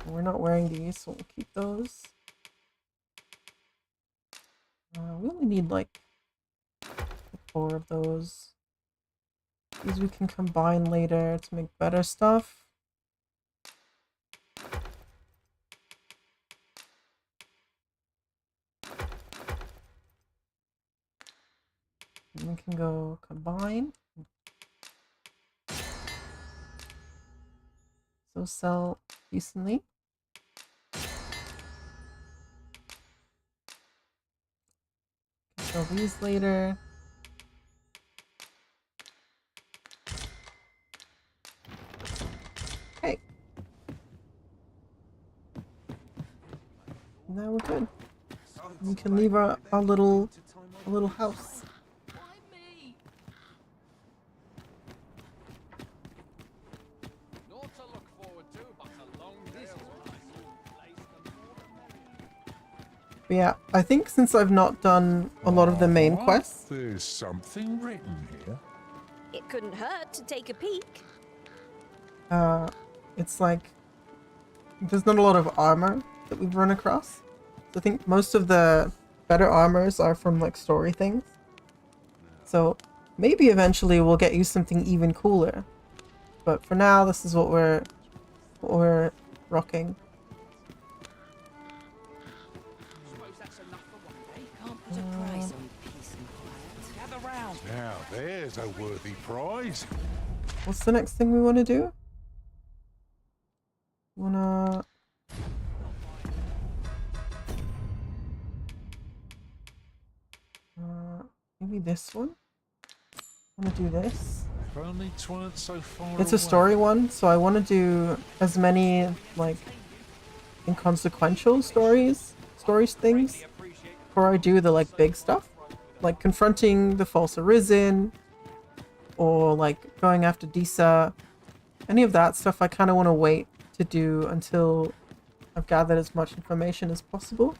We're not wearing these, so we'll keep those. We only need like 4 of those. These we can combine later to make better stuff. And we can go combine. So sell decently. Sell these later. Okay. Now we're good. We can leave our little house. But yeah, I think since I've not done a lot of the main quests... There's something written here. It couldn't hurt to take a peek. It's like... There's not a lot of armor that we've run across. So I think most of the better armors are from like story things. So maybe eventually we'll get you something even cooler. But for now, this is what we're rocking. Now there's a worthy prize. What's the next thing we want to do? Maybe this one? I want to do this. If only 'tweren't so far It's a story one, so I want to do as many like inconsequential stories things before I do the like big stuff, like confronting the false arisen, or like going after Disa. Any of that stuff I kind of want to wait to do until I've gathered as much information as possible.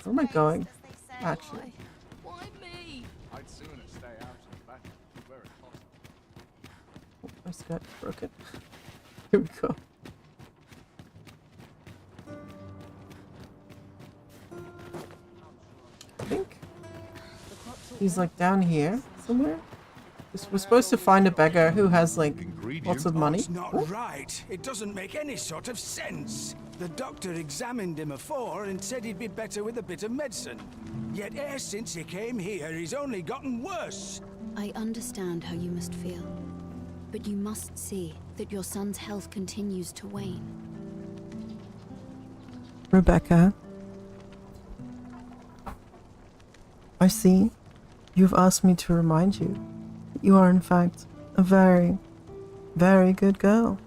Where am I going? Actually. Why me? I'd sooner stay out of the battle where it's possible. Oh, my skirt broken. Here we go. I think he's like down here somewhere. We're supposed to find a beggar who has like lots of money. That's not right. It doesn't make any sort of sense. The doctor examined him afore and said he'd be better with a bit of medicine. Yet e'er since he came here, he's only gotten worse. I understand how you must feel, but you must see that your son's health continues to wane. Rebecca, I see you've asked me to remind you that you are in fact a very, very good girl.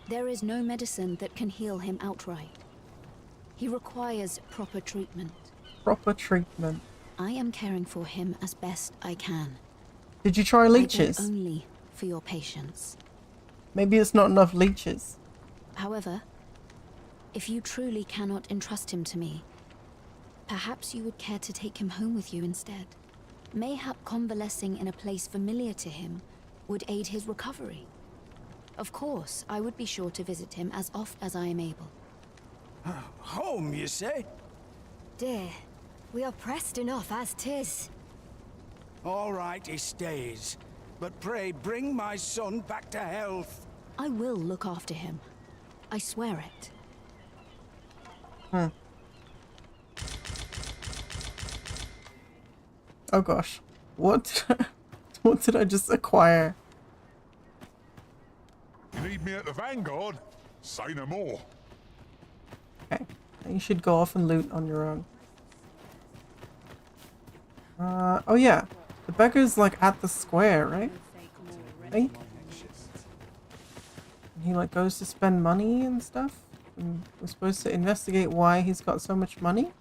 There is no medicine that can heal him outright. He requires proper treatment. Proper treatment. I am caring for him as best I can. Did you try leeches? I beg only for your patience. Maybe it's not enough leeches. However, if you truly cannot entrust him to me, perhaps you would care to take him home with you instead. Mayhap convalescing in a place familiar to him would aid his recovery. Of course, I would be sure to visit him as oft as I am able. Home, you say? Dear, we are pressed enough as 'tis. All right, he stays. But pray, bring my son back to health. I will look after him. I swear it. Oh gosh. What? What did I just acquire? You need me at the Vanguard? Say no more. Okay. You should go off and loot on your own. Oh yeah. The beggar's like at the square, right? I think. And he like goes to spend money and stuff. And we're supposed to investigate why he's got so much money.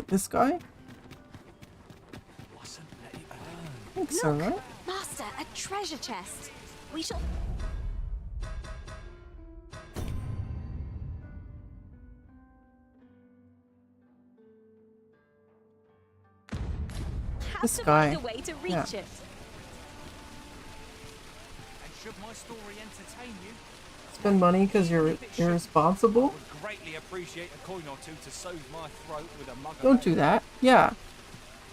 This guy? I think so, right? Master, a treasure chest. We shall... This guy. Find a way to reach Yeah. it. And should my story entertain you, Spend money because you're irresponsible? I would greatly appreciate a coin or two to soothe my throat with a mug of Don't do that. Yeah.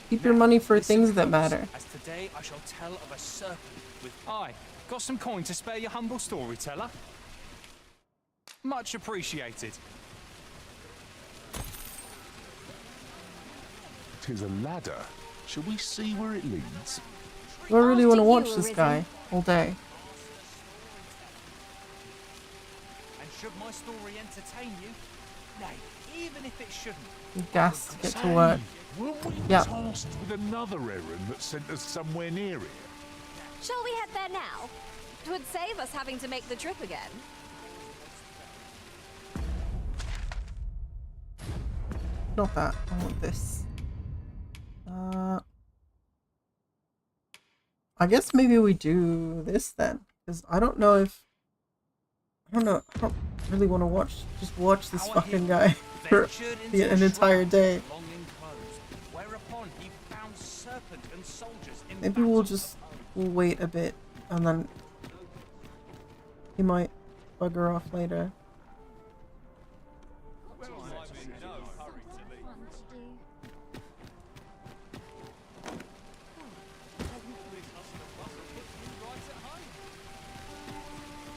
Keep your money for things that matter. As today I shall tell of a serpent with eye. Got some coin to spare your humble storyteller? Much appreciated. 'Tis a ladder. Shall we see where it leads? Do I really want to After watch you, this Arisen. guy all day? And should my story entertain you? Nay, even if it shouldn't. You gas to get to work. Weren't we Yeah. tasked with another errand that sent us somewhere near here? Shall we head there now? It would save us having to make the trip again. Not that. I want this. I guess maybe we do this then, because I don't know if I don't really want to just watch this fucking guy for an entire day. Whereupon he found serpent and soldiers in Maybe we'll wait a bit and then he might bugger off later.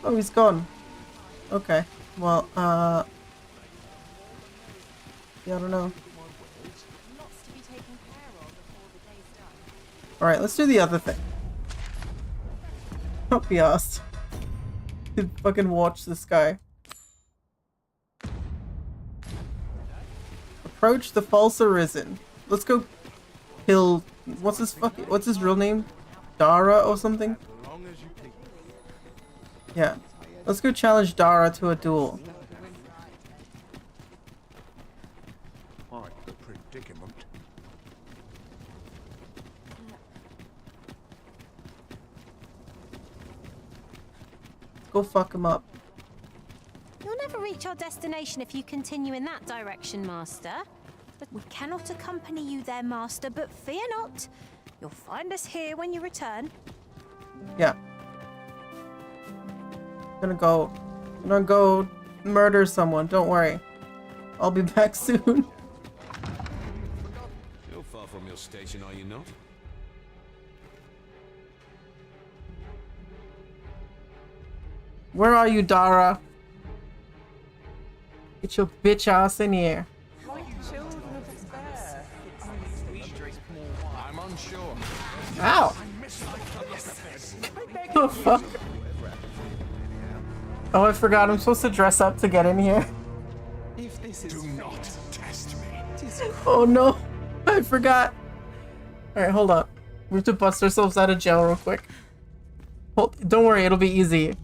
Oh, he's gone. Okay. Well, yeah, I don't know. Alright, let's do the other thing. Not be asked. Fucking watch this guy. Approach the false arisen. Let's go kill... What's his real name? Dara or something? Yeah. Let's go challenge Dara to a duel. Right, the predicament. Go fuck him up. You'll never reach our destination if you continue in that direction, Master. But we cannot accompany you there, Master, but fear not. You'll find us here when you return. Yeah. I'm gonna go murder someone, don't worry. I'll be back soon. You're far from your station, are you not? Where are you, Dara? Get your bitch ass in here. I'm unsure. Ow! The fuck? Oh, I forgot. I'm supposed to dress up to get in here. Do not test me. Oh no! I forgot. Alright, hold up. We have to bust ourselves out of jail real quick. Don't worry, it'll be easy.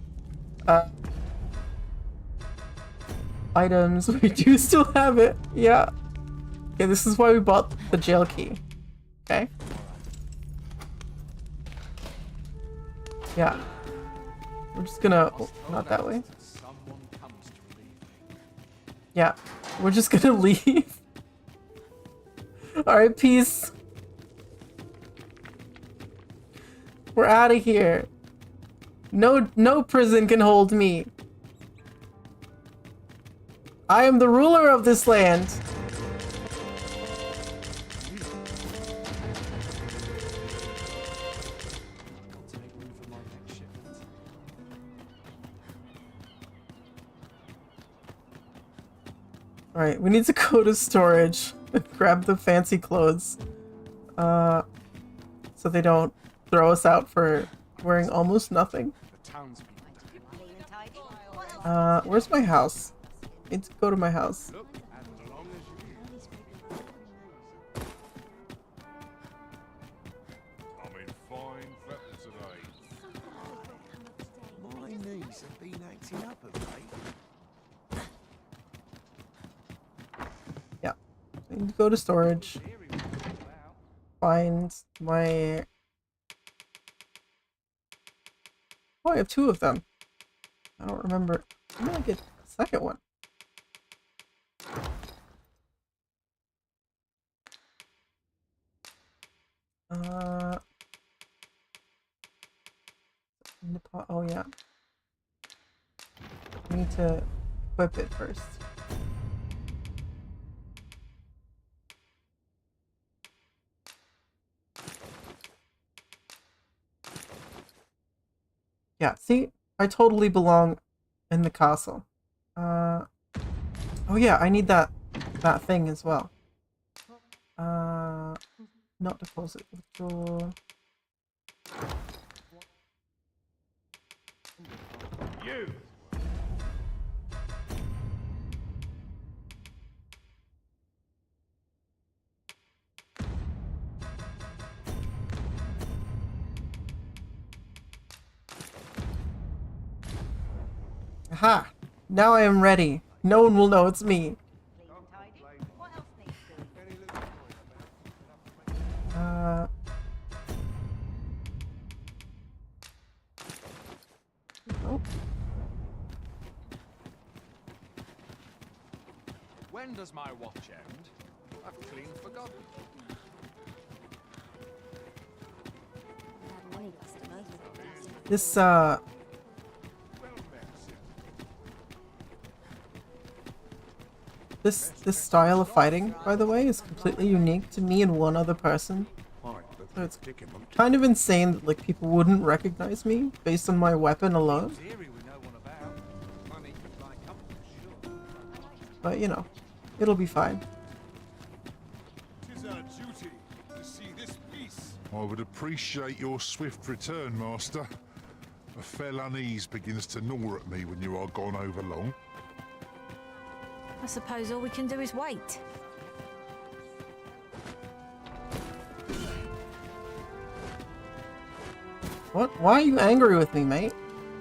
Items. We do still have it. Yeah. Okay, this is why we bought the jail key. Okay. Yeah. We're just gonna... Oh, not that way. Yeah. We're just gonna leave. Alright, peace. We're out of here. No prison can hold me. I am the ruler of this land. Alright, we need to go to storage and grab the fancy clothes. So they don't throw us out for wearing almost nothing. Where's my house? I need to go to my house. I'm in fine fettle today. My knees have been acting up a bit. Yeah. I need to go to storage. Find my... Oh, I have 2 of them. I don't remember. I'm gonna get the second one. Oh yeah. I need to equip it first. Yeah, see? I totally belong in the castle. Oh yeah, I need that thing as well. Not deposit, withdraw. You! Aha! Now I am ready. No one will know it's me. Oh. When does my watch end? I've clean forgotten. This This style of fighting, by the way, is completely unique to me and one other person. So it's kind of insane that like people wouldn't recognize me based on my weapon alone. But you know, it'll be fine. Tis our duty to see this peace. I would appreciate your swift return, Master. A fell unease begins to gnaw at me when you are gone over long. I suppose all we can do is wait. What? Why are you angry with me, mate?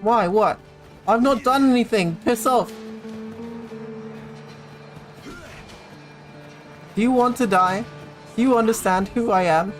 Why? What? I've not done anything. Piss off. Do you want to die? Do you understand who I am?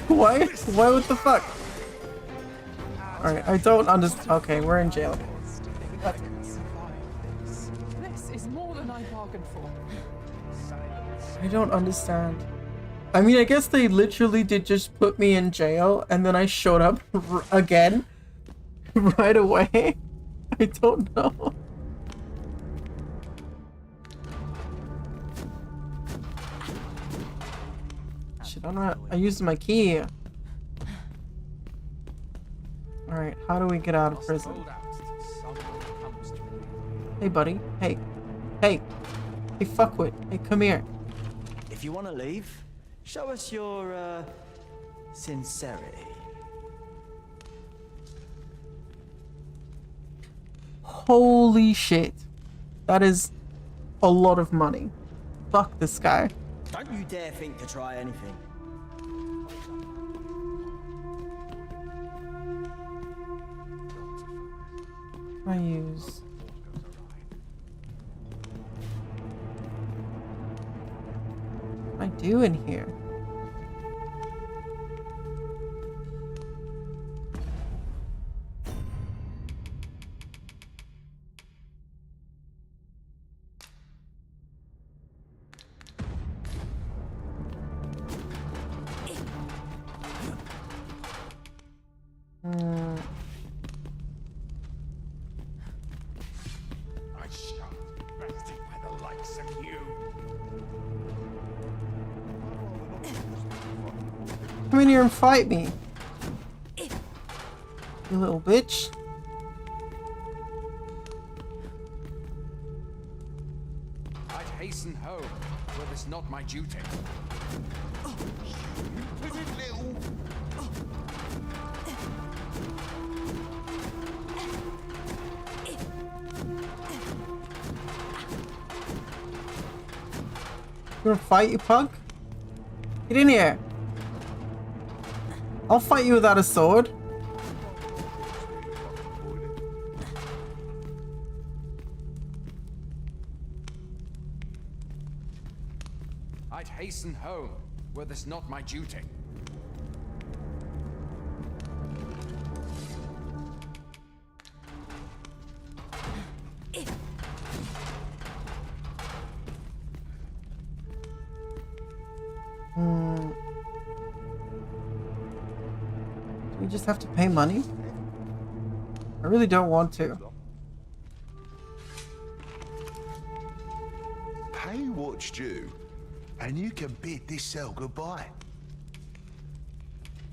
Why? What the fuck? Alright, I don't understand. Okay, we're in jail. This is more than I bargained for. I don't understand. I mean, I guess they literally did just put me in jail and then I showed up again right away. I don't know. shit, I used my key. Alright, how do we get out of prison? Hey, buddy. Hey. Hey. Hey, fuckwit. Hey, come here. If you want to leave, show us your, sincerity. Holy shit. That is a lot of money. Fuck this guy. Don't you dare think to try anything. I use... What am I doing here? I shan't be bested by the likes of you. Come in here and fight me. You little bitch. I'd hasten home, were this not my duty. You wanna fight, you punk? Get in here. I'll fight you without a sword. I'd hasten home, were this not my duty. Do we just have to pay money? I really don't want to. Pay what's due, and you can bid this cell goodbye.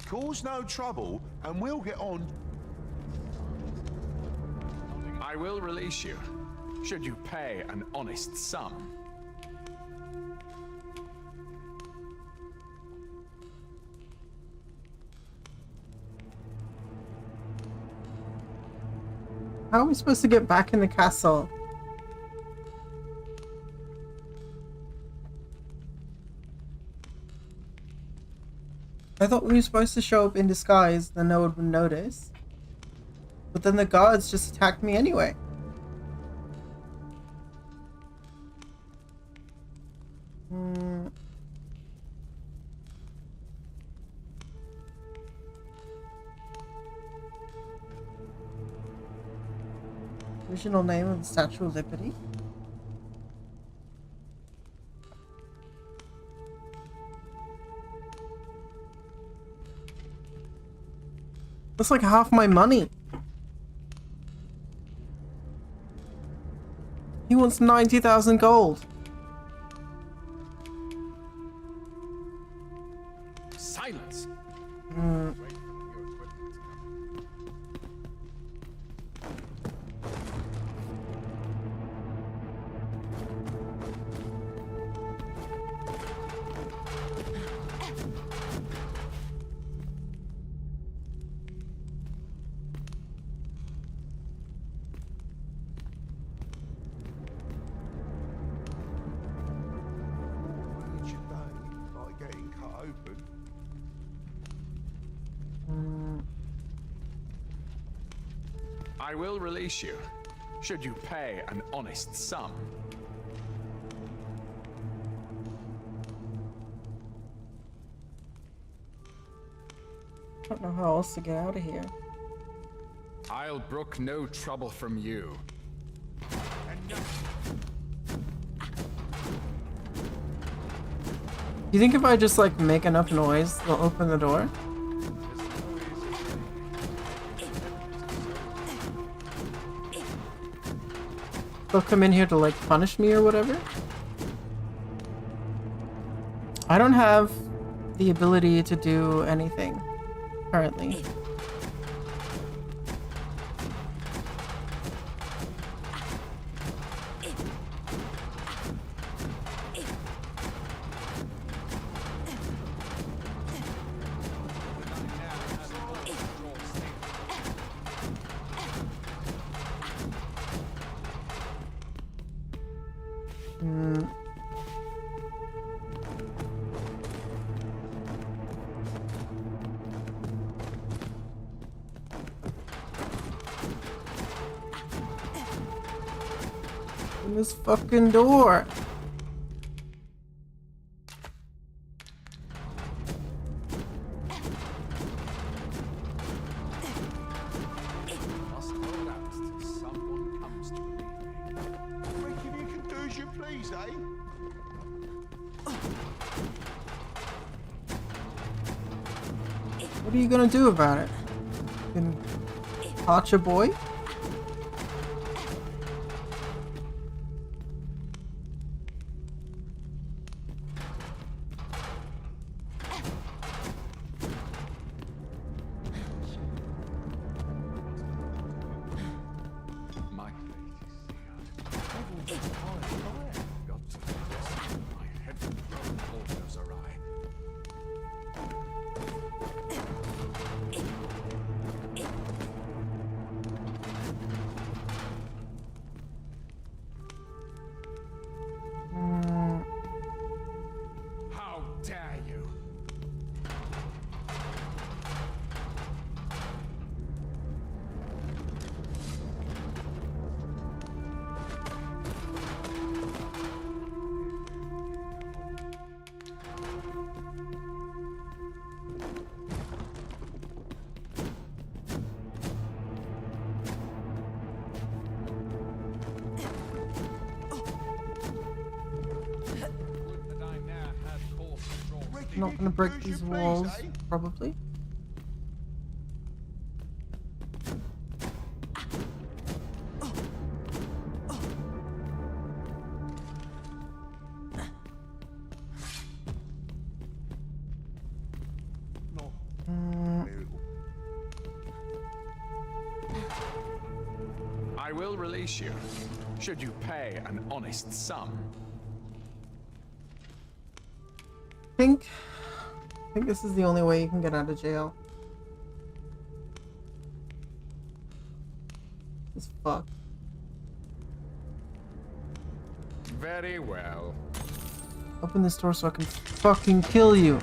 Cause no trouble, and we'll get on. I will release you, should you pay an honest sum. How are we supposed to get back in the castle? I thought we were supposed to show up in disguise, then no one would notice. But then the guards just attacked me anyway. Original name of the Statue of Liberty? That's like half my money. He wants 90,000 gold. Silence! Like getting cut open. I will release you, should you pay an honest sum. I don't know how else to get out of here. I'll brook no trouble from you. You think if I just like make enough noise, they'll open the door? They'll come in here to like punish me or whatever? I don't have the ability to do anything currently. This fucking door. Must hold out till someone comes to relieve me. Reckon you can do as you please, eh? What are you gonna do about it? You can touch a boy? My lady, got to this. My head all goes awry. How dare you? Not gonna break these walls, probably. I will release you, should you pay an honest sum. I think this is the only way you can get out of jail. This fuck. Very well. Open this door so I can fucking kill you.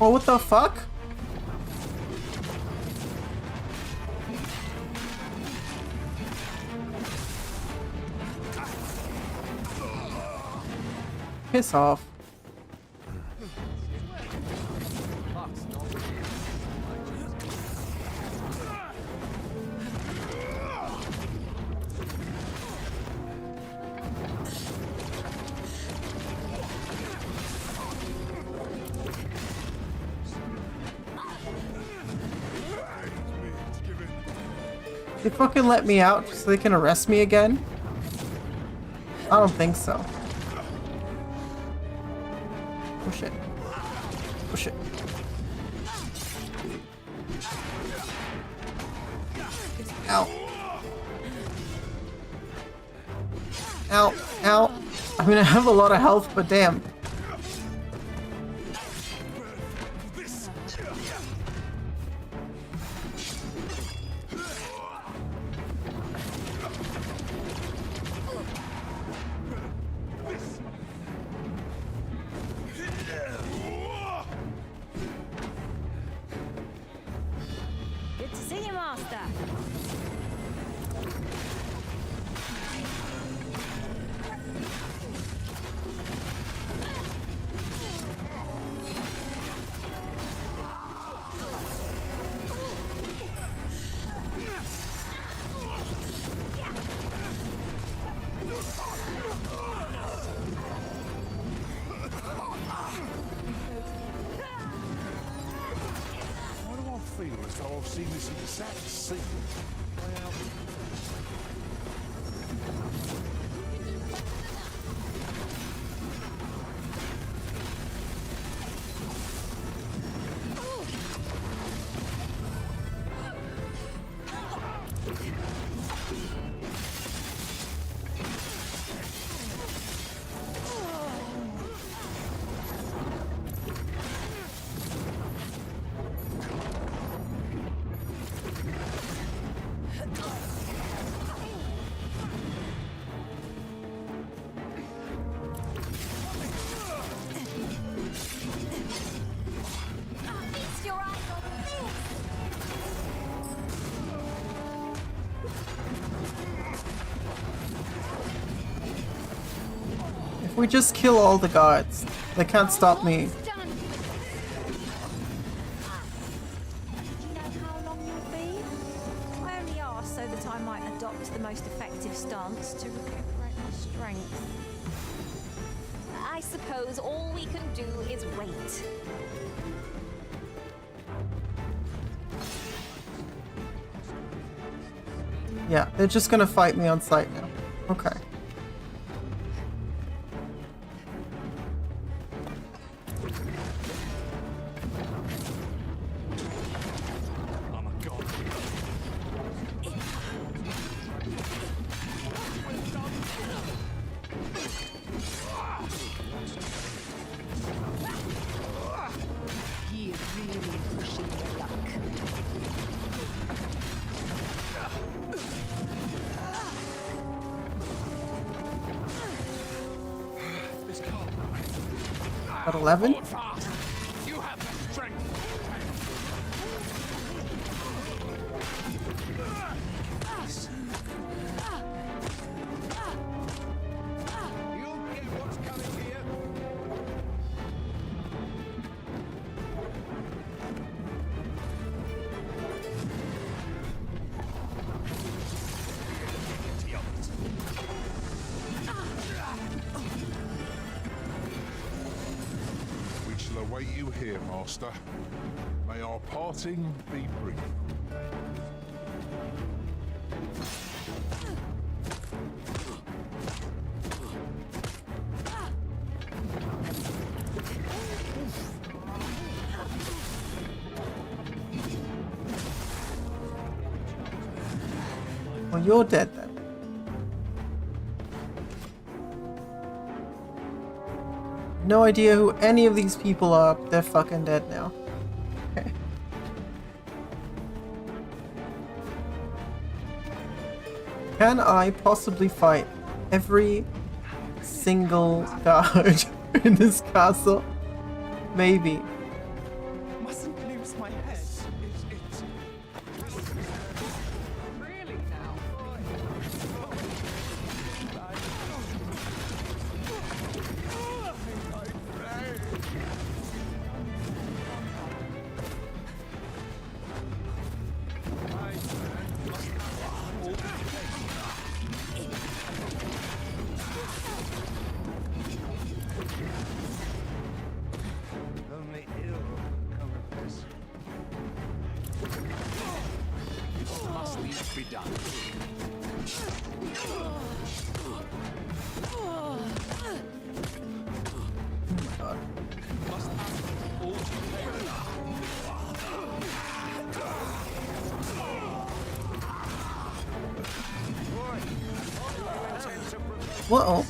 Oh, what the fuck? Piss off. They fucking let me out so they can arrest me again? I don't think so. Oh shit. Oh shit. Ow. Ow. Ow. I mean, I have a lot of health, but damn. Good to see you, Master. Why do I feel as though I've seen this exact scene play out? If we just kill all the guards, they can't stop me. Do you know how long you'll be? I only asked so that I might adopt the most effective stance to recuperate my strength. I suppose all we can do is wait. Yeah, they're just gonna fight me on sight now. Okay. At 11? You have the strength. You'll get what's coming here. We shall await you here, Master. May our parting be brief. Well, you're dead then. No idea who any of these people are, but they're fucking dead now. Okay. Can I possibly fight every single guard in this castle? Maybe. Mustn't lose my head. It's really now. Only ill come of this. This must needs be done. God. Must all Whoa.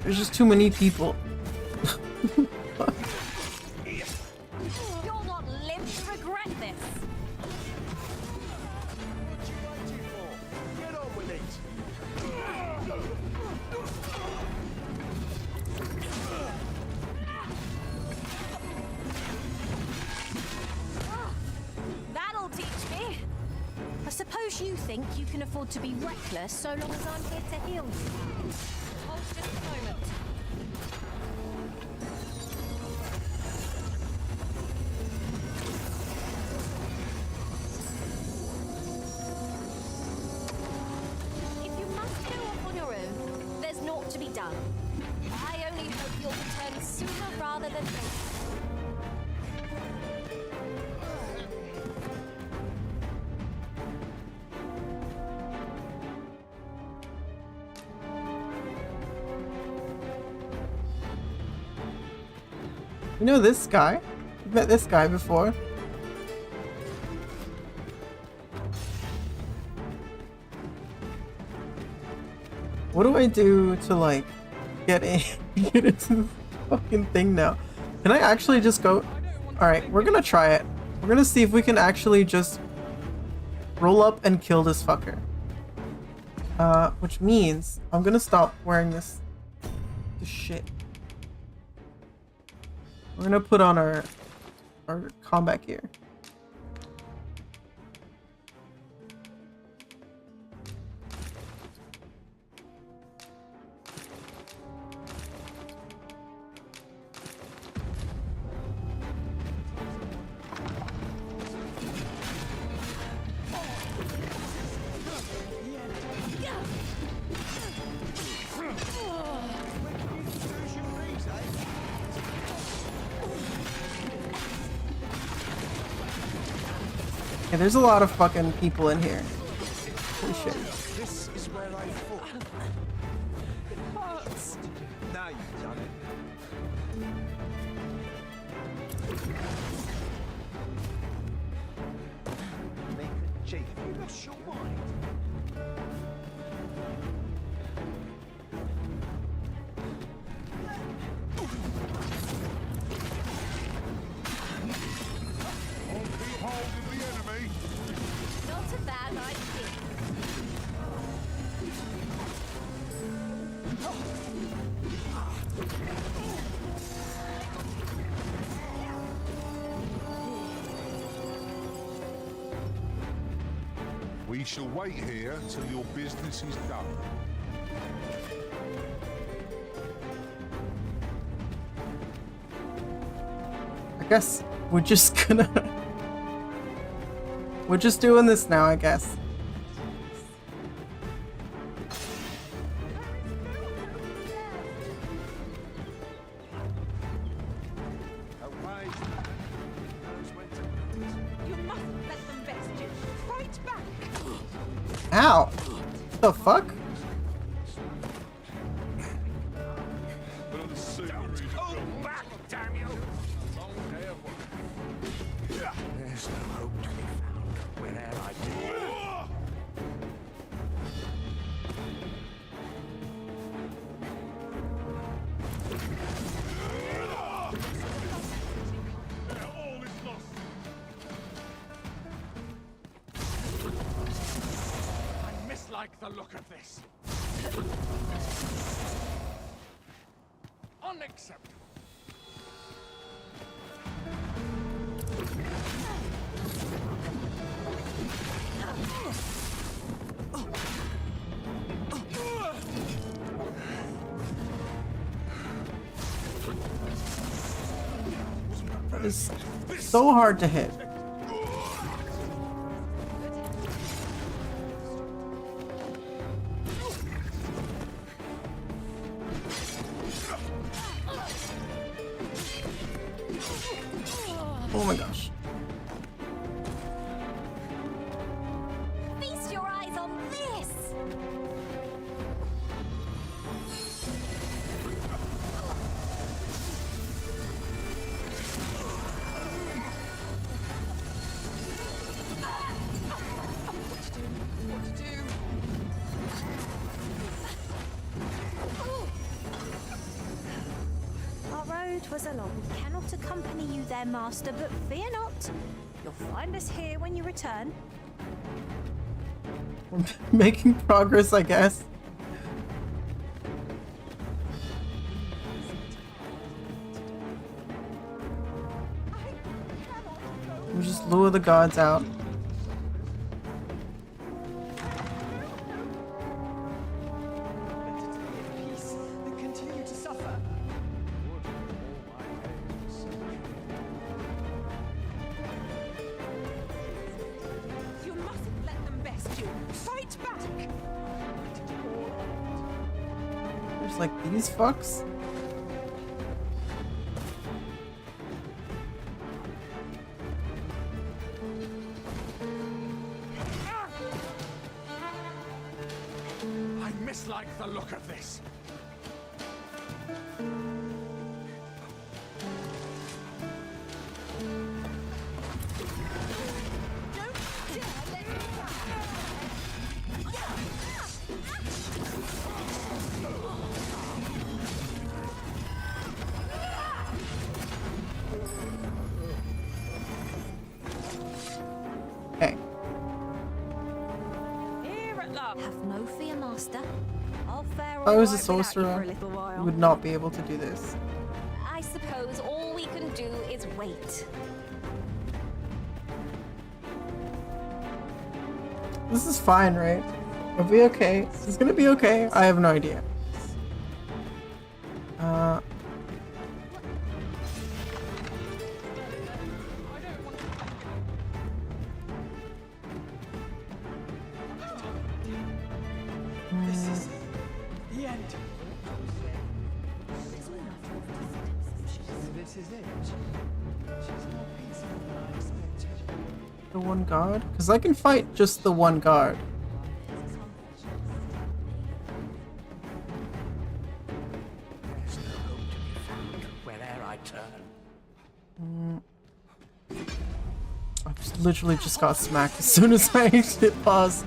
There's just too many people. You'll not live to regret this. Get on with it. That'll teach me. I suppose you think you can afford to be reckless so long as I'm here to heal you. Hold just a moment. If you must go off on your own, there's naught to be done. I only hope you'll return sooner rather than later. You know this guy? You've met this guy before. What do I do to like get into this fucking thing now? Can I actually just go? Alright, we're gonna try it. We're gonna see if we can actually just roll up and kill this fucker. Which means I'm gonna stop wearing this shit. We're gonna put on our combat gear. Yeah, there's a lot of fucking people in here. Holy shit. This is where I fought. It hurts. Now you've done it. Make a cheat. You lost your mind. Not a bad idea. We shall wait here till your business is done. I guess we're just gonna... We're just doing this now, I guess. You mustn't let them best you. Fight back. Ow! What the fuck? Hold back, damn you! There's no hope to be found wherever I do. I mislike the look of this. Unacceptable. That is so hard to hit. Oh my gosh. Feast your eyes on this! What to do? Our road was along. We cannot accompany you there, master, but fear not. You'll find us here when you return. We're making progress, I guess. We just lure the gods out. Continue to suffer. You mustn't let them best you. Fight back. There's like these fucks. I mislike the look of this. Okay. Here at last. Have no fear, master. I'll fare If I was a all right without you for sorcerer, a little you while. would not be able to do this. I suppose all we can fate. This is fine, right? It'll be okay. This is gonna be okay. I have no idea. This is the end. This is it. She's more peaceful than I expected. The one guard? Because I can fight just the one guard. There's no hope to be found where'er I turn. I literally just got smacked as soon as I hit pause.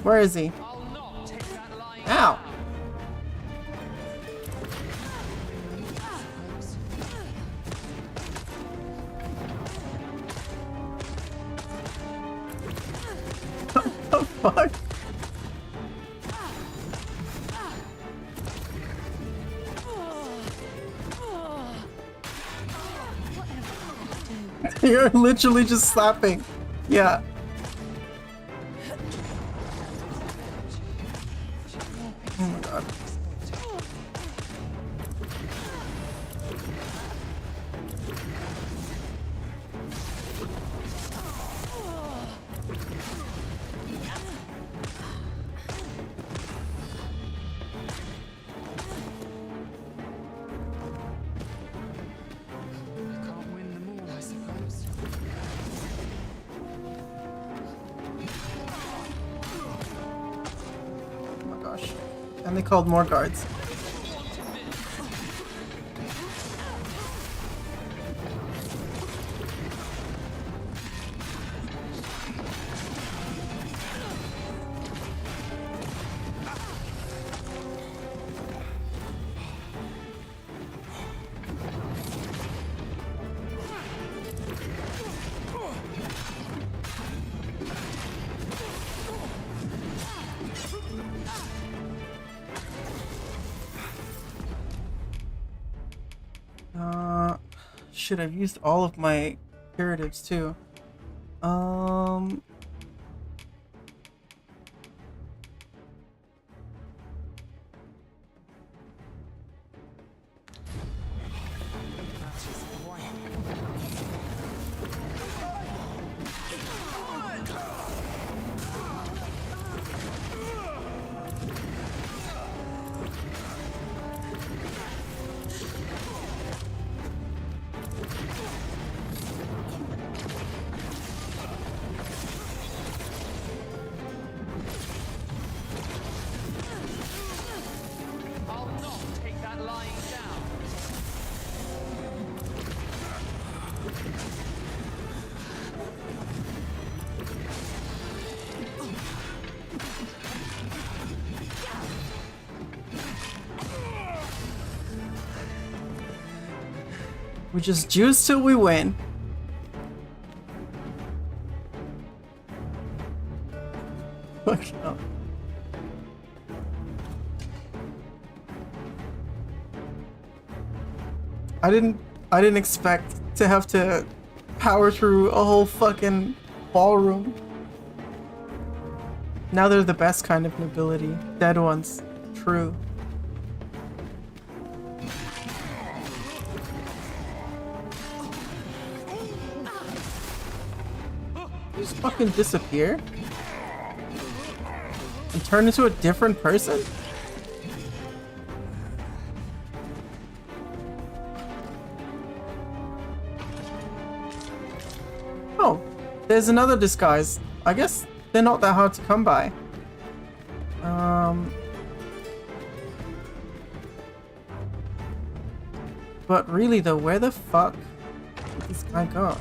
Where is he? Ow! What the fuck? You're literally just slapping. Yeah. Oh my god. And they called more guards. Shit, I've used all of my curatives too. We just juice till we win. Fuck no. I didn't expect to have to power through a whole fucking ballroom. Now they're the best kind of nobility. Dead ones. True. Just fucking disappear? And turn into a different person? Oh, there's another disguise. I guess they're not that hard to come by. But really though, where the fuck did this guy go?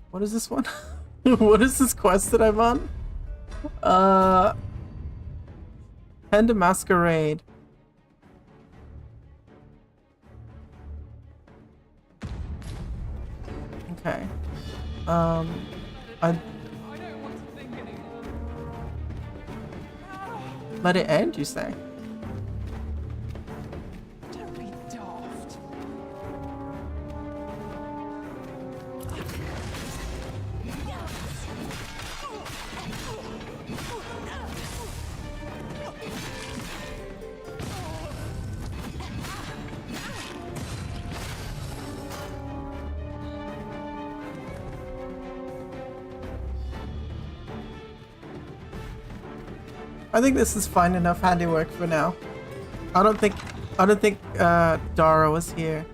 What is this one? What is this quest that I'm on? Tend a masquerade. Okay. Let it end, you say? Don't be daft. I think this is fine enough handiwork for now. I don't think Dara was here.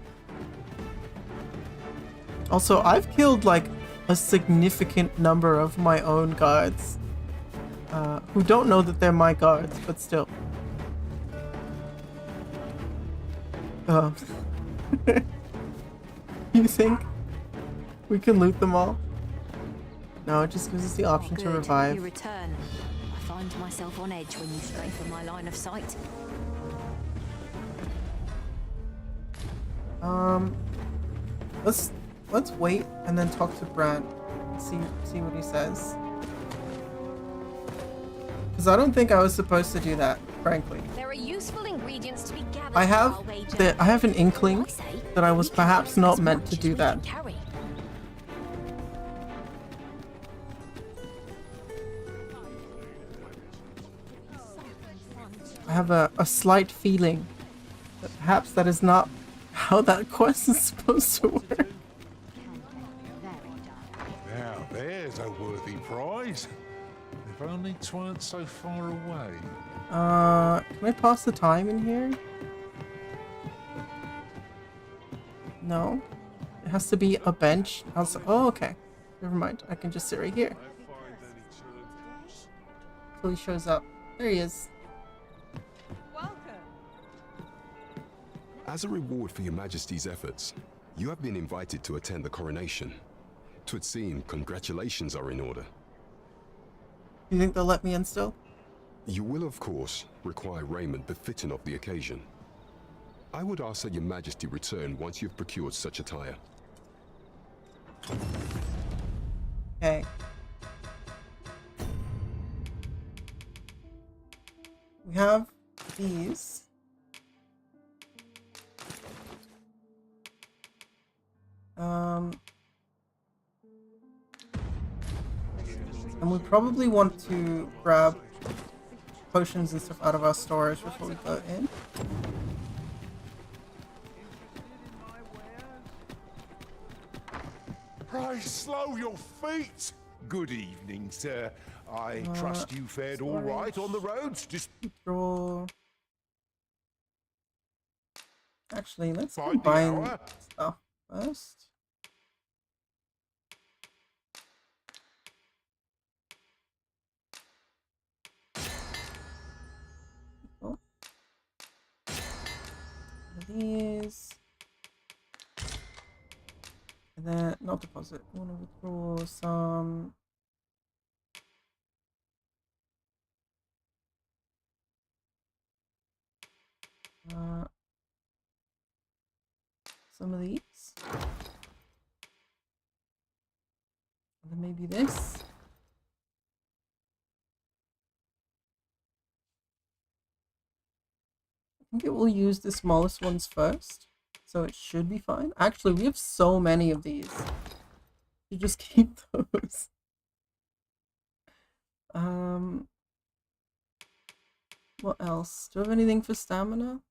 Also, I've killed like a significant number of my own guards. Who don't know that they're my guards, but still. You think we can loot them all? No, it just gives us the option to revive. You return. I find myself on edge when you stray from my line of sight. Let's wait and then talk to Brant and see what he says. Because I don't think I was supposed to do that, frankly. There are useful ingredients to be gathered. I have an inkling that I was perhaps not meant to do that. I have a slight feeling that perhaps that is not how that quest is supposed to work. Now, there's a worthy prize. If only 'tweren't so far away. Can I pass the time in here? No. It has to be a bench. Also, oh, okay. Never mind. I can just sit right here. Until he shows up. There he is. As a reward for your Majesty's efforts, you have been invited to attend the coronation. 'Twould seem congratulations are in order. You think they'll let me in still? You will, of course, require raiment befitting of the occasion. I would ask that your Majesty return once you've procured such attire. Okay. We have these. And we probably want to grab potions and stuff out of our storage before we go in. Pray slow your feet. Good evening, sir. I trust you fared all right on the roads. Just draw. Actually, let's combine stuff first. These, and then not deposit. I want to withdraw some. Some of these, and then maybe this. I think it will use the smallest ones first, so it should be fine. Actually, we have so many of these. You just keep those. What else? Do I have anything for stamina?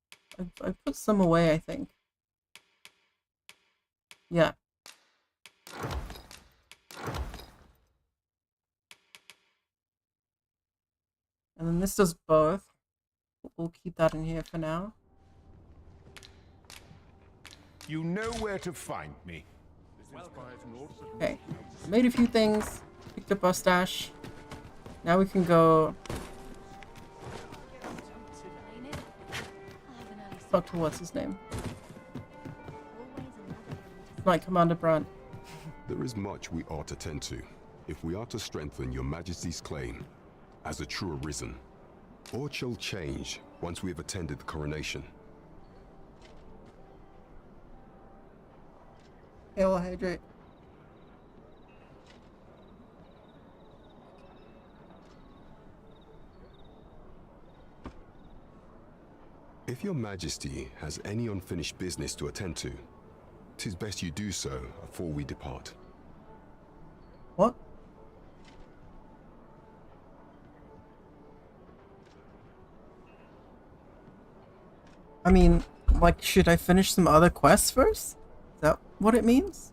I put some away, I think. Yeah. And then this does both. We'll keep that in here for now. you know where to find me. Okay, made a few things, picked up our stash. Now we can go talk to what's his name. Knight Commander Brant. There is much we ought to tend to. if we are to strengthen your Majesty's claim as a true arisen, or shall change once we have attended the coronation. I'll hydrate. If your Majesty has any unfinished business to attend to, 'tis best you do so before we depart. What? I mean, like, should I finish some other quests first? Is that what it means?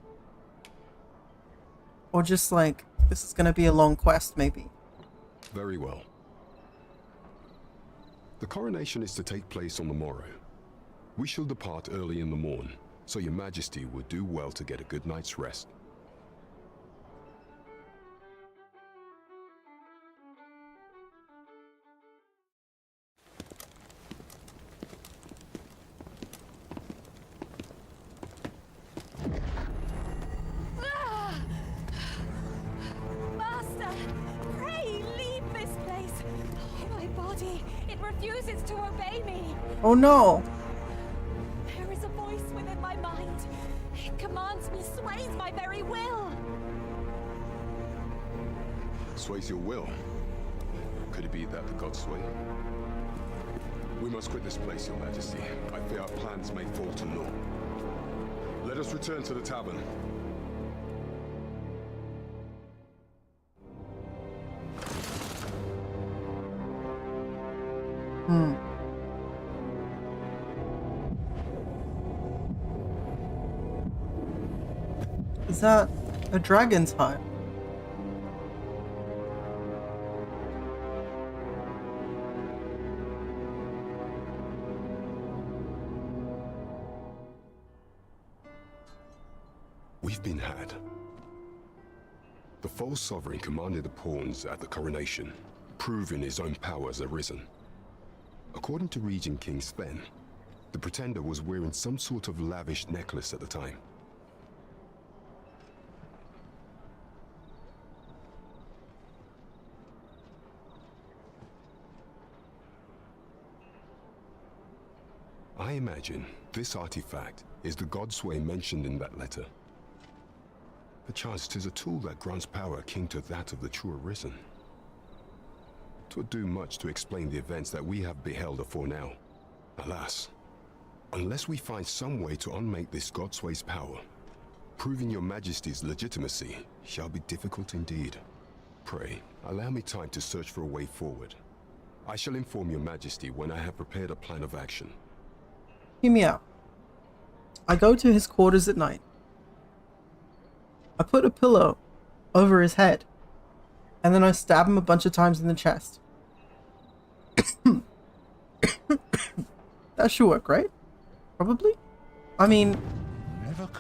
Or just like, this is gonna be a long quest, maybe? Very well. The coronation is to take place on the morrow. We shall depart early in the morn, so your Majesty would do well to get a good night's rest. Master, pray leave this place. My body, it refuses to obey me. Oh no! There is a voice within my mind. It commands me, sways my very will. Sways your will? Could it be that the gods sway? We must quit this place, your Majesty. I fear our plans may fall to naught. Let us return to the tavern. Is that a dragon's hut? We've been had. The false sovereign commanded the pawns at the coronation, proving his own power as arisen. According to Regent King Sven, the pretender was wearing some sort of lavish necklace at the time. I imagine this artifact is the Godsway mentioned in that letter. Perchance 'tis a tool that grants power akin to that of the true arisen. 'Twould do much to explain the events that we have beheld afore now. Alas, unless we find some way to unmake this Godsway's power, proving your Majesty's legitimacy shall be difficult indeed. Pray, allow me time to search for a way forward. I shall inform your Majesty when I have prepared a plan of action. Hear me out. I go to his quarters at night. I put a pillow over his head, and then I stab him a bunch of times in the chest. That should work, right? Probably? I mean,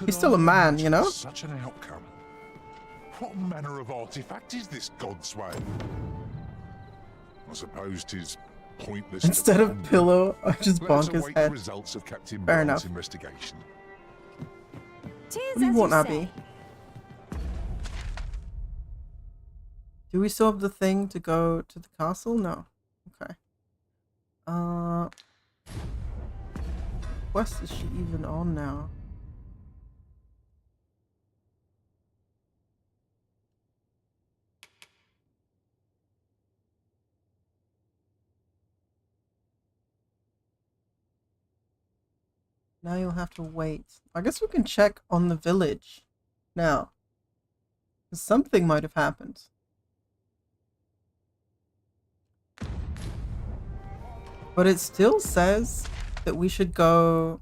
he's still a man, you know? Such an outcome. What manner of artifact is this Godsway? I suppose 'tis pointless. Instead of pillow, I just bonk his await the head. results of Captain Fair Brown's enough. investigation. What do you want, Abby? Do we still have the thing to go to the castle? No. Okay. Quest is she even on now? Now you'll have to wait. I guess we can check on the village now. 'Cause something might have happened. But it still says that we should go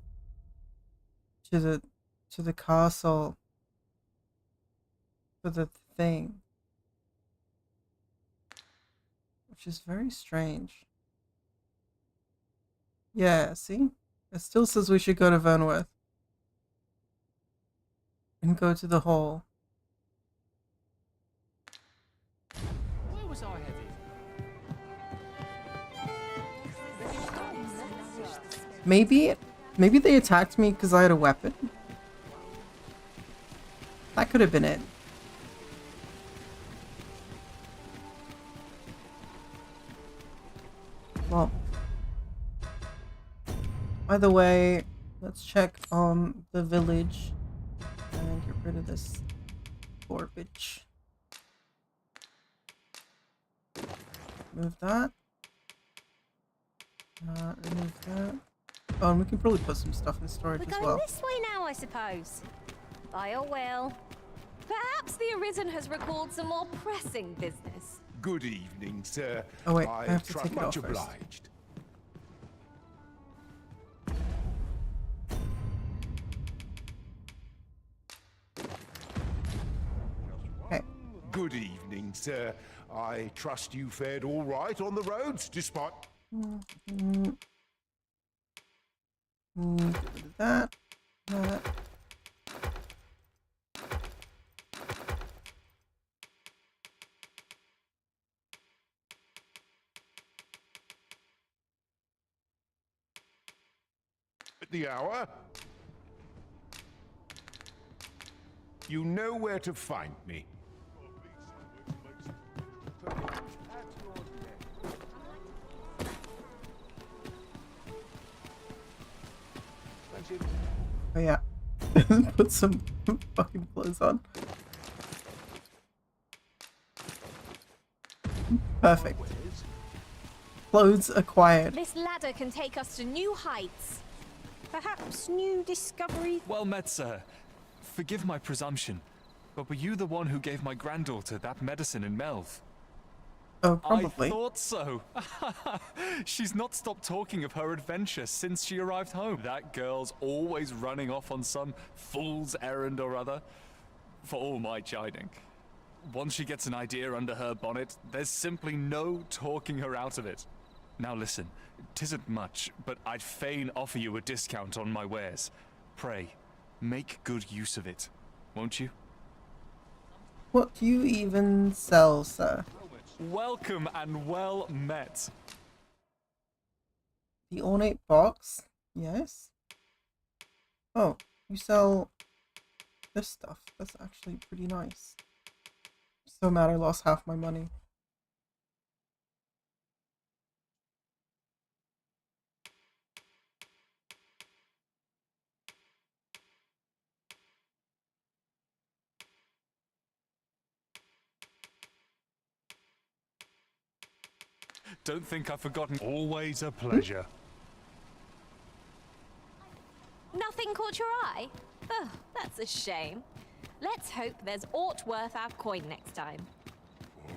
to the castle for the thing. Which is very strange. Yeah, see? It still says we should go to Vernworth. And go to the hall. Where was I headed? Maybe they attacked me because I had a weapon. That could have been it. Well, either way, let's check on the village and get rid of this garbage. Remove that. Remove that. Oh, and we can probably put some stuff in storage We're as going well. this way now, I suppose. By your will. Perhaps the Arisen has recalled some more pressing business. Good evening, sir. Oh wait, I have to take it much off first. obliged. Okay. Good evening, sir. I trust you fared all right on the roads, despite... Get rid of that. That. At the hour. You know where to find me. Oh yeah. Put some fucking clothes on. Perfect. Clothes acquired. This ladder can take us to new heights. Perhaps new discoveries. Well met, sir. Forgive my presumption, but were you the one who gave my granddaughter that medicine in Melv? Oh, probably. I thought so. She's not stopped talking of her adventure since she arrived home. That girl's always running off on some fool's errand or other, for all my chiding. Once she gets an idea under her bonnet, there's simply no talking her out of it. Now listen, 'tisn't much, but I'd fain offer you a discount on my wares. Pray, make good use of it, won't you? What do you even sell, sir? Welcome and well met. The ornate box? Yes. Oh, you sell this stuff. That's actually pretty nice. So mad I lost half my money. Don't think I've forgotten. Always a pleasure. Nothing caught your eye? Oh, that's a shame. Let's hope there's aught worth our coin next time.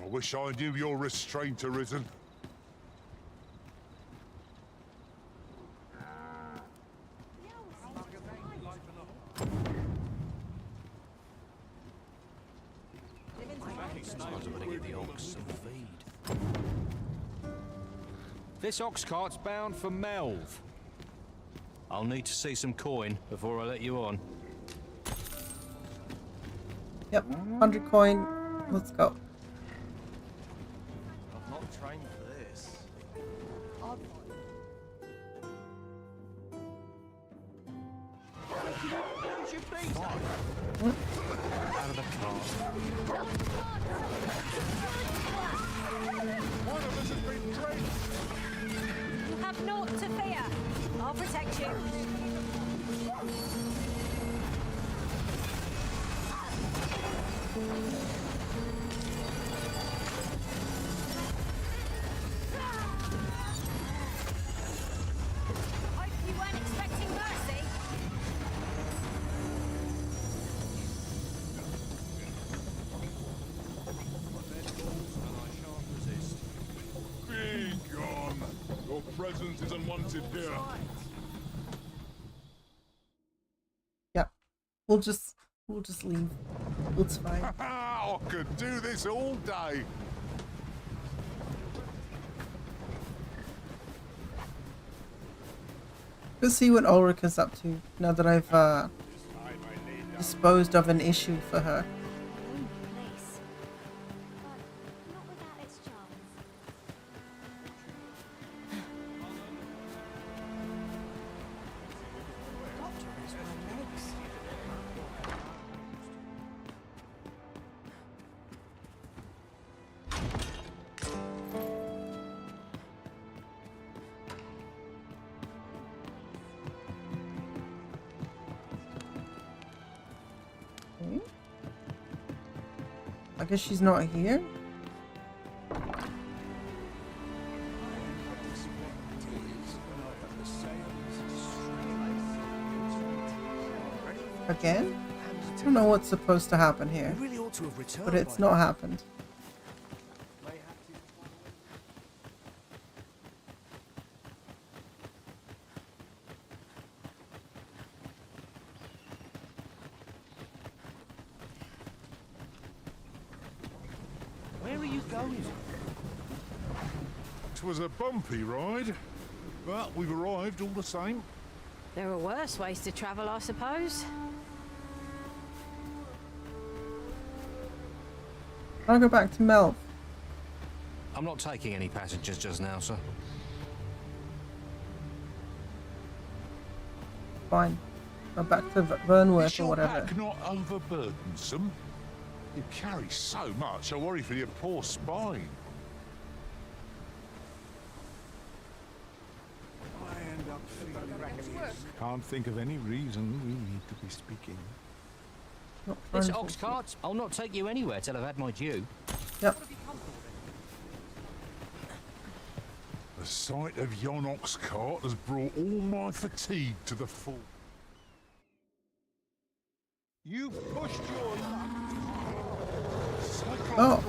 I wish I knew your restraint, Arisen. This ox cart's bound for Melv. I'll need to see some coin before I let you on. Yep, 100 coin. Let's go. I'm not trained for this. Out of the cart. One of us has been drenched. You have naught to fear. I'll protect you. Hope you weren't expecting mercy. Be gone. Your presence is unwanted here. Yeah, we'll just leave. It's fine. I could do this all day. Let's see what Ulrica's up to now that I've disposed of an issue for her. I guess she's not here. Again? I don't know what's supposed to happen here, but it's not happened. Where are you going? It was a bumpy ride, but we've arrived all the same. There are worse ways to travel, I suppose. I'll go back to Melv. I'm not taking any passengers just now, sir. Fine. Go back to Vernworth or whatever. Is your pack not overburdensome? You carry so much, I worry for your poor spine. Can't think of any reason we need to be speaking. This ox cart, I'll not take you anywhere till I've had my due. Yep. The sight of yon ox cart has brought all my fatigue to the full. You've pushed your luck. Oh.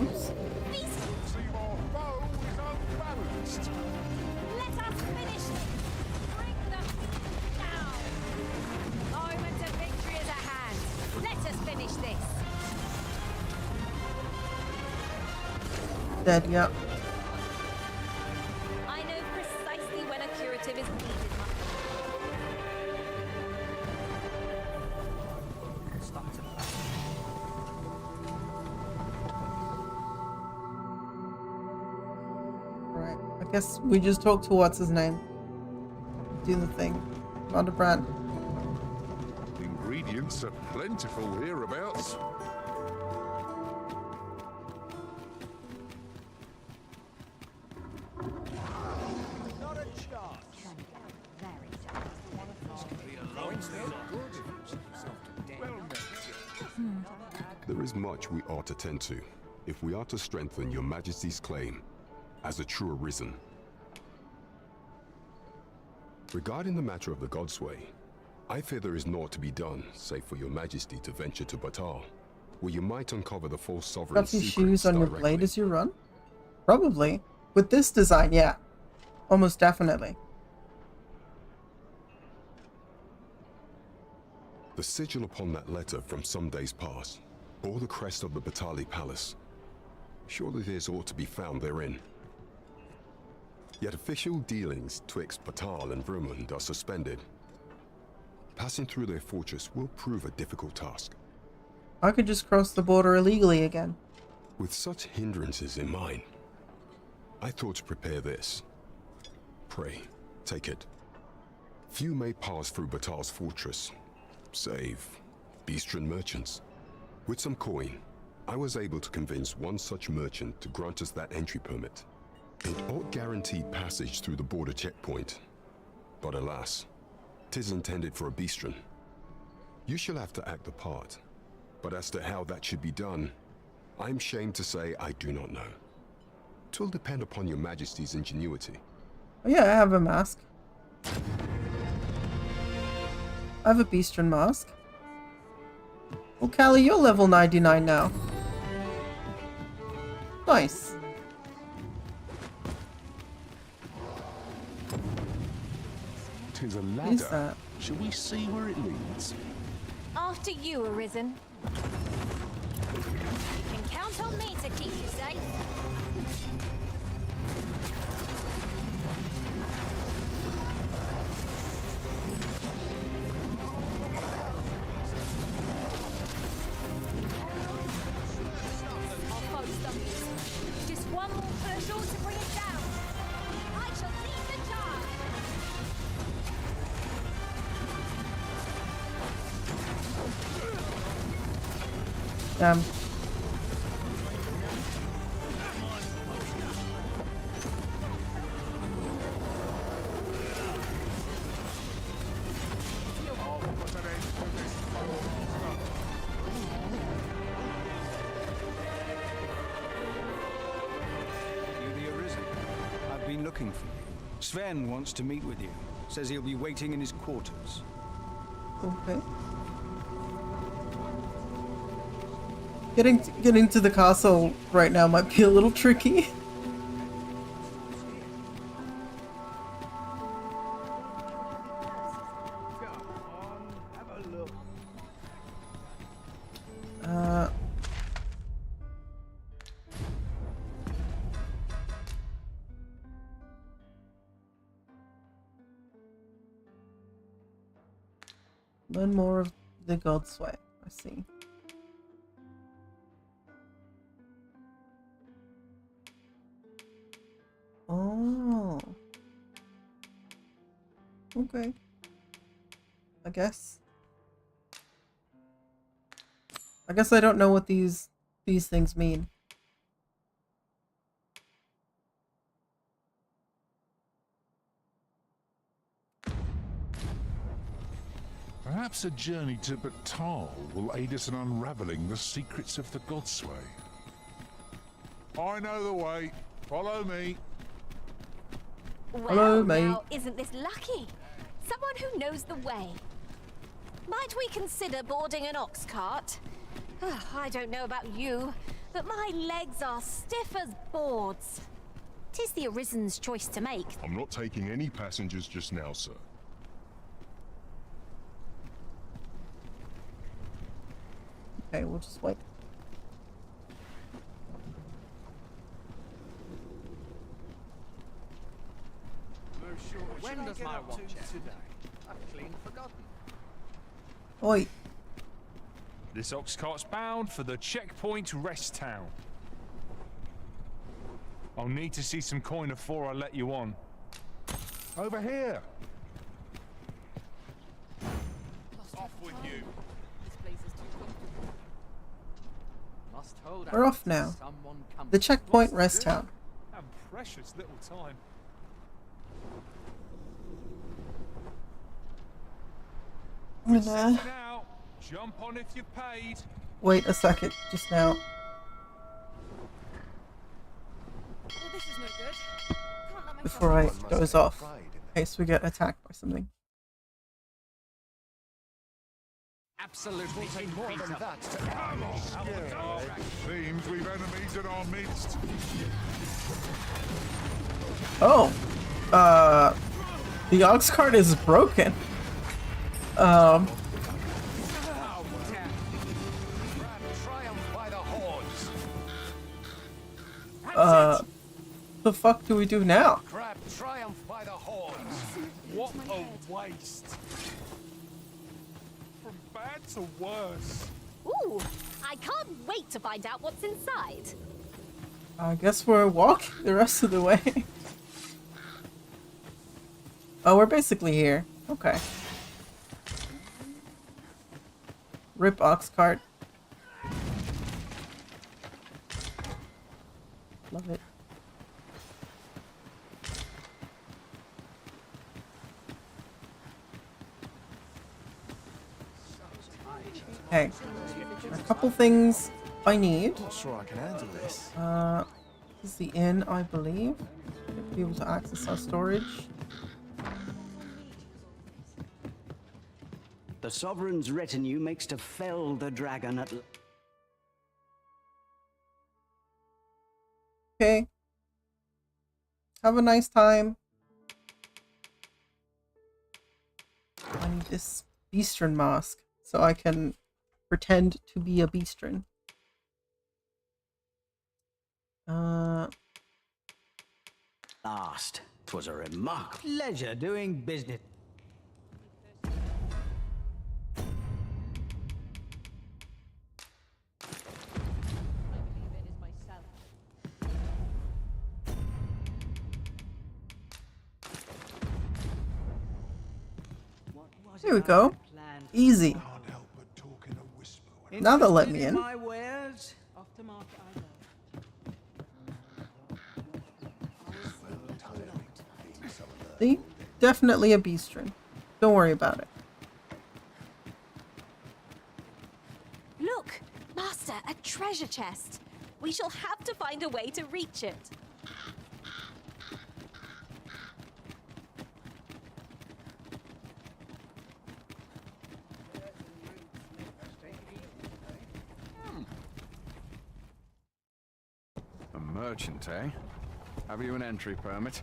Oops. Let us finish it! Bring them down! Moment of victory is at hand. Let us finish this! Dead, yep. I know precisely when a curative is needed. Right. I guess we just talk to what's his name. Do the thing. Vanderbrand. Ingredients are plentiful hereabouts. Not a chance. There is much we ought to tend to, if we are to strengthen your Majesty's claim as a true Arisen. Regarding the matter of the Godsway, I fear there is naught to be done, save for your Majesty to venture to Batal, where you might uncover the false sovereign's Got these secrets shoes on your directly. blade as you run? Probably. With this design, yeah. Almost definitely. The sigil upon that letter from some days past bore the crest of the Batali Palace. Surely this ought to be found therein. Yet official dealings twixt Batal and Vermund are suspended. Passing through their fortress will prove a difficult task. I could just cross the border illegally again. With such hindrances in mind, I thought to prepare this. Pray, take it. Few may pass through Batal's fortress, save Beastren merchants. With some coin, I was able to convince one such merchant to grant us that entry permit. It ought guaranteed passage through the border checkpoint. But alas, 'tis intended for a Beastren. You shall have to act the part. But as to how that should be done, I'm shamed to say I do not know. 'Twill depend upon your Majesty's ingenuity. Oh yeah, I have a mask. I have a Beastren mask. Well, Callie, you're level 99 now. Nice. Tis a What is ladder. that? Shall we see where it leads? After you, Arisen. You can count on me to keep you safe. Our foe stumbles. Just one more push all to bring it down. I shall lead the charge. Damn. looking for you. Sven wants to meet with you. Says he'll be waiting in his quarters. Okay. Getting to the castle right now might be a little tricky. Learn more of the God's way. I see. Oh. Okay. I guess I don't know what these things mean. Perhaps a journey to Batal will aid us in unraveling the secrets of the Godsway. I know the way. Follow me. Well, Hello, mate. now, isn't this lucky? Someone who knows the way. Might we consider boarding an ox cart? I don't know about you, but my legs are stiff as boards. 'Tis the Arisen's choice to make. I'm not taking any passengers just now, sir. Okay, we'll just wait. When does my watch end today? I've clean forgotten. Oi. This ox cart's bound for the checkpoint rest town. I'll need to see some coin before I let you on. Over here. Off with you. This place is too comfortable. Must hold We're out off now. someone comes. The checkpoint rest town. And precious little time. I'm gonna Now, jump on if you've paid. wait a second just now. Well, this is no good. Can't let myself Before I goes off, in case we get attacked by something. Absolutely more than that to come on. Seems we've enemies in our midst. Oh, the ox cart is broken. Triumph by the hordes. The fuck do we do now? Crab triumph by the hordes. What a waste. From bad to worse. Ooh, I can't wait to find out what's inside. I guess we're walking the rest of the way. Oh, we're basically here. Okay. Rip ox cart. Love it. Okay. A couple things I need. Not sure I can handle this. This is the inn, I believe. Be able to access our storage. The Sovereign's retinue makes to fell the dragon at... Okay. Have a nice time. I need this Beastren mask so I can pretend to be a Beastren. Last. 'Twas a remarkable pleasure doing business. Here we go. Easy. Now they'll let me in. My wares. See? Definitely a Beastren. Don't worry about it. Look, Master, a treasure chest. We shall have to find a way to reach it. merchant, eh? Have you an entry permit?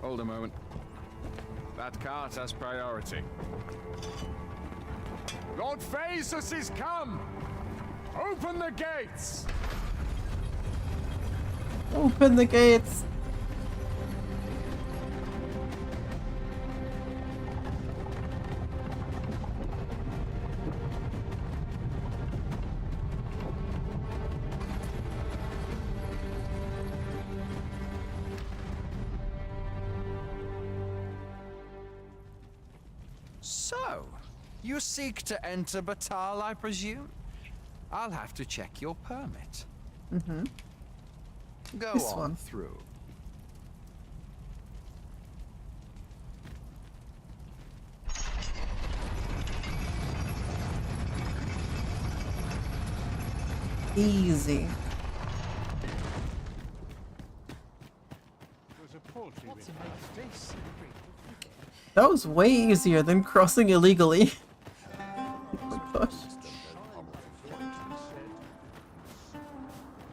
Hold a moment. That cart has priority. Lord Phaesus is come! Open the gates! Open the gates! So, you seek to enter Batal, I presume? I'll have to check your permit. Mm-hmm. Go This on one. through. Easy. That was way easier than crossing illegally. Oh my gosh.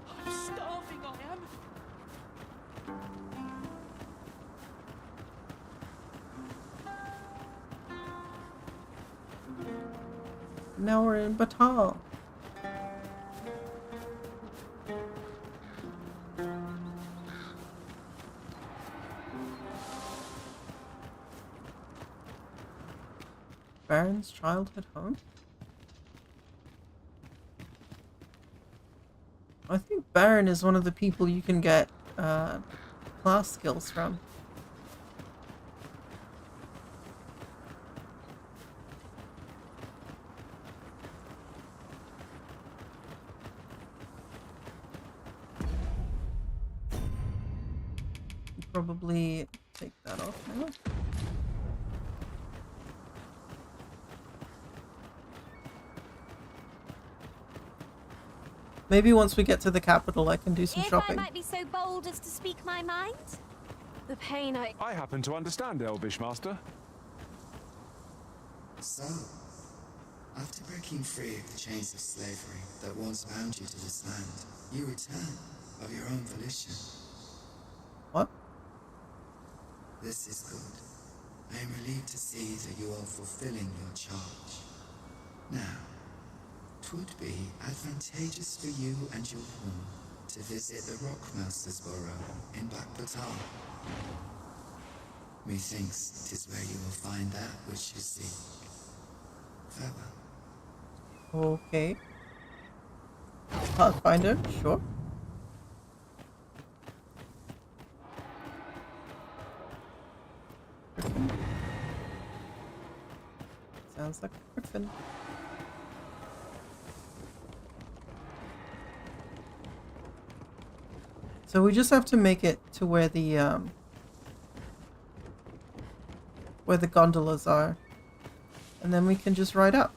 I'm starving, I am. Now we're in Batal. Baron's childhood home? I think Baron is one of the people you can get class skills from. Probably take that off now. Maybe once we get to the capital, I can do some shopping. If I might be so bold as to speak my mind, the pain I happen to understand Elvish, Master. So, after breaking free of the chains of slavery that once bound you to this land, you return of your own volition. What? This is good. I am relieved to see that you are fulfilling your charge. Now, 'twould be advantageous for you and your pawn to visit the Rockmaster's Burrow in Black Batal. Methinks 'tis where you will find that which you seek. Farewell. Okay. Pathfinder, sure. Griffin. Sounds like a griffin. So we just have to make it to where the gondolas are, and then we can just ride up.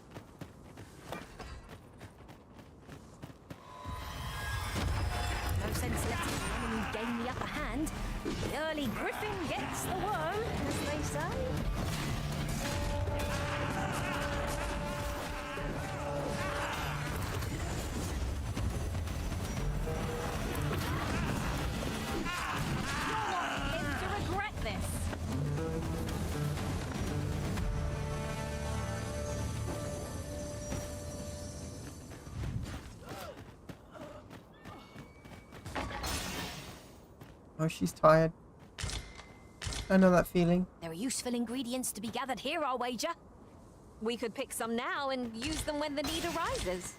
No sense letting the enemy gain the upper hand. The early griffin gets the worm, as they say. Oh, she's tired. I know that feeling. There are useful ingredients to be gathered here, I'll wager. We could pick some now and use them when the need arises.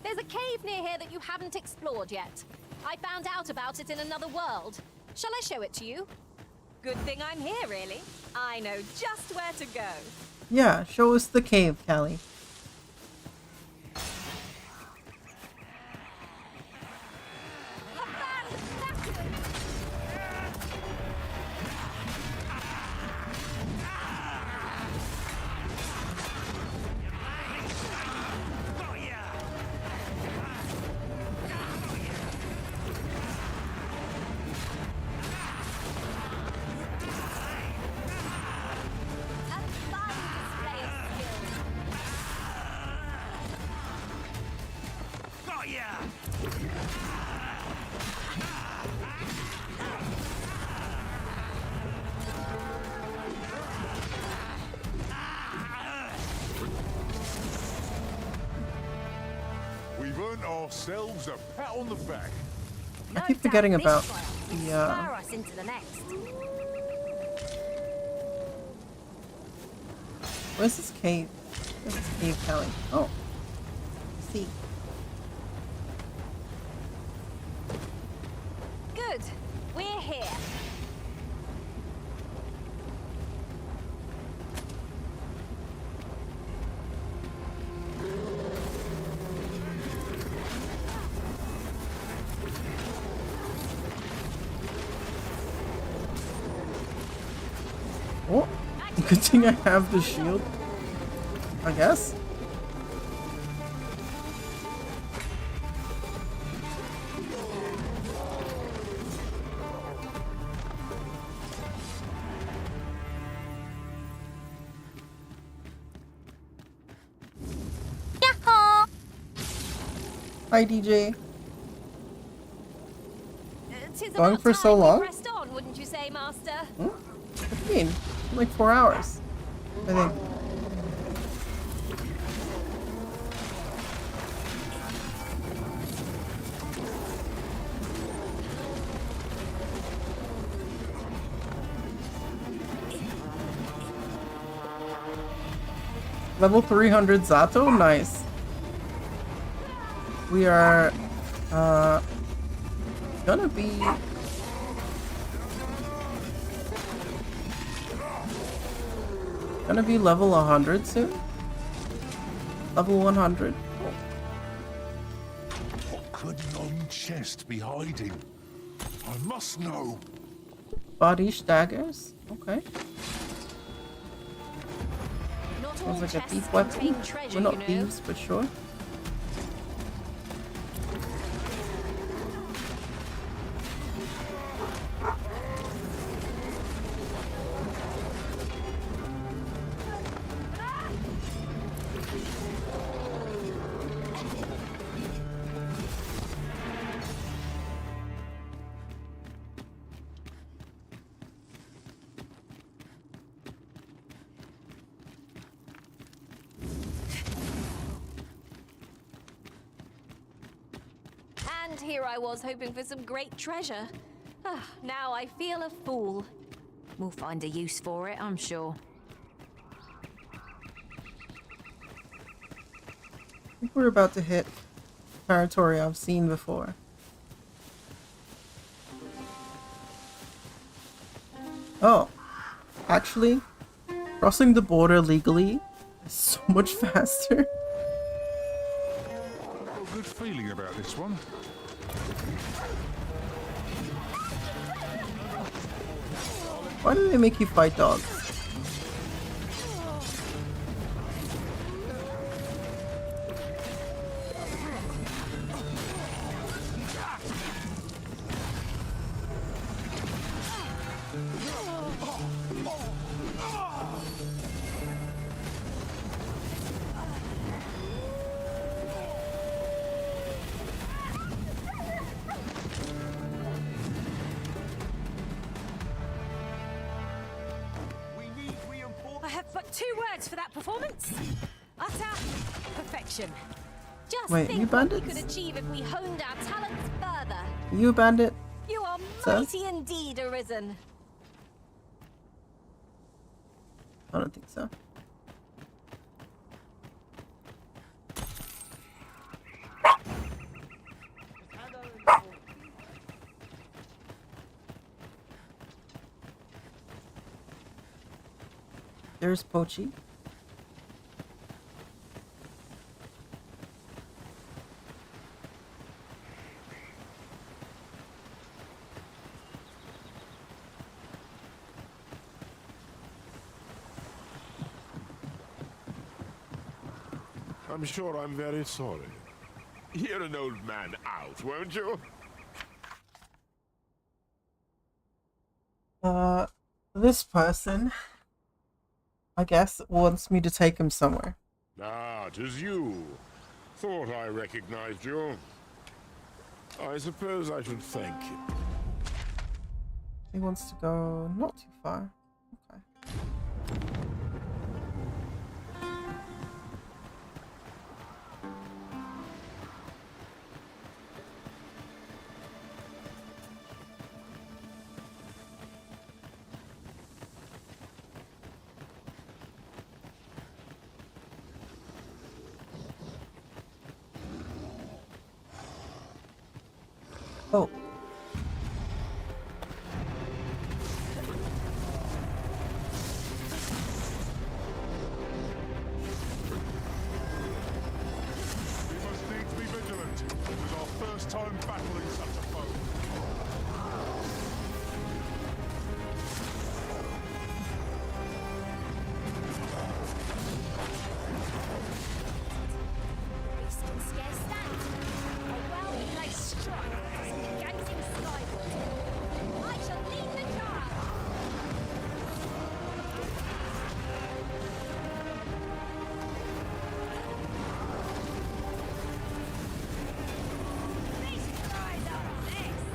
There's a cave near here that you haven't explored yet. I found out about it in another world. Shall I show it to you? Good thing I'm here, really. I know just where to go. Yeah, show us the cave, Callie. We've earned ourselves a pat on the back. I keep forgetting about the Inspire us into the next. where's this cave? Where's this cave, Kelly? Oh. See. Good. We're here. Oh, good thing I have the shield, I guess. Yahoo! Hi, DJ. Tis Going about for so time we long? pressed on, wouldn't you say, Master? What do you mean? Like 4 hours, I think. Level 300 Zato? Nice. We are gonna be level 100 soon. Level 100. What could yon chest be hiding? I must know. Body daggers. Okay. Not Sounds all like a chests thief weapon. contain treasure, We're not you know. thieves, but sure. And here I was hoping for some great treasure. Ah, now I feel a fool. We'll find a use for it, I'm sure. I think we're about to hit territory I've seen before. Oh, actually, crossing the border legally is so much faster. I've got a good feeling about this one. Why do they make you fight dogs? I have but 2 words for that performance. Utter perfection. Just Wait, think you what we bandits? could achieve if we honed our talents further. You a bandit? You are Sir? mighty indeed, Arisen. I don't think so. There's Pochi. I'm sure I'm very sorry. Hear an old man out, won't you? This person, I guess, wants me to take him somewhere. Ah, 'tis you. Thought I recognized you. I suppose I should thank you. He wants to go not too far. Okay. Oh. We must needs be vigilant. It was our first time battling such a foe. This can scarce stand. A well-placed strike gazing skyward. I shall lead the charge. These cries are next.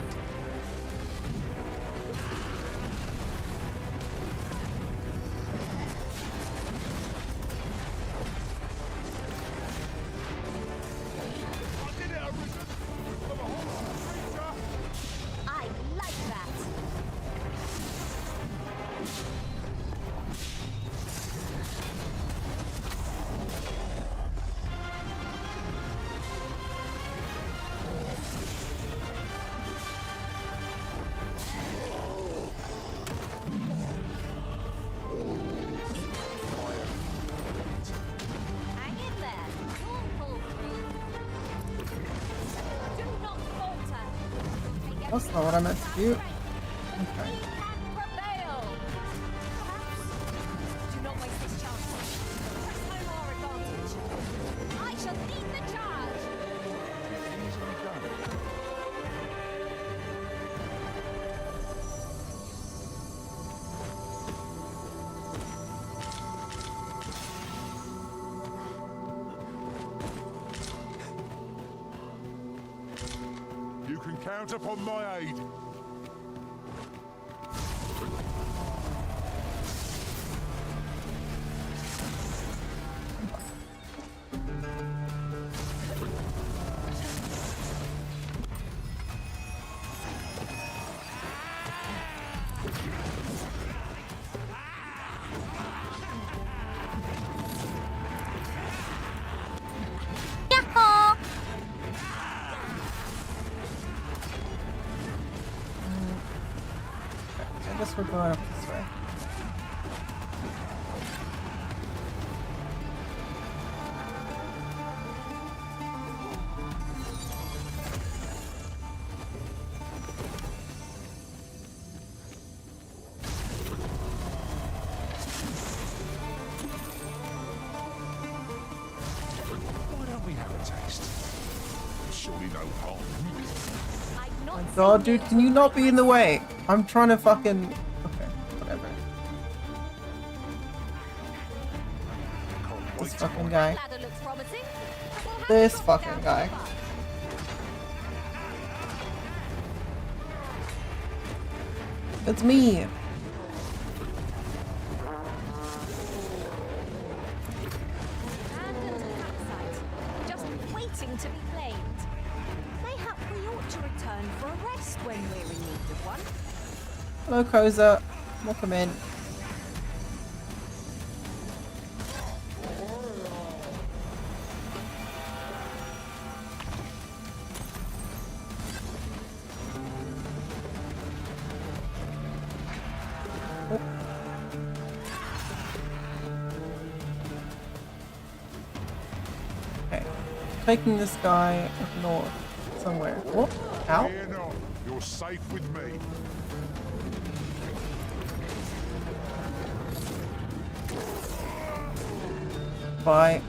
I did it, Arisen! Of a whole creature! I like that. Hang in there. You'll pull through. Do not falter. Take That's not what I meant to do. Okay. prevail. Do not waste this chance. Press home our advantage. I shall lead the charge. You can count upon my aid. I guess we're going up this way. Why don't we have a taste? Surely no harm. I've not God, dude, can you not be in the way? I'm trying to fucking... Okay, whatever. This fucking guy. ladder looks promising. We'll have This to knock fucking down guy. the bar. It's me. Abandoned campsite, just waiting to be claimed. Mayhap we ought to return for a rest when we're in need of one. Hello, Koza. Welcome in. Oh. Okay. Taking this guy up north somewhere. Oh, ow. Fear not. You're safe with me. Bye.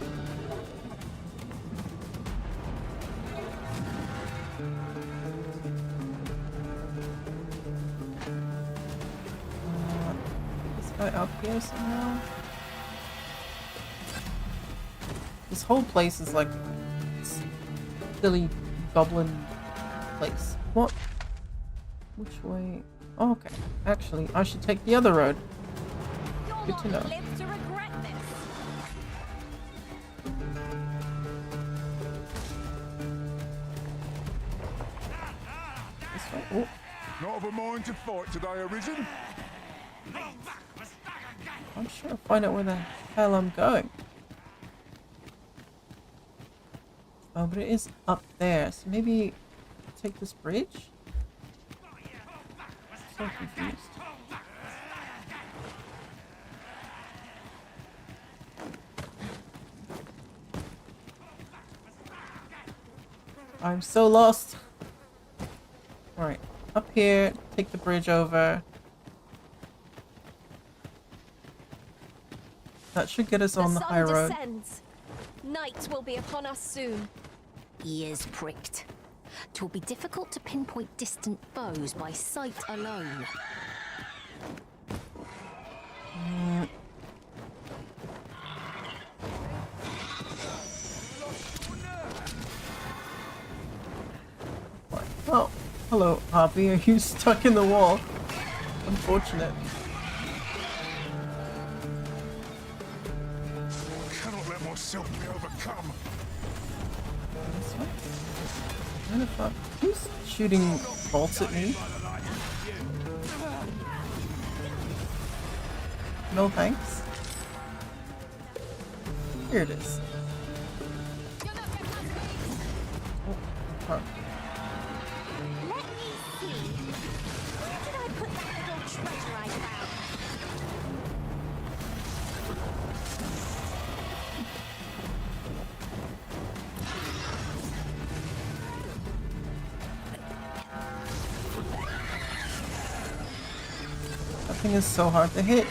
This guy up here somehow? This whole place is like this silly goblin place. What? Which way? Oh, okay. Actually, I should take the other road. Good to know. Live to regret this. This way. Oh, Not of a mind to fight today, Arisen? I'm sure I'll find out where the hell I'm going. Oh, but it is up there, so maybe take this bridge? so confused. I'm so lost. Alright, up here, take the bridge over. That should get us on the high road. Descends. Night will be upon us soon. Ears pricked. 'Twill be difficult to pinpoint distant foes by sight alone. Oh, hello, Harvey. Are you stuck in the wall? Unfortunate. I cannot let myself be overcome. What the fuck? Who's shooting bolts at me? No thanks. Here it is. Oh, fuck. Let me see. Where did I put that little treasure I found? That thing is so hard to hit.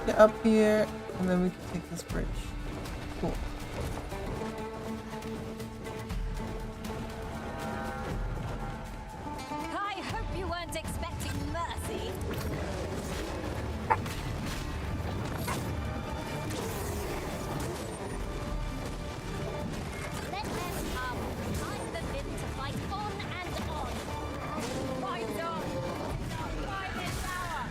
Get up here, and then we can take this bridge. Cool. I hope you weren't expecting mercy. Let them come. I'm the bin to fight on and on. Fight on! By this hour!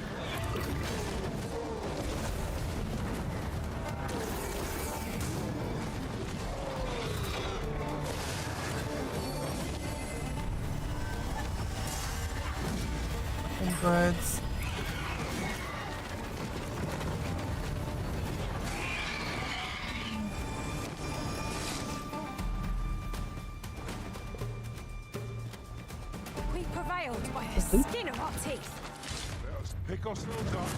And birds. We prevailed by the skin of our teeth. Let us pick ourselves up,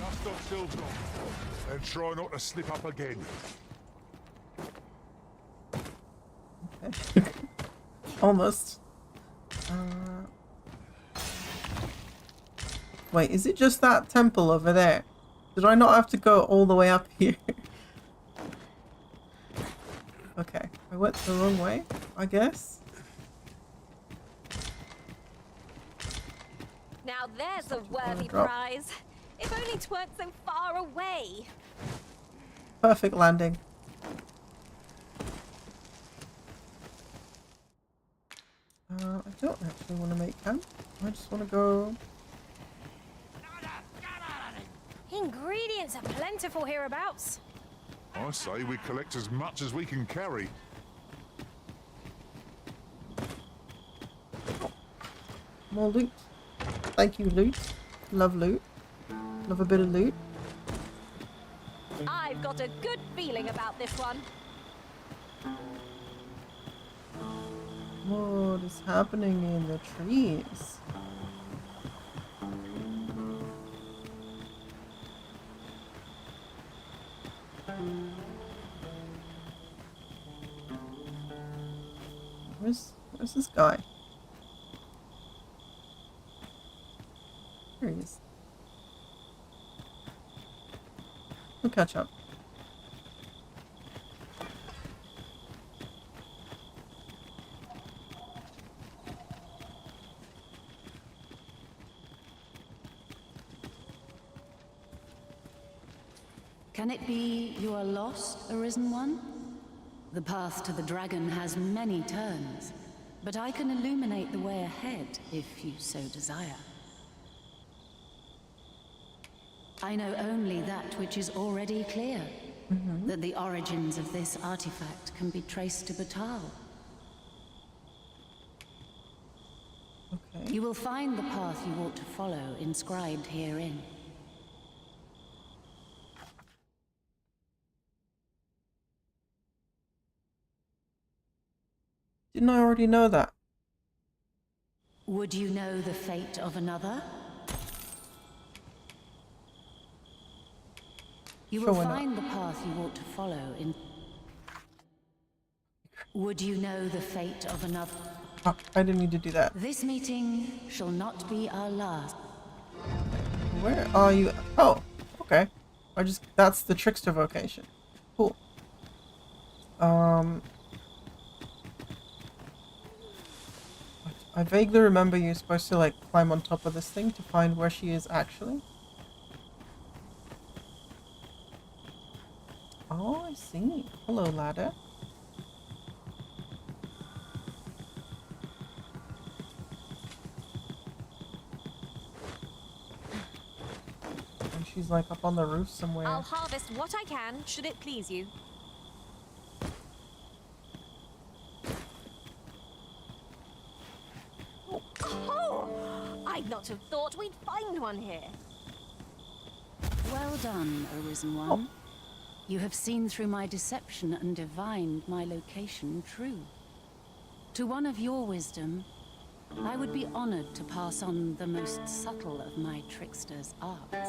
dust ourselves off, and try not to slip up again. Almost. Wait, is it just that temple over there? Did I not have to go all the way up here? Okay, I went the wrong way, I guess. Now there's a worthy drop. prize. If only 'tweren't so far away. Perfect landing. I don't actually want to make camp. I just want to go. Ingredients are plentiful hereabouts. I say we collect as much as we can carry. More loot. Thank you, loot. Love loot. Love a bit of loot. I've got a good feeling about this one. What is happening in the trees? Where's this guy? There he is. We'll catch up. Can it be you are lost, Arisen One? The path to the dragon has many turns, but I can illuminate the way ahead if you so desire. I know only that which is already clear, that the origins of this artifact can be traced to Batal. You will find the path you ought to follow inscribed herein. Didn't I already know that? Would you know the fate of another? You will Sure, why not? find the path you ought to follow in... Would you know the fate of another? Oh, I didn't need to do that. This meeting shall not be our last. Where are you? Oh, okay. That's the trickster vocation. Cool. I vaguely remember you're supposed to like climb on top of this thing to find where she is actually. Oh, I see. Hello, ladder. And she's like up on the roof somewhere. I'll harvest what I can, should it please you. Oh, I'd not have thought we'd find one here. Well done, Arisen One. You have seen through my deception and divined my location true. To one of your wisdom, I would be honored to pass on the most subtle of my trickster's arts.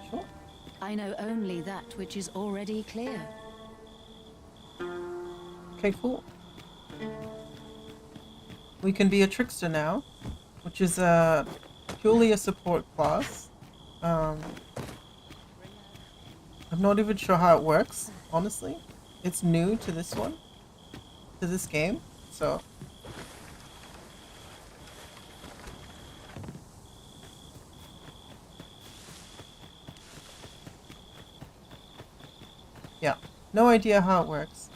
Sure. I know only that which is already clear. Okay, cool. We can be a trickster now, which is purely a support class. I'm not even sure how it works, honestly. It's new to this one, to this game, so. Yeah, no idea how it works.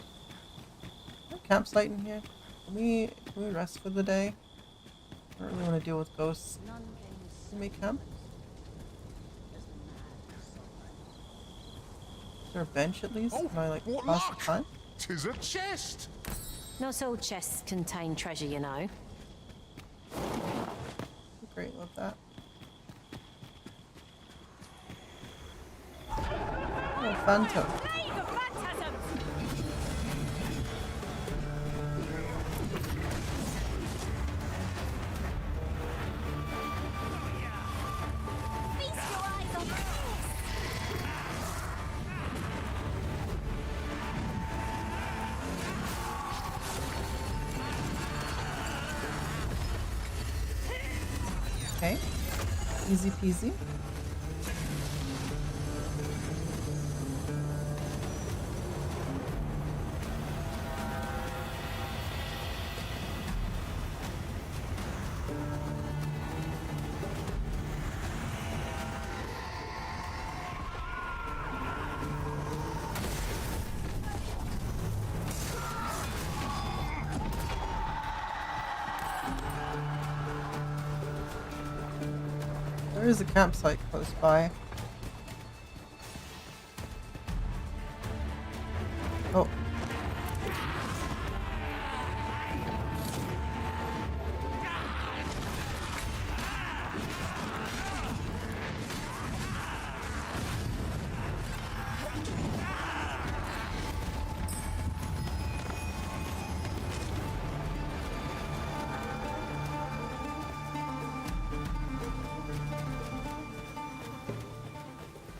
Is there a campsite in here? Can we rest for the day? I don't really want to deal with ghosts. Can we camp? Is there a bench at least? Can I like pass the time? 'Tis a chest! Not all chests contain treasure, you know. Great, love that. Oh, Phantom. Okay, easy peasy. There is a campsite close by. Oh.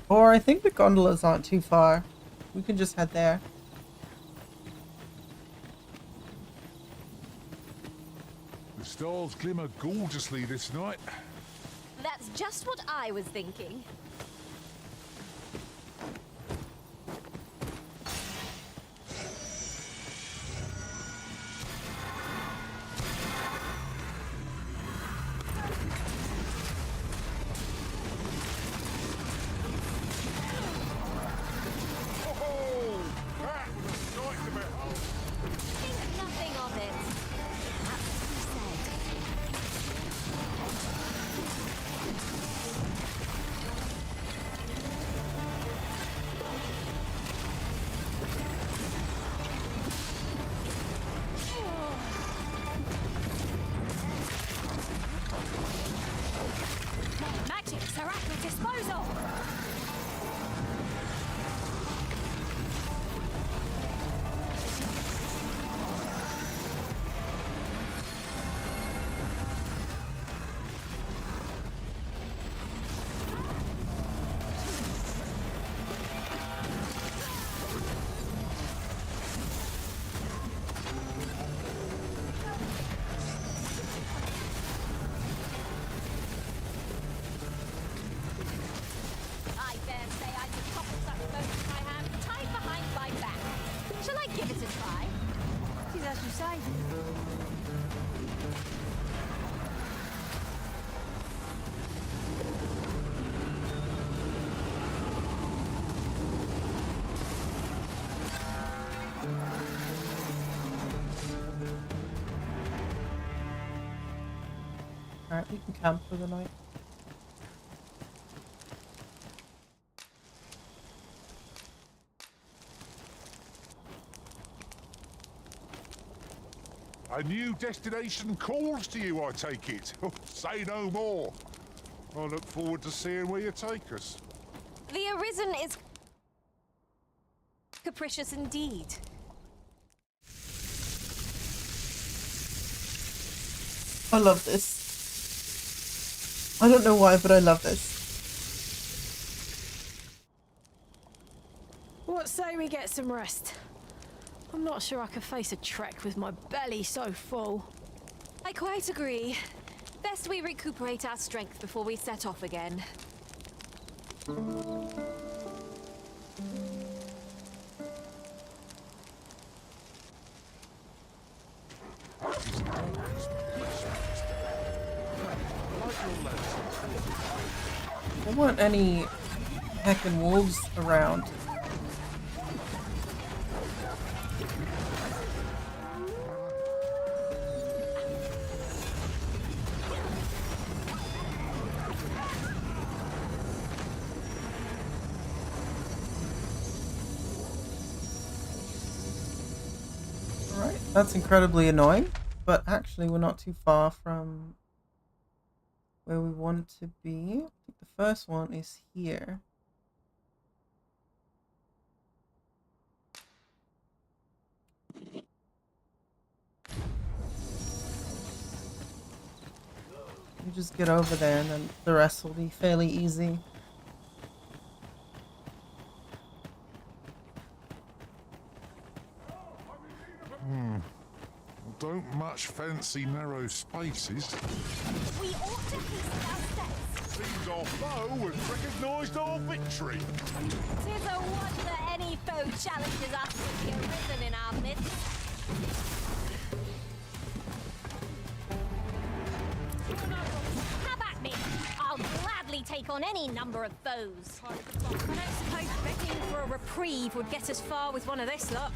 Or I think the gondolas aren't too far. We can just head there. The stars glimmer gorgeously this night. That's just what I was thinking. Alright, we can camp for the night. A new destination calls to you, I take it. Say no more. I look forward to seeing where you take us. The Arisen is capricious indeed. I love this. I don't know why, but I love this. What say we get some rest? I'm not sure I could face a trek with my belly so full. I quite agree. Best we recuperate our strength before we set off again. There weren't any heckin' wolves around. Alright, that's incredibly annoying, but actually we're not too far from where we want to be. I think the first one is here. You just get over there and then the rest will be fairly easy. Don't much fancy narrow spaces. We ought to hasten our steps. Seems our foe has recognised our victory. 'Tis a wonder any foe challenges us with the Arisen in our midst. Have at me! I'll gladly take on any number of foes. I don't suppose begging for a reprieve would get us far with one of this lot.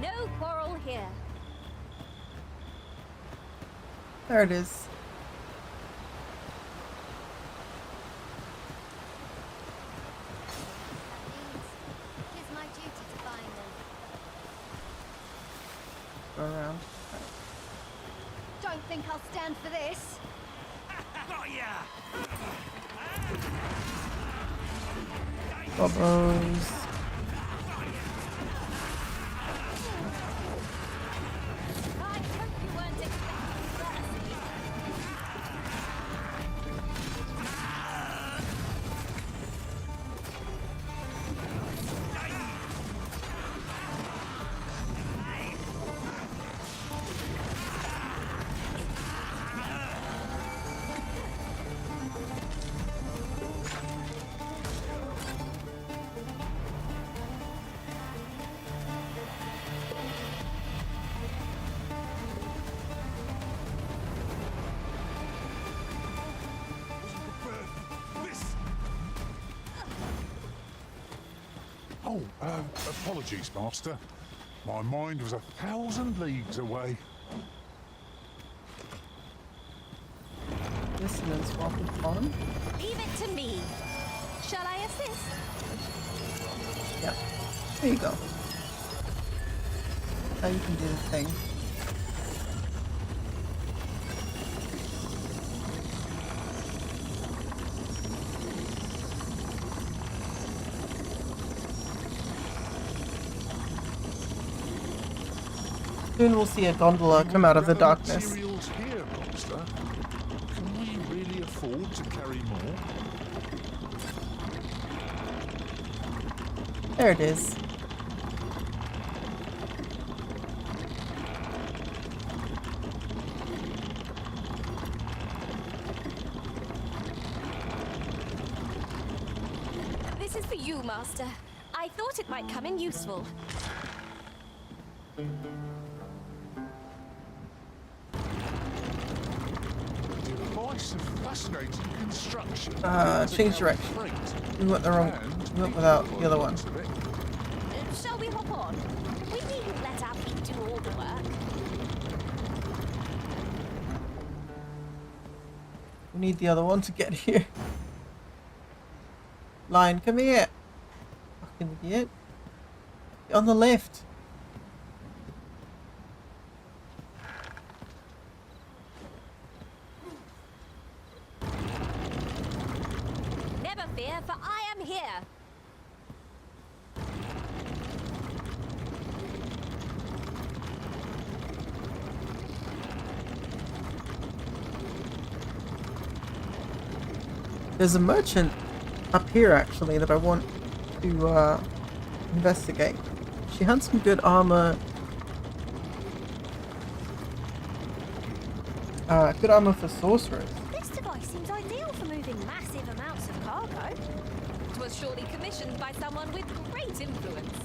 No quarrel here. There it is. It is my duty to find them. Go around. Don't think I'll stand for this. Got ya! Bubbles. Oh, apologies, Master. My mind was 1,000 leagues away. Dissonance walking on. Leave it to me. Shall I assist? Yeah. There you go. Now you can do the thing. Soon we'll see a gondola come out of the darkness. Materials here, Monster. Can we really afford to carry more? There it is. This is for you, Master. I thought it might come in useful. Device of fascinating construction. Change direction. We went the wrong. We went without the other one. Shall we hop on? We needn't let our feet do all the work. We need the other one to get here. Lion, come here. Fucking idiot. Get on the left. Never fear, for I am here. There's a merchant up here actually that I want to investigate. She had some good armor. Good armor for sorcerers. This device seems ideal for moving massive amounts of cargo. It was surely commissioned by someone with great influence.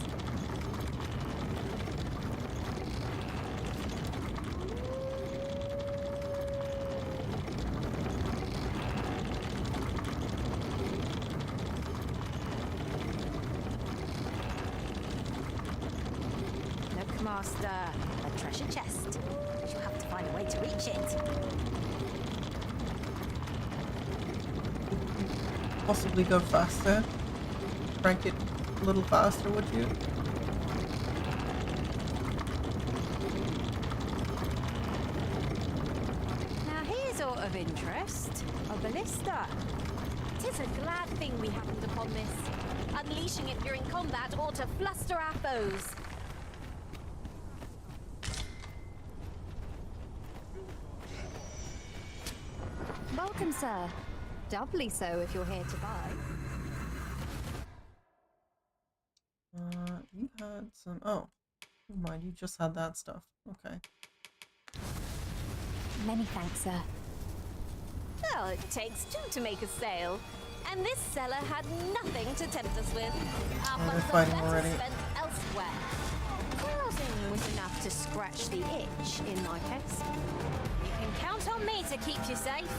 Look, Master, a treasure chest. You'll have to find a way to reach it. Possibly go faster. Crank it a little faster, would you? Now here's aught of interest. A ballista. 'Tis a glad thing we happened upon this. Unleashing it during combat ought to fluster our foes. Welcome, sir. Doubly so if you're here to buy. You had some. Oh, never mind. You just had that stuff. Okay. Many thanks, sir. Well, it takes two to make a sale. And this seller had nothing to tempt us with. Our they're funds are fighting better already. spent elsewhere. Browsing was enough to scratch the itch in my case. You can count on me to keep you safe.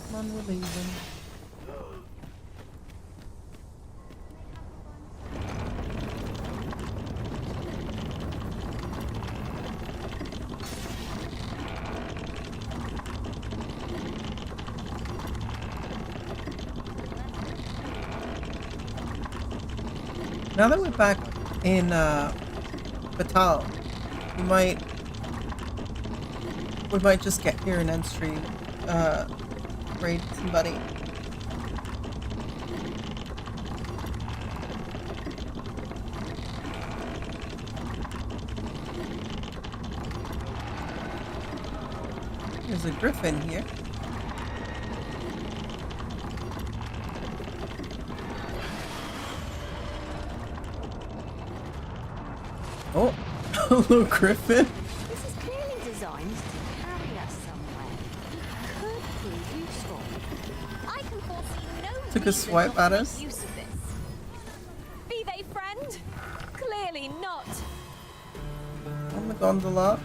Come on, we're leaving. Now that we're back in Batal, we might just get here and end stream, raid somebody. There's a griffin here. Oh, hello, griffin. This is clearly designed to carry us somewhere. Could prove useful. I can foresee no Took a reason swipe not at to us. make use of this. Be they friend? Clearly not. On the gondola.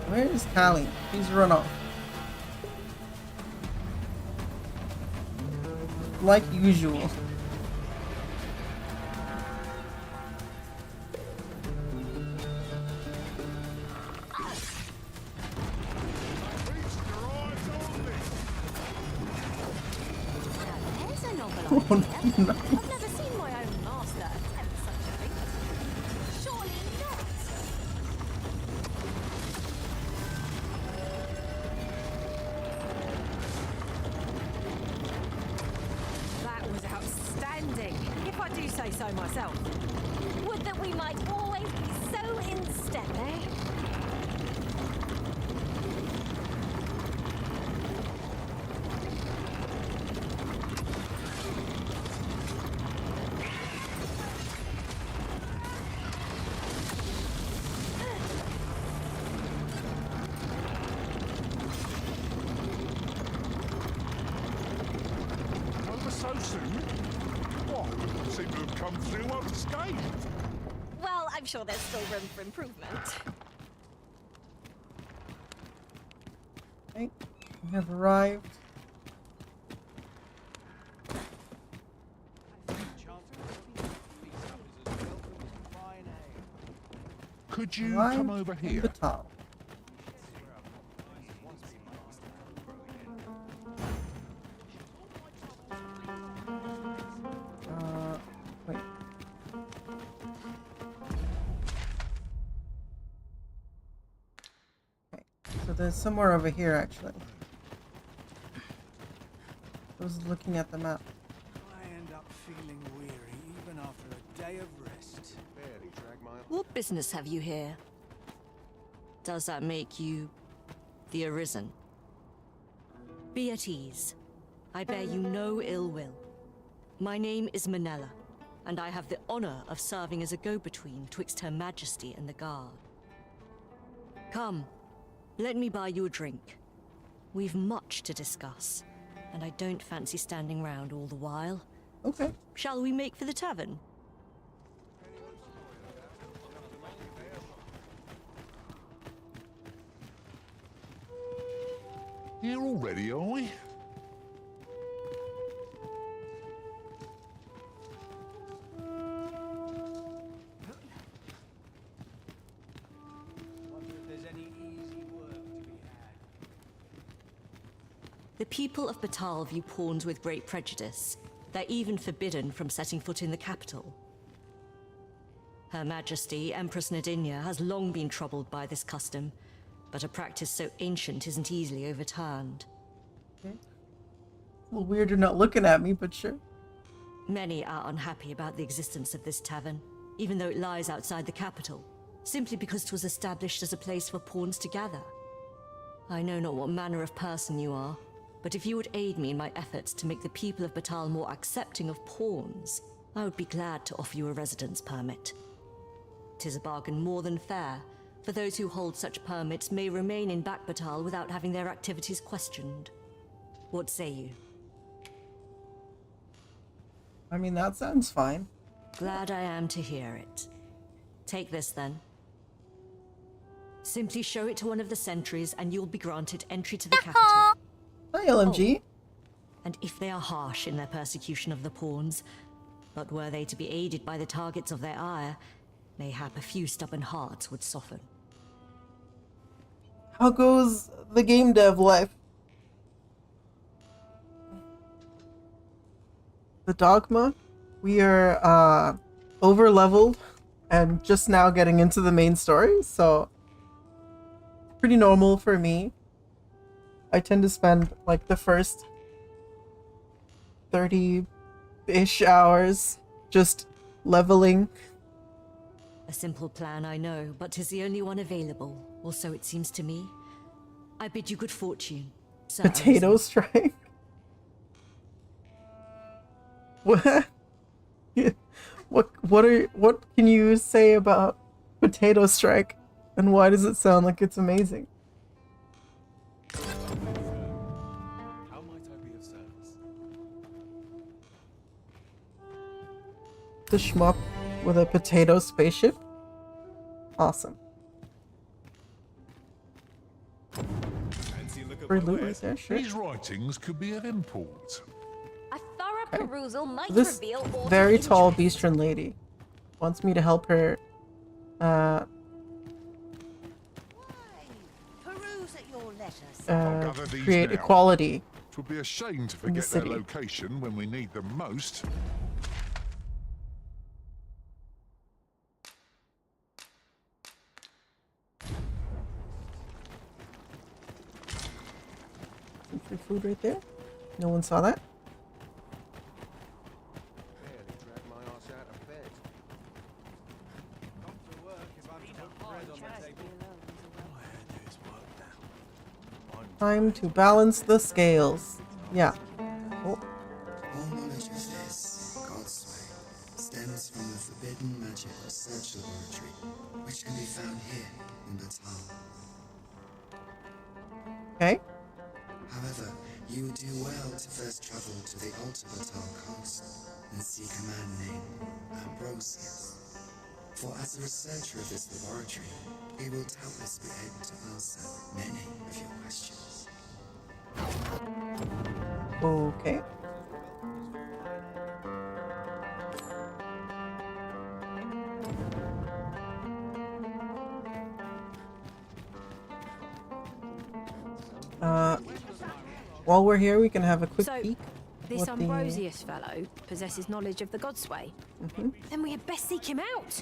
Where is Callie? Please run off. Like usual. There's a novel Oh, idea. no. I've never seen my own master attempt such a feat. Surely not. That was outstanding, if I do say so myself. Would that we might always be so in step, eh? Over so soon? What? Seem to have come through unscathed. I'm sure there's still room for improvement. Okay, we have arrived. Could you Arrived come over in here? Batal. Wait. Okay, so there's somewhere over here actually. I was looking at the map. I end up feeling weary even after a day of rest. Barely drag my... What business have you here? Does that make you the Arisen? Be at ease. I bear you no ill will. My name is Manella, and I have the honor of serving as a go-between twixt Her Majesty and the Guard. Come, let me buy you a drink. We've much to discuss, and I don't fancy standing round all the while. Okay. Shall we make for the tavern? Here already, are we? The people of Batal view pawns with great prejudice. They're even forbidden from setting foot in the capital. Her Majesty, Empress Nadinia, has long been troubled by this custom, but a practice so ancient isn't easily overturned. Okay. A little weird you're not looking at me, but sure. Many are unhappy about the existence of this tavern, even though it lies outside the capital, simply because it was established as a place for pawns to gather. I know not what manner of person you are, but if you would aid me in my efforts to make the people of Batal more accepting of pawns, I would be glad to offer you a residence permit. 'Tis a bargain more than fair, for those who hold such permits may remain in Back Batal without having their activities questioned. What say you? I mean, that sounds fine. Glad I am to hear it. Take this then. Simply show it to one of the sentries and you'll be granted entry to the capital. Hi, LMG. Oh, and if they are harsh in their persecution of the pawns, but were they to be aided by the targets of their ire, mayhap a few stubborn hearts would soften. How goes the game dev life? The Dogma? We are over leveled and just now getting into the main story, so pretty normal for me. I tend to spend like the first 30-ish hours just leveling. A simple plan, I know, but 'tis the only one available, or so it seems to me. I bid you good fortune, Sir Potato Arisen. strike? What? What can you say about Potato Strike, and why does it sound like it's amazing? How might I be of service? The shmup with a potato spaceship? Awesome. Free loot right there, sure. These writings could be of import. A thorough perusal might This reveal all very the tall Beastron lady wants me to help her Peruse at your letters. Gather these create now. equality. It would be a shame to in the forget their city. location when we need them most. Some free food right there. No one saw that. Time to balance the scales. Yeah. Oh. All knowledge of this, God's way, stems from the forbidden magic research laboratory, which can be found here in Batal. Okay. However, you would do well to first travel to the Alta Batal coast and seek a man named Ambrosius. For as a researcher of this laboratory, he will doubtless be able to answer many of your questions. Okay. While we're here, we can have a quick peek. This Ambrosius fellow possesses knowledge of the Godsway. Then we had best seek him out.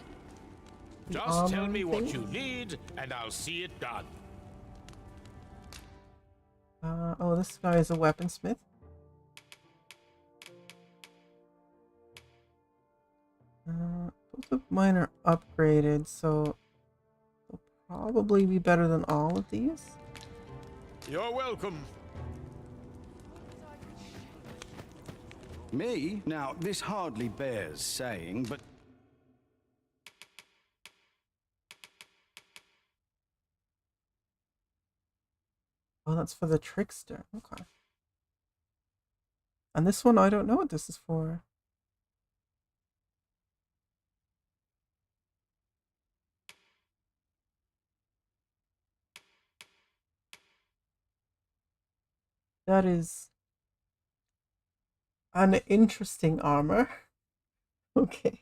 Just tell me what you need, and I'll see it done. Oh, this guy is a weaponsmith. Both of mine are upgraded, so they'll probably be better than all of these. You're welcome. Me? Now, this hardly bears saying, but... Oh, that's for the trickster. Okay. And this one, I don't know what this is for. That is an interesting armor. Okay.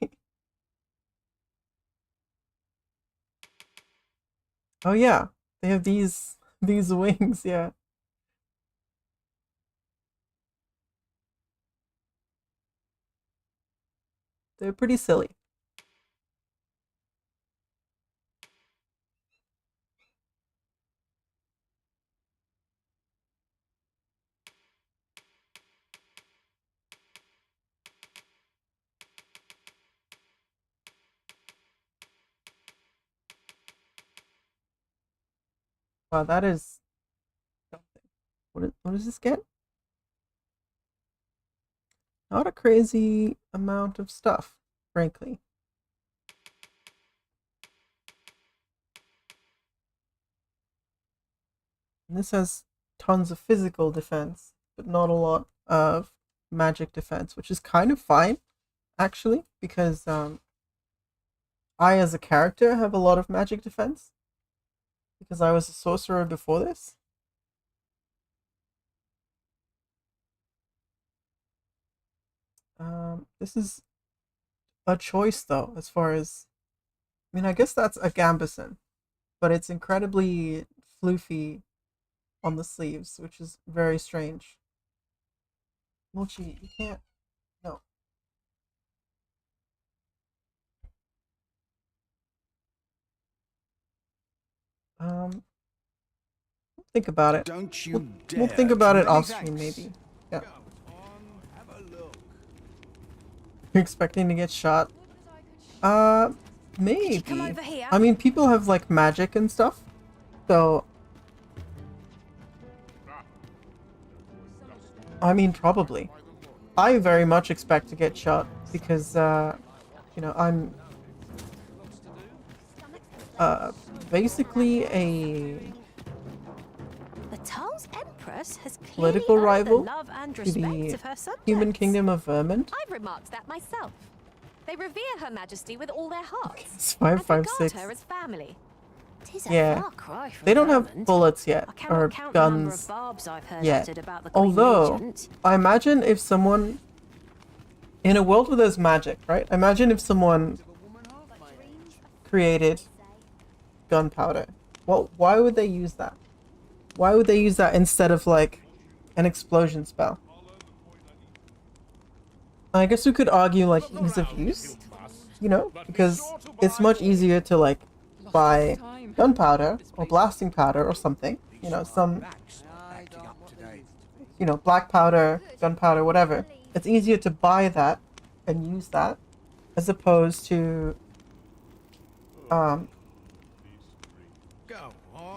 Oh yeah, they have these wings, yeah. They're pretty silly. Wow, that is something. What does this get? Not a crazy amount of stuff, frankly. And this has tons of physical defense, but not a lot of magic defense, which is kind of fine, actually, because I, as a character, have a lot of magic defense, because I was a sorcerer before this. This is a choice, though, as far as... I mean, I guess that's a gambeson, but it's incredibly floofy on the sleeves, which is very strange. Mochi, you can't... No. Think about it. Don't you dare. We'll think about it Many off screen, thanks. maybe. Yeah. You're expecting to get shot? Maybe. I mean, people have like magic and stuff, so I mean, probably. I very much expect to get shot because, you know, I'm basically a Has political rival love and to respect the of her subjects. human kingdom of Vermont. I've remarked that myself. They revere Her Majesty with all their hearts. It's and 556. regard her as family. Yeah, they don't have bullets yet or guns yet. Although, I imagine if someone in a world where there's magic, right? Imagine if someone created gunpowder. Well, why would they use that? Why would they use that instead of like an explosion spell? I guess we could argue like ease of use, you know, because it's much easier to like buy gunpowder or blasting powder or something, you know, some, you know, black powder, gunpowder, whatever. It's easier to buy that and use that as opposed to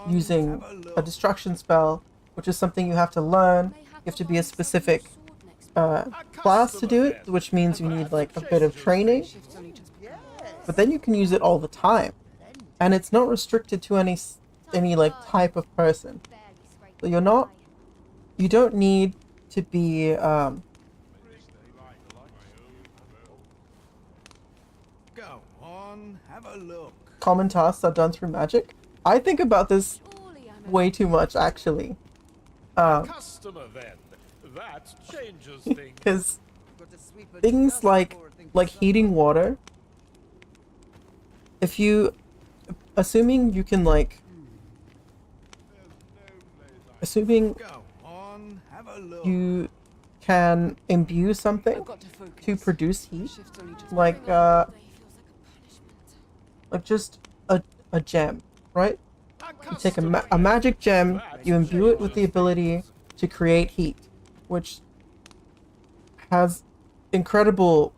using a destruction spell, which is something you have to learn. You have to be a specific class to do it, which means you need like a bit of training. But then you can use it all the time, and it's not restricted to any like type of person. So you don't need to be Go on, have a look. common tasks are done through magic. I think about this way too much, actually. Customer then. That changes things. Because things like heating water, if you, assuming you can assuming you can imbue something to produce heat, like just a gem, right? You take a magic gem, you imbue it with the ability to create heat, which has incredible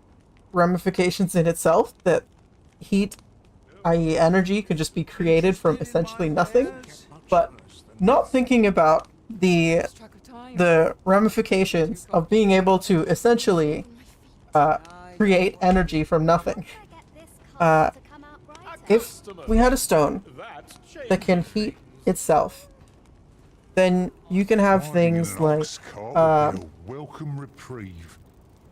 ramifications in itself. That heat, i.e. energy, could just be created from essentially nothing, but not thinking about the ramifications of being able to essentially create energy from nothing. If we had a stone that can heat itself, then you can have things like welcome reprieve.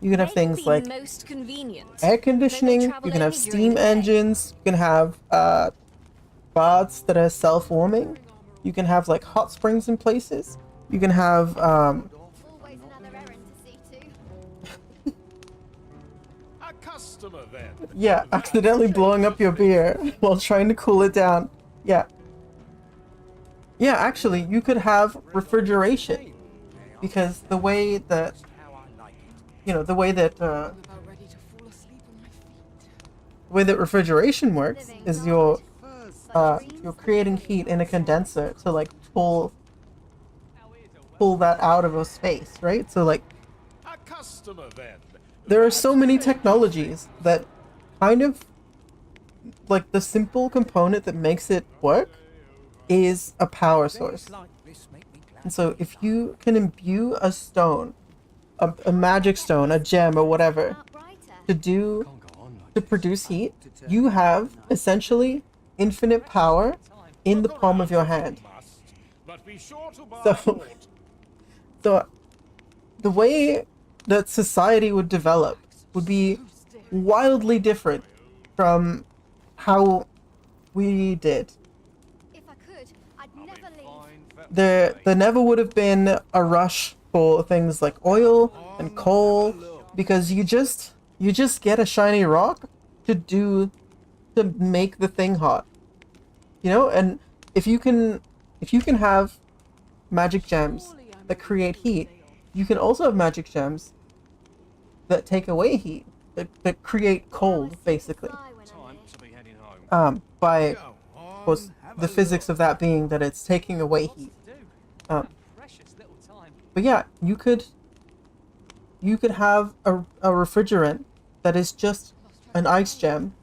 you can have things like most convenient. air conditioning, you can have steam engines, you can have baths that are self-warming, you can have like hot springs in places, you can have yeah, accidentally blowing up your beer while trying to cool it down. Yeah. Yeah, actually, you could have refrigeration, because the way that, the way that refrigeration works is you're creating heat in a condenser to like pull that out of a space, right? So like, there are so many technologies that kind of, like, the simple component that makes it work is a power source. And so if you can imbue a stone, a magic stone, a gem or whatever, to produce heat, you have essentially infinite power in the palm of your hand. So the way that society would develop would be wildly different from how we did. There never would have been a rush for things like oil and coal, because you just get a shiny rock to make the thing hot. And if you can have magic gems that create heat, you can also have magic gems that take away heat, that create cold, basically. By, of course, the physics of that being that it's taking away heat. But yeah, you could have a refrigerant that is just an ice gem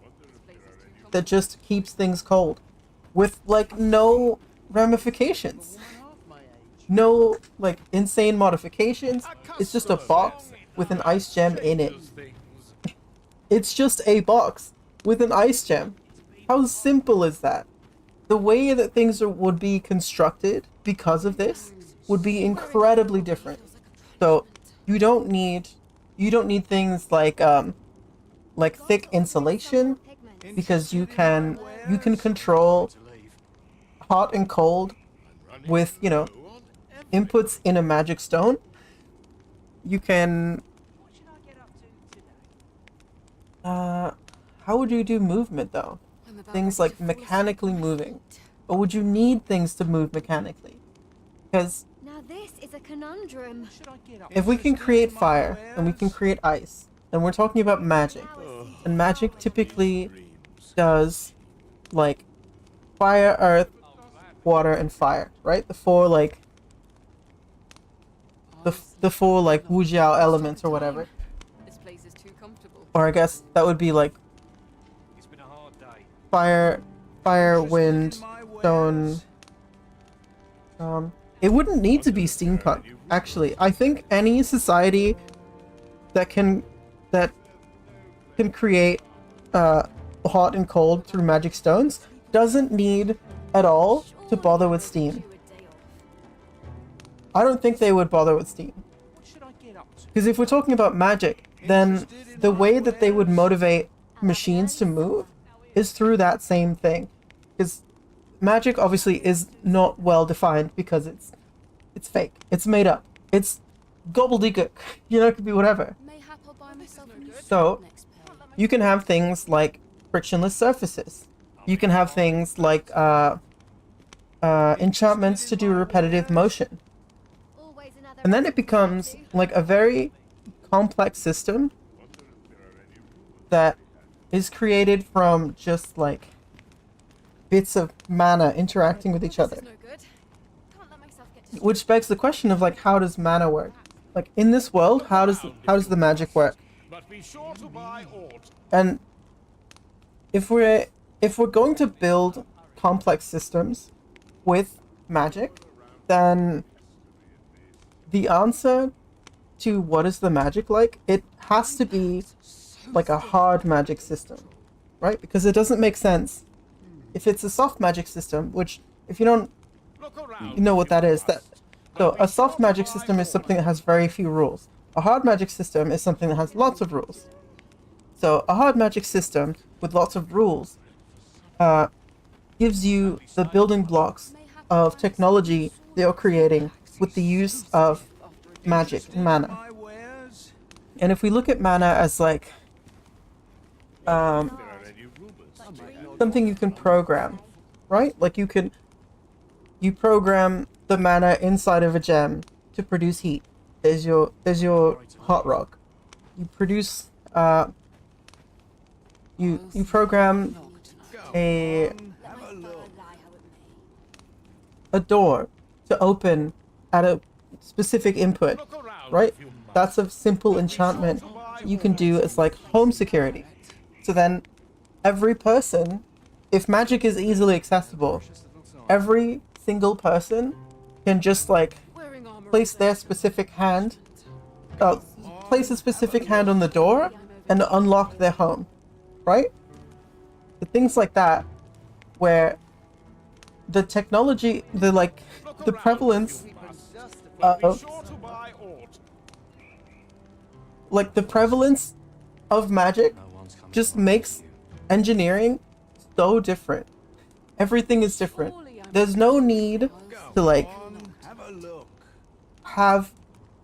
that just keeps things cold, with like no ramifications, no like insane modifications. It's just a box with an ice gem in it. It's just a box with an ice gem. How simple is that? The way that things would be constructed because of this would be incredibly different. So you don't need things like thick insulation, because you can control hot and cold with inputs in a magic stone. You can how would you do movement though? Things like mechanically moving. Or would you need things to move mechanically? Because Now this is a conundrum. if we can create fire and we can create ice, then we're talking about magic. And magic typically does like fire, earth, water, and fire, right? The four Wujiao elements or whatever. This place is too comfortable. Or I guess that would be like fire, wind, stone. It wouldn't need to be steampunk, actually. I think any society that can create hot and cold through magic stones doesn't need at all to bother with steam. I don't think they would bother with steam. Because if we're talking about magic, then the way that they would motivate machines to move is through that same thing. Because magic obviously is not well defined because it's fake. It's made up. It's gobbledygook. You know, it could be whatever. So you can have things like frictionless surfaces. You can have things like enchantments to do repetitive motion. And then it becomes like a very complex system that is created from just like bits of mana interacting with each other. Which begs the question of like, how does mana work? Like in this world, how does the magic work? And if we're going to build complex systems with magic, then the answer to what is the magic like, it has to be like a hard magic system, right? Because it doesn't make sense if it's a soft magic system, which if you don't know what that is, so a soft magic system is something that has very few rules. A hard magic system is something that has lots of rules. So a hard magic system with lots of rules gives you the building blocks of technology that you're creating with the use of magic and mana. And if we look at mana as like something you can program, right? Like you program the mana inside of a gem to produce heat. There's your hot rock. You produce you program a door to open at a specific input, right? That's a simple enchantment you can do as like home security. So then every person, if magic is easily accessible, every single person can just like place their specific hand, place a specific hand on the door and unlock their home, right? The things like that, where the technology, the prevalence of like the prevalence of magic just makes engineering so different. Everything is different. There's no need to like have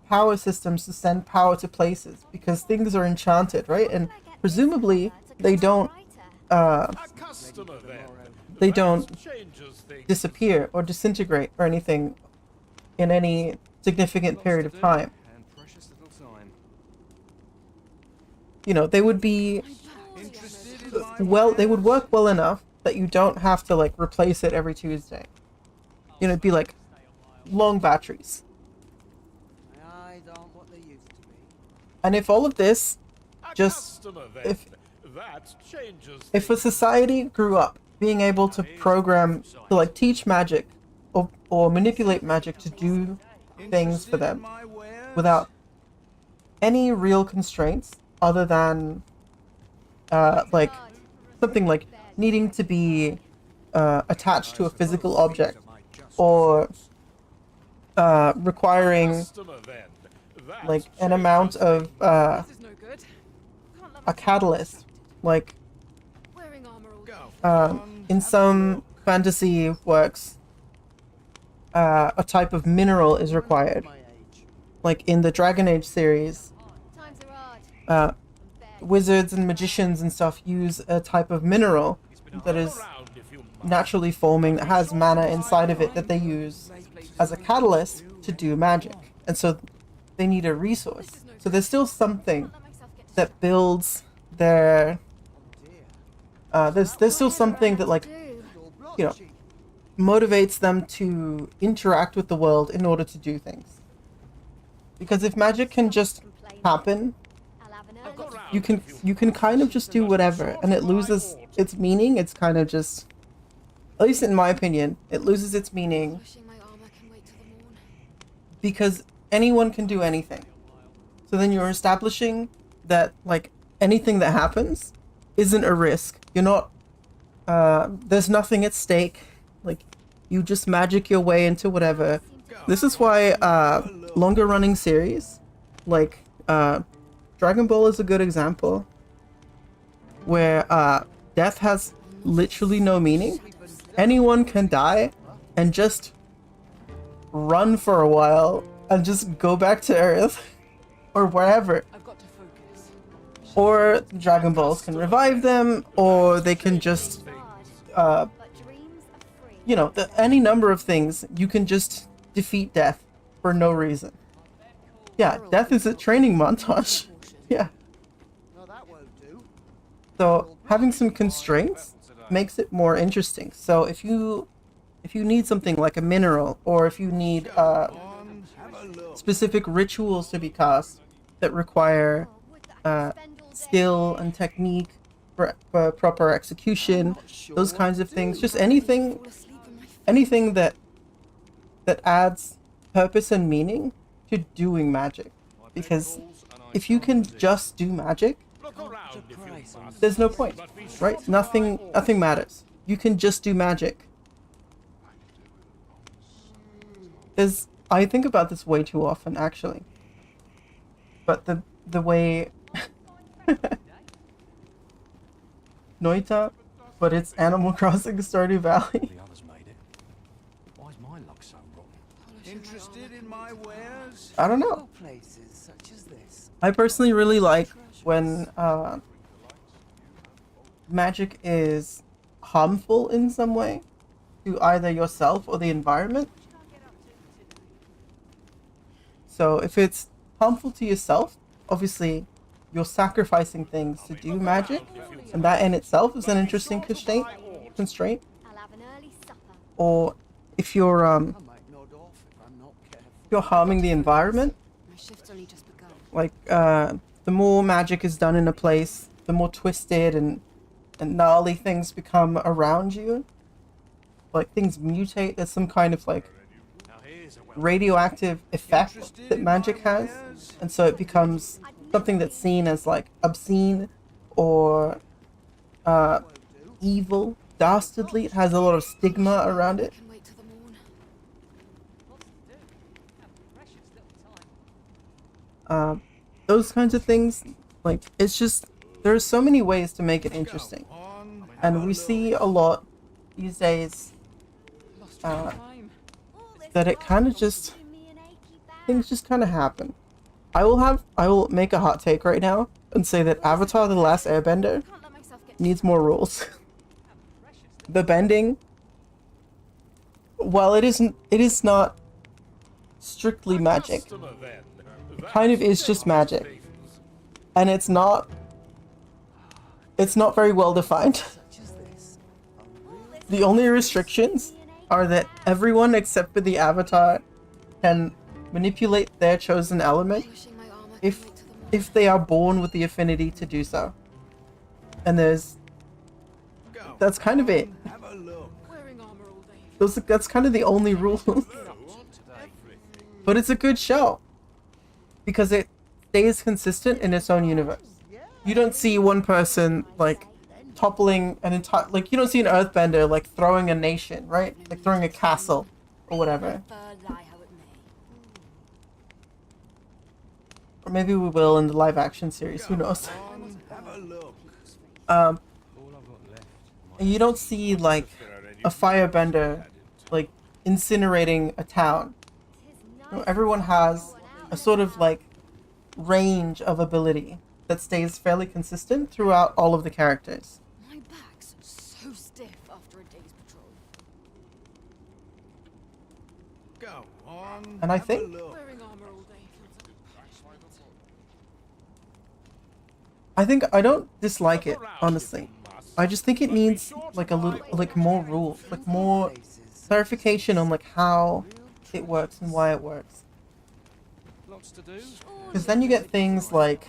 power systems to send power to places because things are enchanted, right? And presumably they don't disappear or disintegrate or anything in any significant period of time. You know, they would be they would work well enough that you don't have to like replace it every Tuesday. You know, it'd be like long batteries. And if all of this just if a society grew up being able to program to like teach magic or manipulate magic to do things for them without any real constraints other than like something like needing to be attached to a physical object or requiring like an amount of a catalyst, like in some fantasy works a type of mineral is required, like in the Dragon Age series. Wizards and magicians and stuff use a type of mineral that is naturally forming, that has mana inside of it that they use as a catalyst to do magic. And so they need a resource. So there's still something that builds their... there's still something that, like, you know, motivates them to interact with the world in order to do things. Because if magic can just happen, you can kind of just do whatever, and it loses its meaning. It's kind of just, at least in my opinion, it loses its meaning because anyone can do anything. So then you're establishing that, like, anything that happens isn't a risk. You're not, there's nothing at stake. Like, you just magic your way into whatever. This is why longer running series, like Dragon Ball is a good example. where death has literally no meaning. Anyone can die and just run for a while and just go back to Earth or wherever. Or Dragon Balls can revive them, or they can just, you know, any number of things. You can just defeat death for no reason. Yeah, death is a training montage. Yeah. So having some constraints makes it more interesting. So if you need something like a mineral, or if you need specific rituals to be cast that require skill and technique for proper execution, those kinds of things, just anything that adds purpose and meaning to doing magic. Because if you can just do magic, there's no point, right? Nothing matters. You can just do magic. I think about this way too often, actually. But the way Noita, but it's Animal Crossing Stardew Valley. Interested in my wares? I don't know. I personally really like when magic is harmful in some way to either yourself or the environment. So if it's harmful to yourself, obviously you're sacrificing things to do magic, and that in itself is an interesting constraint. Or if you're harming the environment, like the more magic is done in a place, the more twisted and gnarly things become around you. Like things mutate. There's some kind of like radioactive effect that magic has, and so it becomes something that's seen as like obscene or evil, dastardly. It has a lot of stigma around it. Those kinds of things, like, it's just, there's so many ways to make it interesting, and we see a lot these days that it kind of just, things just kind of happen. I will make a hot take right now and say that Avatar: The Last Airbender needs more rules. The bending, while it is not strictly magic, it kind of is just magic, and it's not very well defined. The only restrictions are that everyone except for the Avatar can manipulate their chosen element if they are born with the affinity to do so. And that's kind of it. That's kind of the only rule. But it's a good show because it stays consistent in its own universe. You don't see one person like toppling an entire, like, you don't see an earthbender like throwing a nation, right? Like throwing a castle or whatever. Or maybe we will in the live action series, who knows? You don't see like a firebender like incinerating a town. You know, everyone has a sort of like range of ability that stays fairly consistent throughout all of the characters. My back's so stiff after a day's patrol. Go on. And I think I don't dislike it, honestly. I just think it needs like a little, like more rules, like more clarification on like how it works and why it works. Because then you get things like,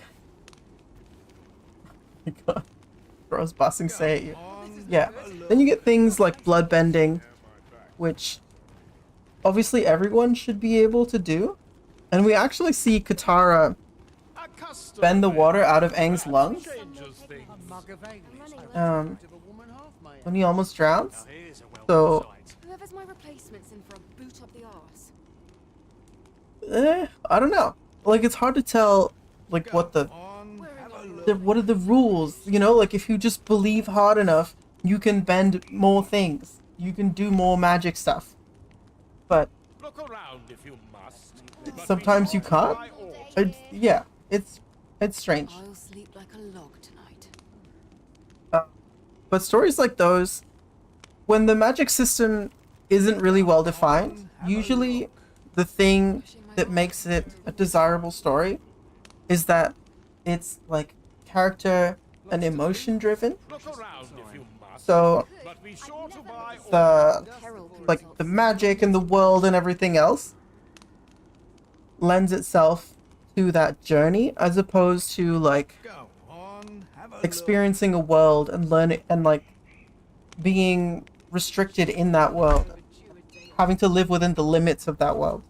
oh my god, Bro's bossing say at you. Yeah, then you get things like bloodbending, which obviously everyone should be able to do. And we actually see Katara bend the water out of Aang's lungs when he almost drowns. So Whoever's my replacement's in for a boot up the arse. I don't know. Like, it's hard to tell like what the what are the rules? You know, like if you just believe hard enough, you can bend more things. You can do more magic stuff. But Look around if you must. sometimes you can't. Yeah, it's strange. I'll sleep like a log tonight. But stories like those, when the magic system isn't really well defined, usually the thing that makes it a desirable story is that it's like character and emotion driven. So the magic and the world and everything else lends itself to that journey, as opposed to like experiencing a world and learning and like being restricted in that world, having to live within the limits of that world.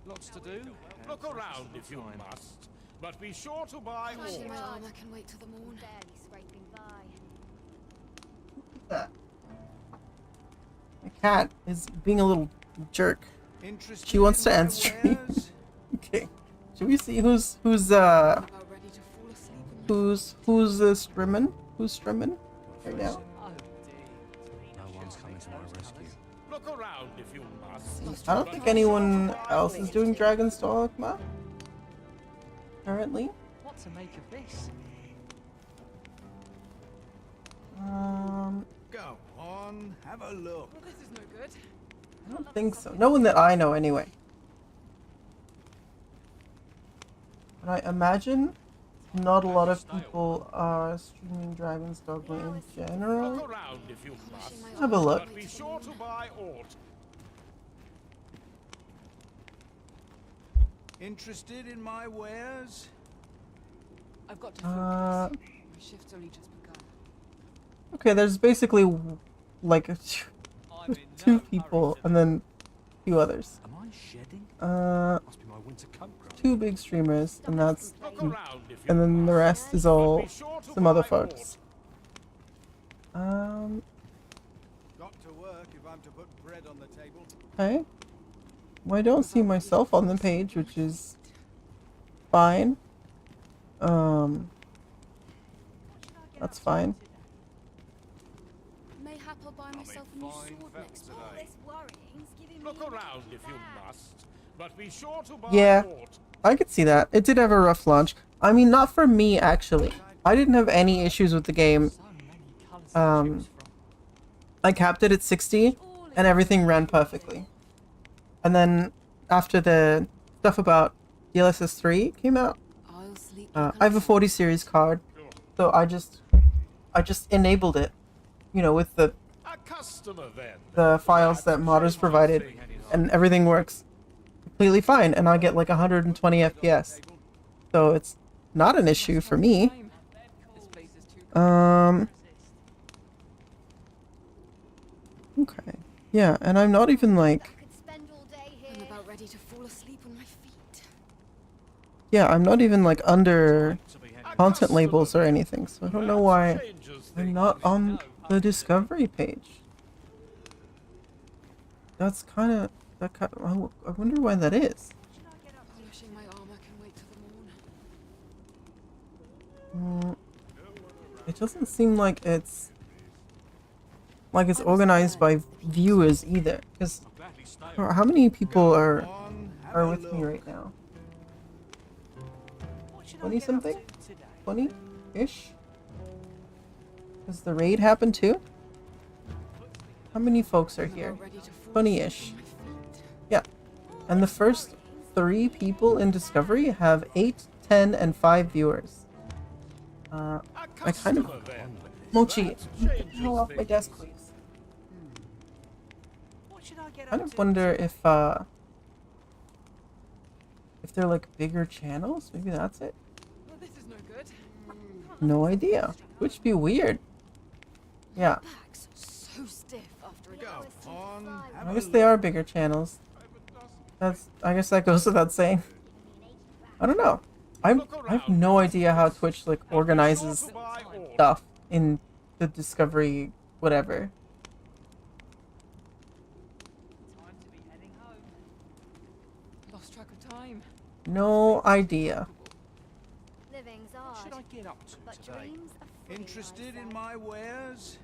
Lots to do. Look around if you must, but be sure to buy all. My armor can wait till the morn. My cat is being a little jerk. She wants to end stream. Okay. Should we see who's streaming? Who's streaming right now? No one's coming to my rescue. Look around if you must. I don't think anyone else is doing Dragon's Dogma currently. What to make of this? Go on, have a look. Well, this is no good. I don't think so. No one that I know anyway. And I imagine not a lot of people are streaming Dragon's Dogma in general. Look around if you must. Have a look. But be sure to buy aught. Interested in my wares? I've got to focus. My shift's only just begun. Okay, there's basically like two people and then a few others. Am I shedding? Must be my winter coat. Two big streamers, and and then the rest is all some other folks. Got to work if I'm to put bread on the table. Okay. Well, I don't see myself on the page, which is fine. That's fine. Mayhap I'll buy myself a new sword next time. Look around if you must, but be sure to buy Yeah, aught. I could see that. It did have a rough launch. I mean, not for me, actually. I didn't have any issues with the game. I capped it at 60, and everything ran perfectly. And then, after the stuff about DLSS 3 came out, I have a 40 series card, so I just enabled it, you know, with the files that modders provided, and everything works completely fine, and I get like 120 FPS. So it's not an issue for me. Okay. Yeah, and I'm not even like... I'm about ready to fall asleep on my feet. Yeah, I'm not even like under content labels or anything, so I don't know why I'm not on the discovery page. That's kind of... I wonder why that is. Polishing my armor can wait till the morn. It doesn't seem like it's organized by viewers either. Because how many people are with me right now? 20 something? 20-ish? Does the raid happen too? How many folks are here? 20-ish. Yeah. And the first 3 people in Discovery have 8, 10, and 5 viewers. I kind of... Mochi, get the hell off my desk, please. I kind of wonder if they're like bigger channels. Maybe that's it. Well, this is no good. No idea. Which would be weird. Yeah. So stiff after a Go on, I guess they are bigger channels. I guess that goes without saying. I don't know. I have no idea how Twitch like organizes stuff in the Discovery whatever. Lost track of time. No idea. Living's hard. get up to But today? dreams are free, Interested in my wares?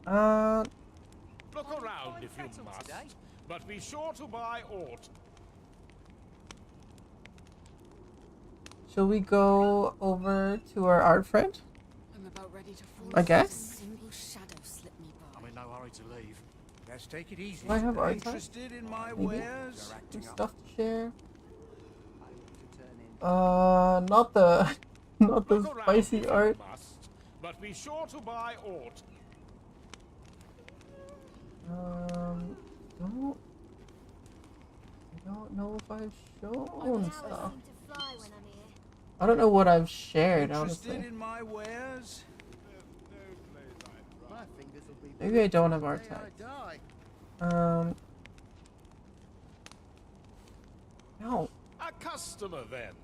Look around if you must, but be sure to buy aught. Shall we go over to our art friend? I'm about ready to fall. I guess. Single shadow slip me by. I'm in no hurry to leave. Let's take it easy. Do I have art Interested in my Maybe? wares? Some stuff to share. Not the not the spicy art. Must, but be sure to buy aught. I don't know if I've shown stuff. I don't know what I've shared, honestly. Interested in my wares? Maybe I don't have art tags. No. A customer then.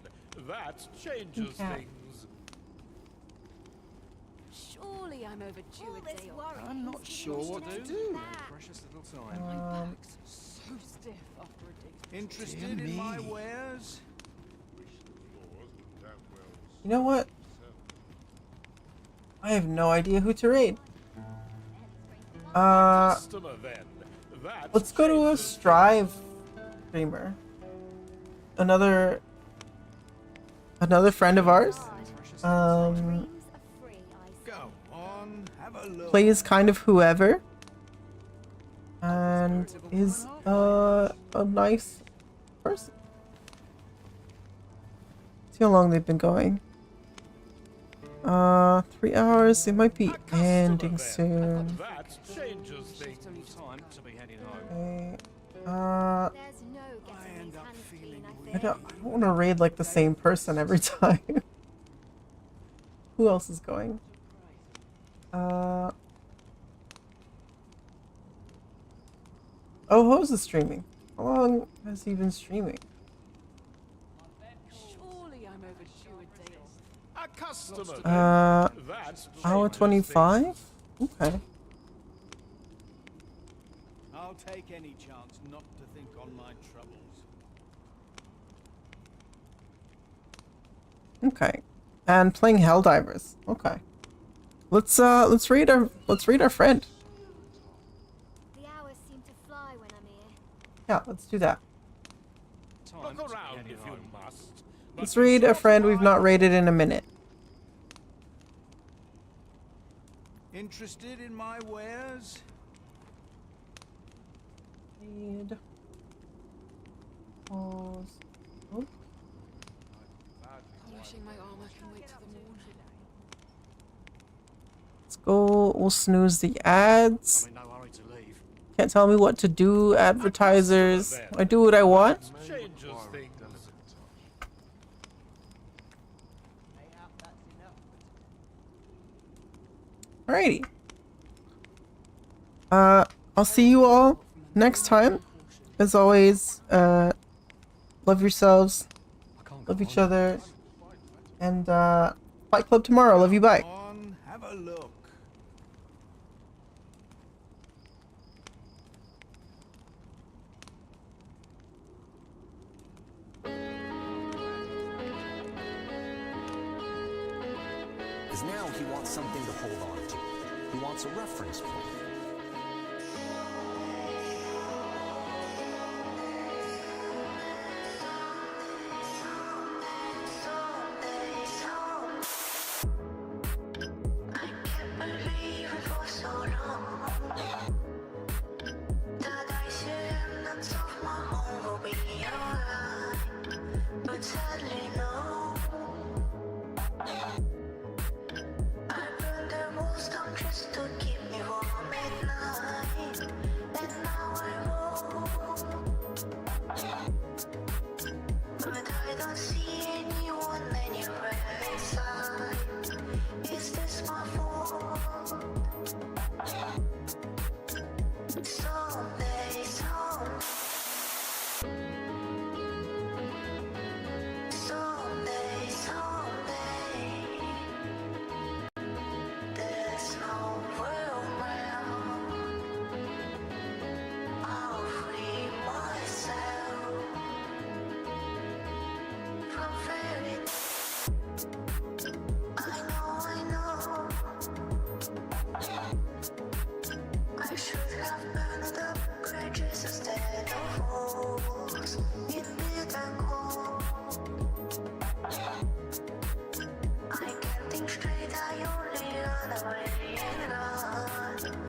That changes Okay. things. Surely I'm overdue a day or I'm not sure what to do. Precious little time. My back's so stiff after a day. Interested in my wares? You know what? I have no idea who to raid. Customer then. That Let's go to a Strive streamer. Another friend of ours. Go on, have a look. Plays kind of whoever. And is a nice person. See how long they've been going. 3 hours. It might be ending soon. That changes things. Time to be heading home. Okay. There's no getting these hands clean, I I don't want to raid like the same person every time. Who else is going? Oh, Hose is streaming. How long has he been streaming? Surely I'm overdue a day or A customer then. That Hour changes 25? Okay. I'll take any chance not to think on my troubles. Okay. And playing Helldivers. Okay. Let's read our friend. the hours seem to fly when I'm here. Yeah, let's do that. Look around if you must. but Let's be read sure a to friend we've buy not raided in a minute. Interested in my wares? Read. Pause. Oh. I'm wishing my armor can wait till the morning. Let's go. We'll snooze the ads. I'm in no hurry to leave. Can't tell me what to do, advertisers. I do what I want. changes things. Alrighty. I'll see you all next time. As always, love yourselves, love each other, and Fight Club tomorrow. Love you. Bye. On, have a look. Because now he wants something to hold on to. He wants a reference point.